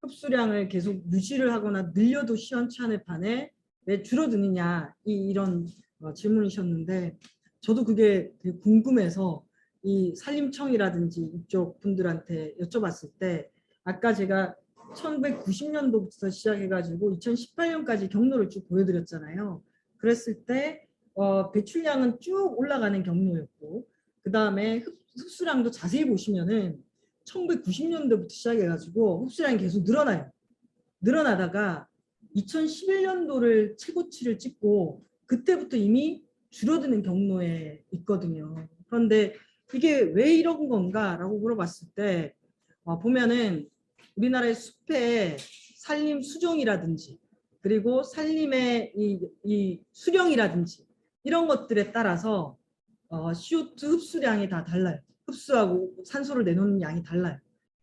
흡수량을 계속 유지를 하거나 늘려도 시원찮을 판에 왜 줄어드느냐 이런 질문이셨는데, 저도 그게 되게 궁금해서 이 산림청이라든지 이쪽 분들한테 여쭤봤을 때, 아까 제가 1990년도부터 시작해가지고 2018년까지 경로를 쭉 보여드렸잖아요. 그랬을 때 배출량은 쭉 올라가는 경로였고, 그 다음에 흡수량도 자세히 보시면은 1990년도부터 시작해가지고 흡수량이 계속 늘어나다가 2011년도를 최고치를 찍고 그때부터 이미 줄어드는 경로에 있거든요. 그런데 이게 왜 이런 건가라고 물어봤을 때 보면은 우리나라의 숲의 산림 수종이라든지 그리고 산림의 이 수령이라든지 이런 것들에 따라서 CO2 흡수량이 다 달라요. 흡수하고 산소를 내놓는 양이 달라요.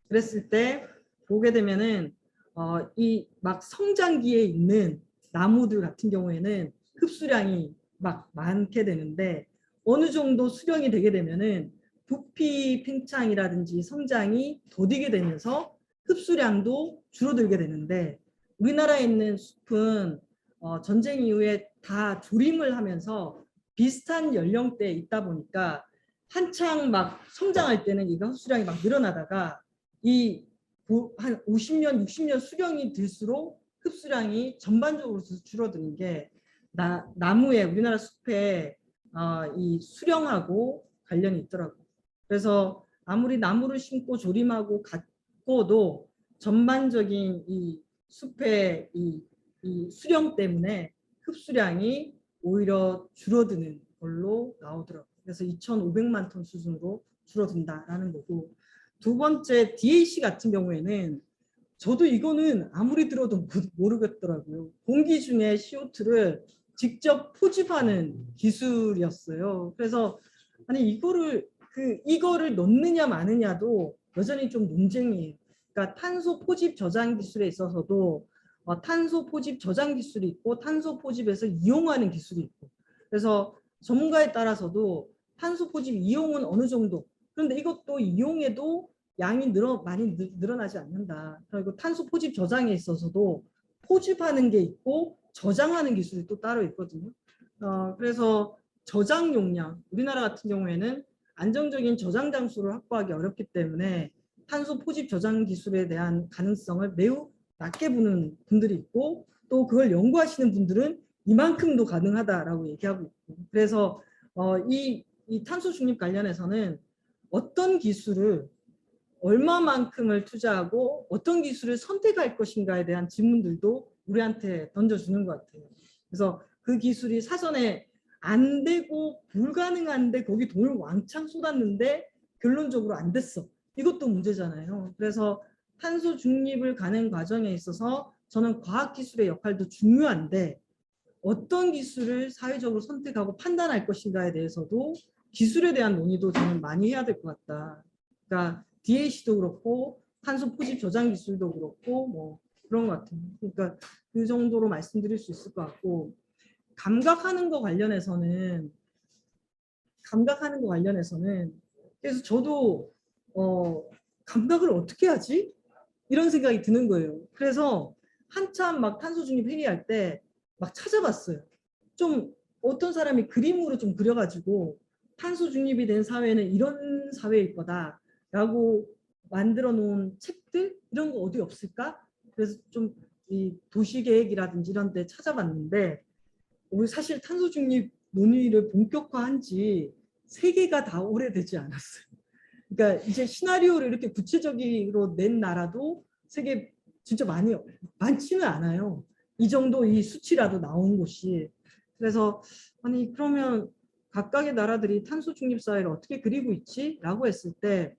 그랬을 때 보게 되면은 이 막 성장기에 있는 나무들 같은 경우에는 흡수량이 막 많게 되는데 어느 정도 수령이 되게 되면은 부피 팽창이라든지 성장이 더디게 되면서 흡수량도 줄어들게 되는데, 우리나라에 있는 숲은 전쟁 이후에 다 조림을 하면서 비슷한 연령대에 있다 보니까 한창 막 성장할 때는 이거 흡수량이 막 늘어나다가 한 50년, 60년 수령이 들수록 흡수량이 전반적으로 줄어드는 게 나무의 우리나라 숲의 이 수령하고 관련이 있더라고요. 그래서 아무리 나무를 심고 조림하고 가꿔도 전반적인 이 숲의 이 수령 때문에 흡수량이 오히려 줄어드는 걸로 나오더라고요. 그래서 2,500만 톤 수준으로 줄어든다라는 거고, 두 번째 DAC 같은 경우에는 저도 이거는 아무리 들어도 모르겠더라고요. 공기 중에 CO2를 직접 포집하는 기술이었어요. 그래서 아니 이거를 넣느냐 마느냐도 여전히 좀 논쟁이에요. 그러니까 탄소 포집 저장 기술에 있어서도 탄소 포집 저장 기술이 있고 탄소 포집에서 이용하는 기술이 있고 그래서 전문가에 따라서도 탄소 포집 이용은 어느 정도 그런데 이것도 이용해도 양이 많이 늘어나지 않는다. 그리고 탄소 포집 저장에 있어서도 포집하는 게 있고 저장하는 기술이 또 따로 있거든요. 그래서 저장 용량 우리나라 같은 경우에는 안정적인 저장 장소를 확보하기 어렵기 때문에 탄소 포집 저장 기술에 대한 가능성을 매우 낮게 보는 분들이 있고 또 그걸 연구하시는 분들은 이만큼도 가능하다라고 얘기하고 있고 그래서 이 탄소 중립 관련해서는 어떤 기술을 얼마만큼을 투자하고 어떤 기술을 선택할 것인가에 대한 질문들도 우리한테 던져주는 것 같아요. 그래서 그 기술이 사전에 안 되고 불가능한데 거기 돈을 왕창 쏟았는데 결론적으로 안 됐어. 이것도 문제잖아요. 그래서 탄소 중립을 가는 과정에 있어서 저는 과학기술의 역할도 중요한데 어떤 기술을 사회적으로 선택하고 판단할 것인가에 대해서도 기술에 대한 논의도 저는 많이 해야 될 것 같다. 그러니까 DAC도 그렇고 탄소 포집 저장 기술도 그렇고 뭐 그런 것 같아요. 그러니까 그 정도로 말씀드릴 수 있을 것 같고 감각하는 거 관련해서는 그래서 저도 감각을 어떻게 하지? 이런 생각이 드는 거예요. 그래서 한참 막 탄소 중립 회의할 때 막 찾아봤어요. 좀 어떤 사람이 그림으로 좀 그려가지고 탄소 중립이 된 사회는 이런 사회일 거다라고 만들어 놓은 책들 이런 거 어디 없을까? 그래서 좀 이 도시계획이라든지 이런 데 찾아봤는데 우리 사실 탄소 중립 논의를 본격화한 지 세계가 다 오래되지 않았어요. 그러니까 이제 시나리오를 이렇게 구체적으로 낸 나라도 세계 진짜 많지는 않아요. 이 정도 이 수치라도 나온 곳이. 그래서 아니 그러면 각각의 나라들이 탄소 중립 사회를 어떻게 그리고 있지? 라고 했을 때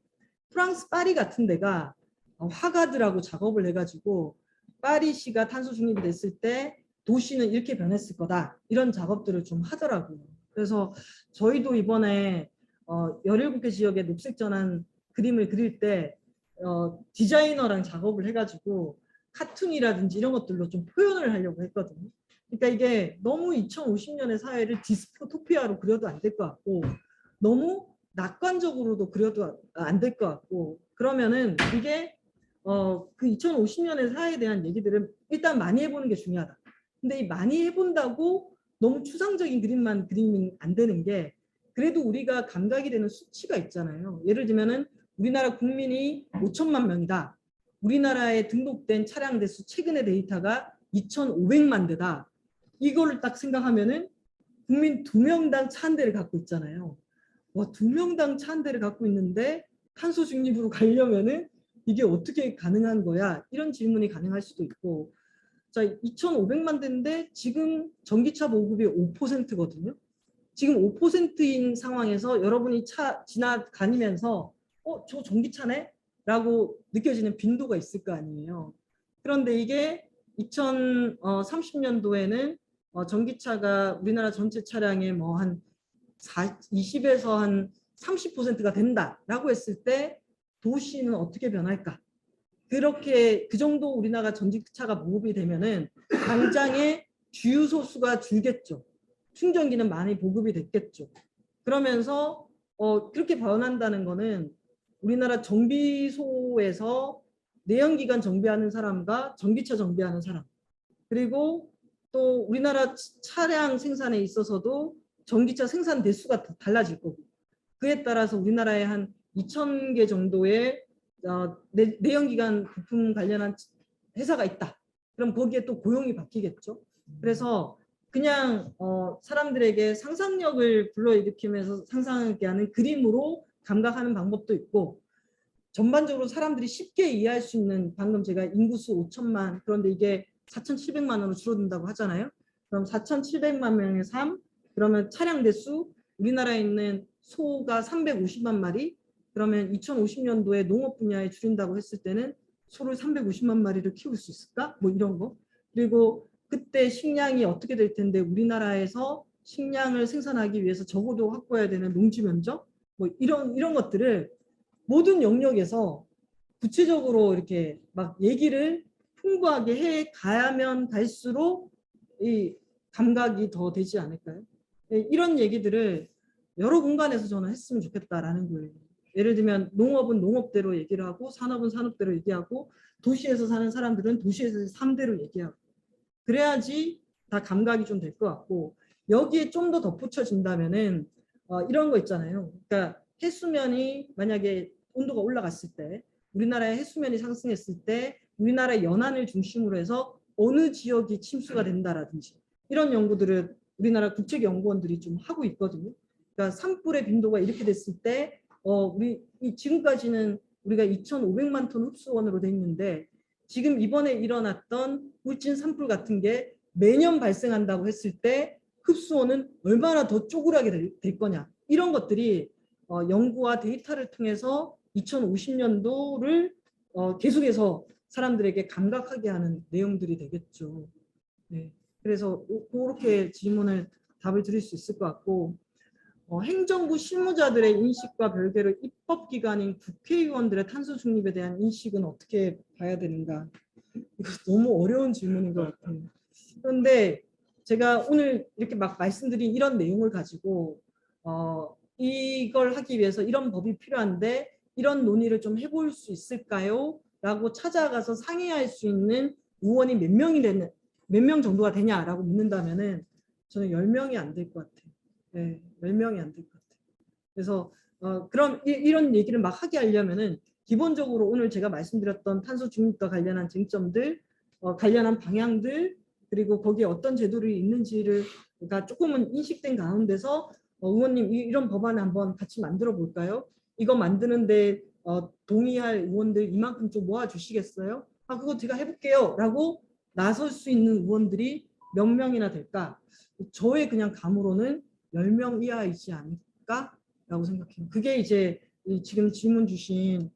프랑스 파리 같은 데가 화가들하고 작업을 해가지고 파리시가 탄소 중립이 됐을 때 도시는 이렇게 변했을 거다. 이런 작업들을 좀 하더라고요. 그래서 저희도 이번에 17개 지역의 녹색 전환 그림을 그릴 때 디자이너랑 작업을 해가지고 카툰이라든지 이런 것들로 좀 표현을 하려고 했거든요. 그러니까 이게 너무 2050년의 사회를 디스토피아로 그려도 안 될 것 같고 너무 낙관적으로도 그려도 안 될 것 같고 그러면은 이게 그 2050년의 사회에 대한 얘기들은 일단 많이 해보는 게 중요하다. 근데 이 많이 해본다고 너무 추상적인 그림만 그리면 안 되는 게 그래도 우리가 감각이 되는 수치가 있잖아요. 예를 들면은 우리나라 국민이 5천만 명이다. 우리나라에 등록된 차량 대수 최근의 데이터가 2,500만 대다. 이거를 딱 생각하면은 국민 2명당 차 한 대를 갖고 있잖아요. 와, 2명당 차 한 대를 갖고 있는데 탄소 중립으로 가려면은 이게 어떻게 가능한 거야? 이런 질문이 가능할 수도 있고 자, 2,500만 대인데 지금 전기차 보급이 5%거든요. 지금 5%인 상황에서 여러분이 차 지나다니면서 저 전기차네? 라고 느껴지는 빈도가 있을 거 아니에요. 그런데 이게 2030년도에는 전기차가 우리나라 전체 차량의 뭐 한 20에서 한 30%가 된다라고 했을 때 도시는 어떻게 변할까? 그렇게 그 정도 우리나라 전기차가 보급이 되면은 당장에 주유소 수가 줄겠죠. 충전기는 많이 보급이 됐겠죠. 그러면서 그렇게 변한다는 거는 우리나라 정비소에서 내연기관 정비하는 사람과 전기차 정비하는 사람 그리고 또 우리나라 차량 생산에 있어서도 전기차 생산 대수가 달라질 거고 그에 따라서 우리나라에 한 2,000개 정도의 내연기관 부품 관련한 회사가 있다. 그럼 거기에 또 고용이 바뀌겠죠. 그래서 그냥 사람들에게 상상력을 불러일으키면서 상상하게 하는 그림으로 감각하는 방법도 있고 전반적으로 사람들이 쉽게 이해할 수 있는 방금 제가 인구수 5천만 그런데 이게 4,700만으로 줄어든다고 하잖아요. 그럼 4,700만 명의 삶 그러면 차량 대수 우리나라에 있는 소가 350만 마리 그러면 2050년도에 농업 분야에 줄인다고 했을 때는 소를 350만 마리를 키울 수 있을까? 뭐 이런 거. 그리고 그때 식량이 어떻게 될 텐데 우리나라에서 식량을 생산하기 위해서 적어도 확보해야 되는 농지 면적 뭐 이런 것들을 모든 영역에서 구체적으로 이렇게 막 얘기를 풍부하게 해 가야면 갈수록 이 감각이 더 되지 않을까요? 예, 이런 얘기들을 여러 공간에서 저는 했으면 좋겠다라는 거예요. 예를 들면 농업은 농업대로 얘기를 하고 산업은 산업대로 얘기하고 도시에서 사는 사람들은 도시에서 삶대로 얘기하고 그래야지 다 감각이 좀 될 것 같고 여기에 좀 더 덧붙여진다면은 이런 거 있잖아요. 그러니까 해수면이 만약에 온도가 올라갔을 때 우리나라의 해수면이 상승했을 때 우리나라의 연안을 중심으로 해서 어느 지역이 침수가 된다라든지 이런 연구들을 우리나라 국책연구원들이 좀 하고 있거든요. 그러니까 산불의 빈도가 이렇게 됐을 때 우리 지금까지는 우리가 2,500만 톤 흡수원으로 돼 있는데 지금 이번에 일어났던 울진 산불 같은 게 매년 발생한다고 했을 때 흡수원은 얼마나 더 쪼그라게 될 거냐 이런 것들이 연구와 데이터를 통해서 2050년도를 계속해서 사람들에게 감각하게 하는 내용들이 되겠죠. 네. 그래서 그렇게 질문을 답을 드릴 수 있을 것 같고 행정부 실무자들의 인식과 별개로 입법기관인 국회의원들의 탄소 중립에 대한 인식은 어떻게 봐야 되는가? 이거 너무 어려운 질문인 것 같아요. 그런데 제가 오늘 이렇게 막 말씀드린 이런 내용을 가지고 이걸 하기 위해서 이런 법이 필요한데 이런 논의를 좀 해볼 수 있을까요? 라고 찾아가서 상의할 수 있는 의원이 몇 명 정도가 되냐라고 묻는다면은 저는 10명이 안 될 것 같아요. 네, 10명이 안 될 것 같아요. 그래서 그럼 이런 얘기를 막 하게 하려면은 기본적으로 오늘 제가 말씀드렸던 탄소 중립과 관련한 쟁점들, 관련한 방향들, 그리고 거기에 어떤 제도를 있는지를 조금은 인식된 가운데서 의원님 이런 법안을 한번 같이 만들어 볼까요? 이거 만드는데 동의할 의원들 이만큼 좀 모아주시겠어요? 아 그거 제가 해볼게요 라고 나설 수 있는 의원들이 몇 명이나 될까? 저의 그냥 감으로는 10명 이하이지 않을까? 라고 생각해요. 그게 이제 지금 질문 주신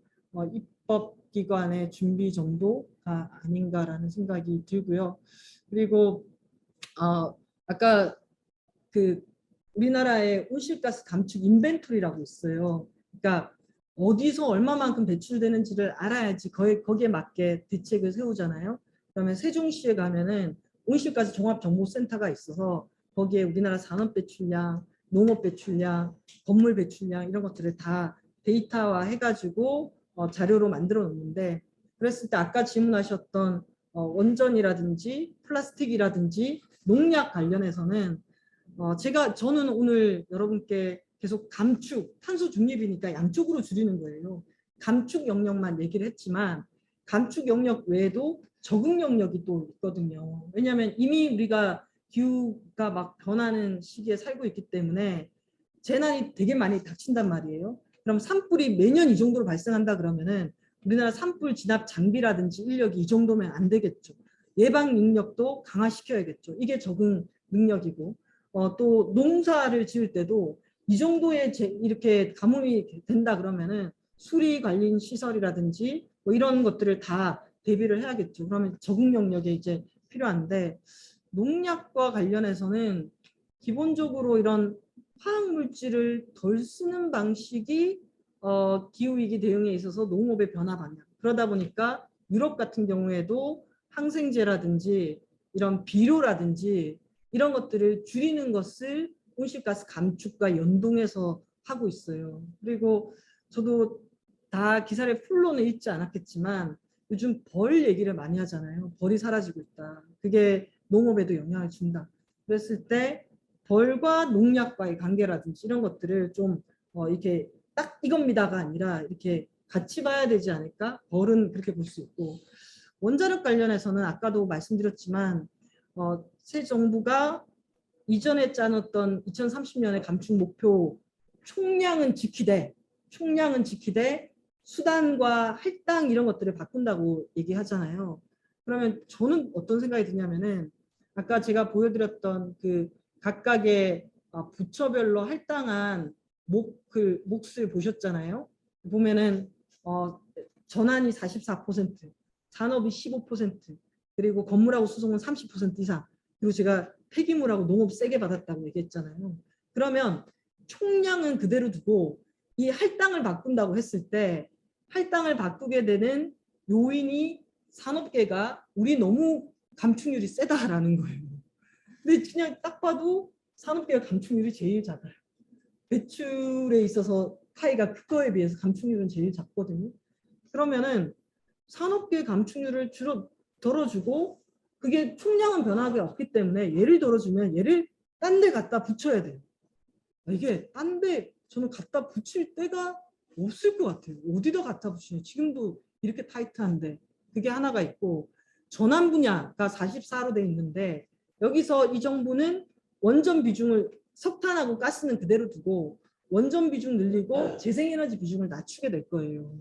입법기관의 준비 정도가 아닌가라는 생각이 들고요. 그리고 아까 그 우리나라의 온실가스 감축 인벤토리라고 있어요. 그러니까 어디서 얼마만큼 배출되는지를 알아야지 거기에 맞게 대책을 세우잖아요. 그러면 세종시에 가면은 온실가스 종합정보센터가 있어서 거기에 우리나라 산업 배출량, 농업 배출량, 건물 배출량 이런 것들을 다 데이터화 해가지고 자료로 만들어 놓는데 그랬을 때 아까 질문하셨던 원전이라든지 플라스틱이라든지 농약 관련해서는 저는 오늘 여러분께 계속 감축, 탄소 중립이니까 양쪽으로 줄이는 거예요. 감축 영역만 얘기를 했지만 감축 영역 외에도 적응 영역이 또 있거든요. 왜냐하면 이미 우리가 기후가 막 변하는 시기에 살고 있기 때문에 재난이 되게 많이 닥친단 말이에요. 그럼 산불이 매년 이 정도로 발생한다 그러면은 우리나라 산불 진압 장비라든지 인력이 이 정도면 안 되겠죠. 예방 능력도 강화시켜야겠죠. 이게 적응 능력이고 또 농사를 지을 때도 이 정도의 이렇게 가뭄이 된다 그러면은 수리 관리 시설이라든지 뭐 이런 것들을 다 대비를 해야겠죠. 그러면 적응 영역에 이제 필요한데 농약과 관련해서는 기본적으로 이런 화학 물질을 덜 쓰는 방식이 기후위기 대응에 있어서 농업의 변화 방향. 그러다 보니까 유럽 같은 경우에도 항생제라든지 이런 비료라든지 이런 것들을 줄이는 것을 온실가스 감축과 연동해서 하고 있어요. 그리고 저도 다 기사를 풀로는 읽지 않았겠지만 요즘 벌 얘기를 많이 하잖아요. 벌이 사라지고 있다. 그게 농업에도 영향을 준다. 그랬을 때 벌과 농약과의 관계라든지 이런 것들을 좀 이렇게 딱 이겁니다가 아니라 이렇게 같이 봐야 되지 않을까? 벌은 그렇게 볼 수 있고 원자력 관련해서는 아까도 말씀드렸지만 새 정부가 이전에 짜놨던 2030년의 감축 목표 총량은 지키되 수단과 할당 이런 것들을 바꾼다고 얘기하잖아요. 그러면 저는 어떤 생각이 드냐면은 아까 제가 보여드렸던 그 각각의 부처별로 할당한 몫을 보셨잖아요. 보면은 전환이 44%, 산업이 15%, 그리고 건물하고 수송은 30% 이상, 그리고 제가 폐기물하고 농업 세게 받았다고 얘기했잖아요. 그러면 총량은 그대로 두고 이 할당을 바꾼다고 했을 때 할당을 바꾸게 되는 요인이 산업계가 우리 너무 감축률이 세다라는 거예요. 근데 그냥 딱 봐도 산업계가 감축률이 제일 작아요. 배출에 있어서 파이가 큰 거에 비해서 감축률은 제일 작거든요. 그러면은 산업계 감축률을 덜어주고 그게 총량은 변화가 없기 때문에 얘를 덜어주면 얘를 딴 데 갖다 붙여야 돼요. 이게 딴 데 저는 갖다 붙일 데가 없을 것 같아요. 어디다 갖다 붙이냐. 지금도 이렇게 타이트한데 그게 하나가 있고 전환 분야가 44로 돼 있는데 여기서 이 정부는 원전 비중을 석탄하고 가스는 그대로 두고 원전 비중 늘리고 재생에너지 비중을 낮추게 될 거예요.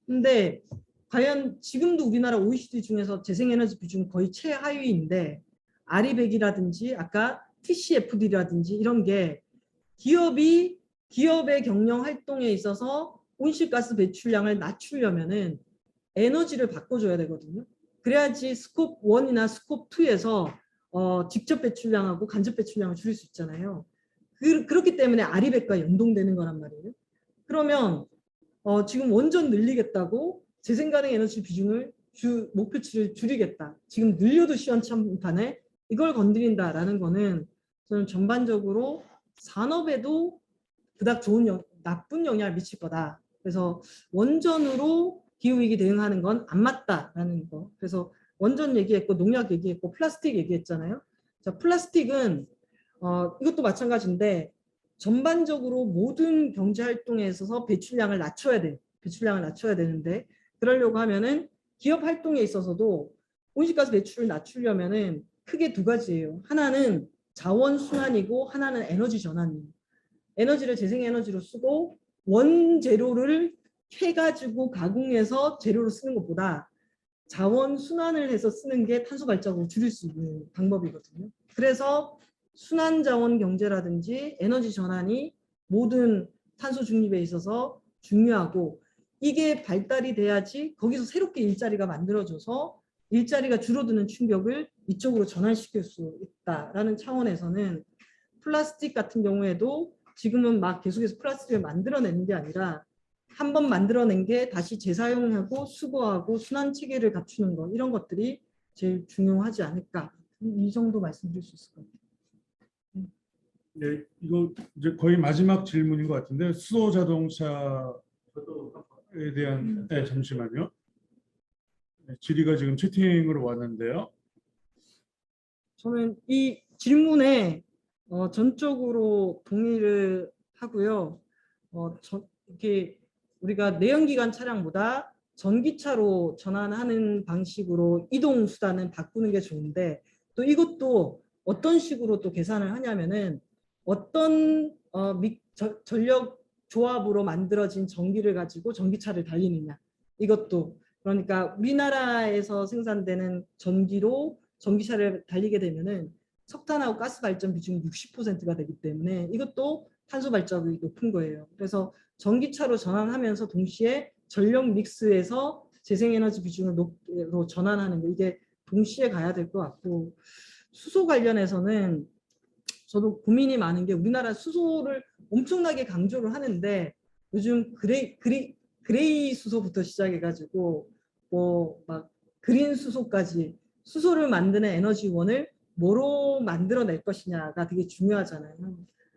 근데 과연 지금도 우리나라 OECD 중에서 재생에너지 비중 거의 최하위인데 아리백이라든지 아까 TCFD라든지 이런 게 기업의 경영 활동에 있어서 온실가스 배출량을 낮추려면은 에너지를 바꿔줘야 되거든요. 그래야지 스콥 1이나 스콥 2에서 직접 배출량하고 간접 배출량을 줄일 수 있잖아요. 그렇기 때문에 아리백과 연동되는 거란 말이에요. 그러면 지금 원전 늘리겠다고 재생가능 에너지 비중을 목표치를 줄이겠다. 지금 늘려도 시원찮판에 이걸 건드린다라는 거는 저는 전반적으로 산업에도 그닥 나쁜 영향을 미칠 거다. 그래서 원전으로 기후위기 대응하는 건 안 맞다라는 거. 그래서 원전 얘기했고 농약 얘기했고 플라스틱 얘기했잖아요. 자, 플라스틱은 이것도 마찬가지인데 전반적으로 모든 경제 활동에 있어서 배출량을 낮춰야 돼. 배출량을 낮춰야 되는데 그러려고 하면은 기업 활동에 있어서도 온실가스 배출을 낮추려면은 크게 두 가지예요. 하나는 자원 순환이고 하나는 에너지 전환이에요. 에너지를 재생에너지로 쓰고 원재료를 캐가지고 가공해서 재료로 쓰는 것보다 자원 순환을 해서 쓰는 게 탄소 발자국을 줄일 수 있는 방법이거든요. 그래서 순환 자원 경제라든지 에너지 전환이 모든 탄소 중립에 있어서 중요하고 이게 발달이 돼야지 거기서 새롭게 일자리가 만들어져서 일자리가 줄어드는 충격을 이쪽으로 전환시킬 수 있다라는 차원에서는 플라스틱 같은 경우에도 지금은 막 계속해서 플라스틱을 만들어내는 게 아니라 한 번 만들어낸 게 다시 재사용하고 수거하고 순환 체계를 갖추는 것 이런 것들이 제일 중요하지 않을까 이 정도 말씀드릴 수 있을 것 같아요. 네, 이거 이제 거의 마지막 질문인 것 같은데 수소 자동차에 대한 네, 잠시만요. 네, 질의가 지금 채팅으로 왔는데요. 저는 이 질문에 전적으로 동의를 하고요. 이렇게 우리가 내연기관 차량보다 전기차로 전환하는 방식으로 이동 수단은 바꾸는 게 좋은데 또 이것도 어떤 식으로 또 계산을 하냐면은 어떤 전력 조합으로 만들어진 전기를 가지고 전기차를 달리느냐 이것도 그러니까 우리나라에서 생산되는 전기로 전기차를 달리게 되면은 석탄하고 가스 발전 비중이 60%가 되기 때문에 이것도 탄소 발자국이 높은 거예요. 그래서 전기차로 전환하면서 동시에 전력 믹스에서 재생에너지 비중을 높로 전환하는 거 이게 동시에 가야 될 것 같고 수소 관련해서는 저도 고민이 많은 게 우리나라 수소를 엄청나게 강조를 하는데 요즘 그레이 수소부터 시작해가지고 뭐 막 그린 수소까지 수소를 만드는 에너지원을 뭐로 만들어낼 것이냐가 되게 중요하잖아요.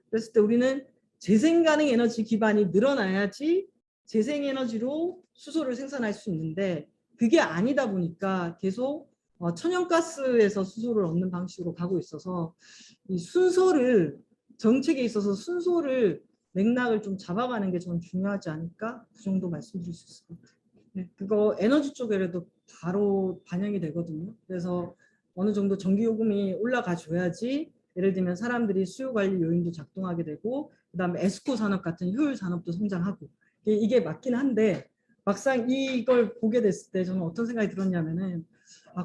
그랬을 때 우리는 재생가능 에너지 기반이 늘어나야지 재생에너지로 수소를 생산할 수 있는데 그게 아니다 보니까 계속 천연가스에서 수소를 얻는 방식으로 가고 있어서 이 순서를 정책에 있어서 순서를 맥락을 좀 잡아가는 게 저는 중요하지 않을까 그 정도 말씀드릴 수 있을 것 같아요. 네, 그거 에너지 쪽에라도 바로 반영이 되거든요. 그래서 어느 정도 전기요금이 올라가 줘야지 예를 들면 사람들이 수요 관리 요인도 작동하게 되고 그다음에 에스코 산업 같은 효율 산업도 성장하고 이게 맞긴 한데 막상 이걸 보게 됐을 때 저는 어떤 생각이 들었냐면은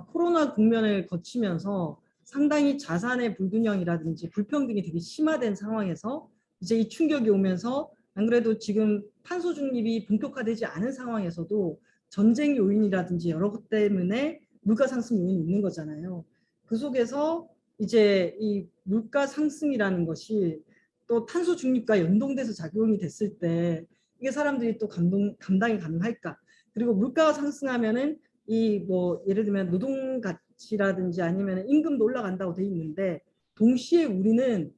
코로나 국면을 거치면서 상당히 자산의 불균형이라든지 불평등이 되게 심화된 상황에서 이제 이 충격이 오면서 안 그래도 지금 탄소 중립이 본격화되지 않은 상황에서도 전쟁 요인이라든지 여러 것 때문에 물가 상승 요인이 있는 거잖아요. 그 속에서 이제 이 물가 상승이라는 것이 또 탄소 중립과 연동돼서 작용이 됐을 때 이게 사람들이 또 감당이 가능할까? 그리고 물가가 상승하면은 이 뭐 예를 들면 노동 가치라든지 아니면 임금도 올라간다고 돼 있는데 동시에 우리는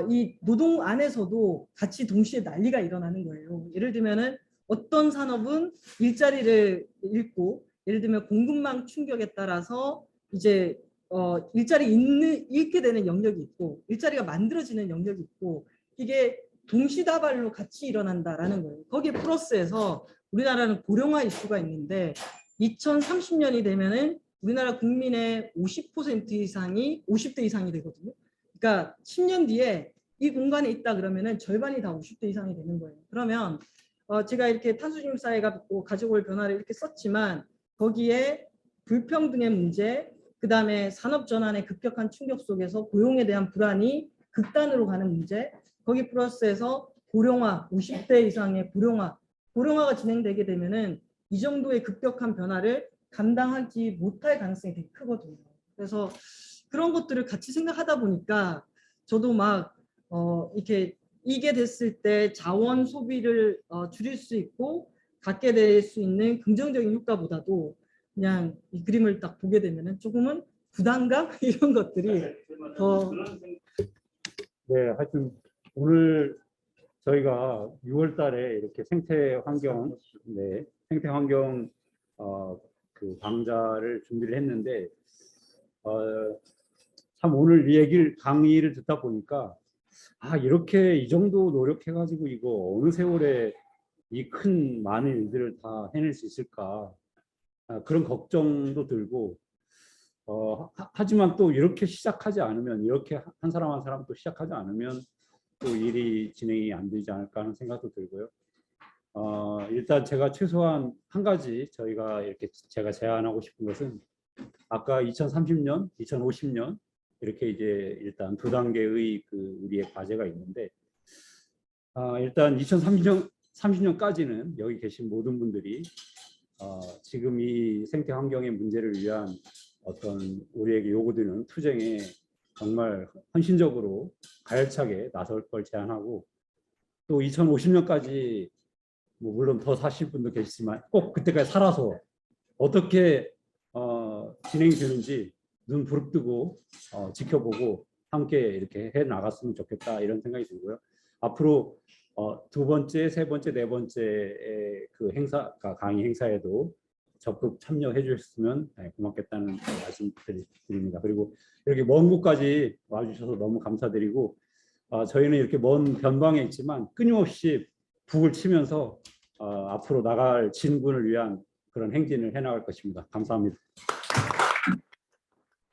이 노동 안에서도 같이 동시에 난리가 일어나는 거예요. 예를 들면은 어떤 산업은 일자리를 잃고 예를 들면 공급망 충격에 따라서 이제 일자리 잃게 되는 영역이 있고 일자리가 만들어지는 영역이 있고 이게 동시다발로 같이 일어난다라는 거예요. 거기에 플러스해서 우리나라는 고령화 이슈가 있는데 2030년이 되면은 우리나라 국민의 50% 이상이 50대 이상이 되거든요. 그러니까 10년 뒤에 이 공간에 있다 그러면은 절반이 다 50대 이상이 되는 거예요. 그러면 제가 이렇게 탄소중립 사회가 가져올 변화를 이렇게 썼지만 거기에 불평등의 문제, 그 다음에 산업 전환의 급격한 충격 속에서 고용에 대한 불안이 극단으로 가는 문제, 거기 플러스해서 고령화, 50대 이상의 고령화가 진행되게 되면은 이 정도의 급격한 변화를 감당하지 못할 가능성이 되게 크거든요. 그래서 그런 것들을 같이 생각하다 보니까 저도 막 이렇게 이게 됐을 때 자원 소비를 줄일 수 있고 갖게 될 수 있는 긍정적인 효과보다도 그냥 이 그림을 딱 보게 되면은 조금은 부담감 이런 것들이 더 네, 하여튼 오늘 저희가 6월 달에 이렇게 생태 환경 그 강좌를 준비를 했는데 참 오늘 이 강의를 듣다 보니까 이렇게 이 정도 노력해 가지고 이거 어느 세월에 이 큰 많은 일들을 다 해낼 수 있을까 그런 걱정도 들고 하지만 또 이렇게 시작하지 않으면 이렇게 한 사람 한 사람 또 시작하지 않으면 또 일이 진행이 안 되지 않을까 하는 생각도 들고요. 일단 제가 최소한 한 가지 제가 제안하고 싶은 것은 아까 2030년, 2050년 이렇게 이제 일단 두 단계의 우리의 과제가 있는데 일단 2030년까지는 여기 계신 모든 분들이 지금 이 생태 환경의 문제를 위한 어떤 우리에게 요구되는 투쟁에 정말 헌신적으로 가열차게 나설 걸 제안하고 또 2050년까지 뭐 물론 더 사실 분도 계시지만 꼭 그때까지 살아서 어떻게 진행이 되는지 눈 부릅뜨고 지켜보고 함께 이렇게 해 나갔으면 좋겠다 이런 생각이 들고요. 앞으로 두 번째, 세 번째, 네 번째 그 강의 행사에도 적극 참여해 주셨으면 고맙겠다는 말씀 드립니다. 그리고 이렇게 먼 곳까지 와주셔서 너무 감사드리고 저희는 이렇게 먼 변방에 있지만 끊임없이 북을 치면서 앞으로 나갈 진군을 위한 그런 행진을 해나갈 것입니다. 감사합니다.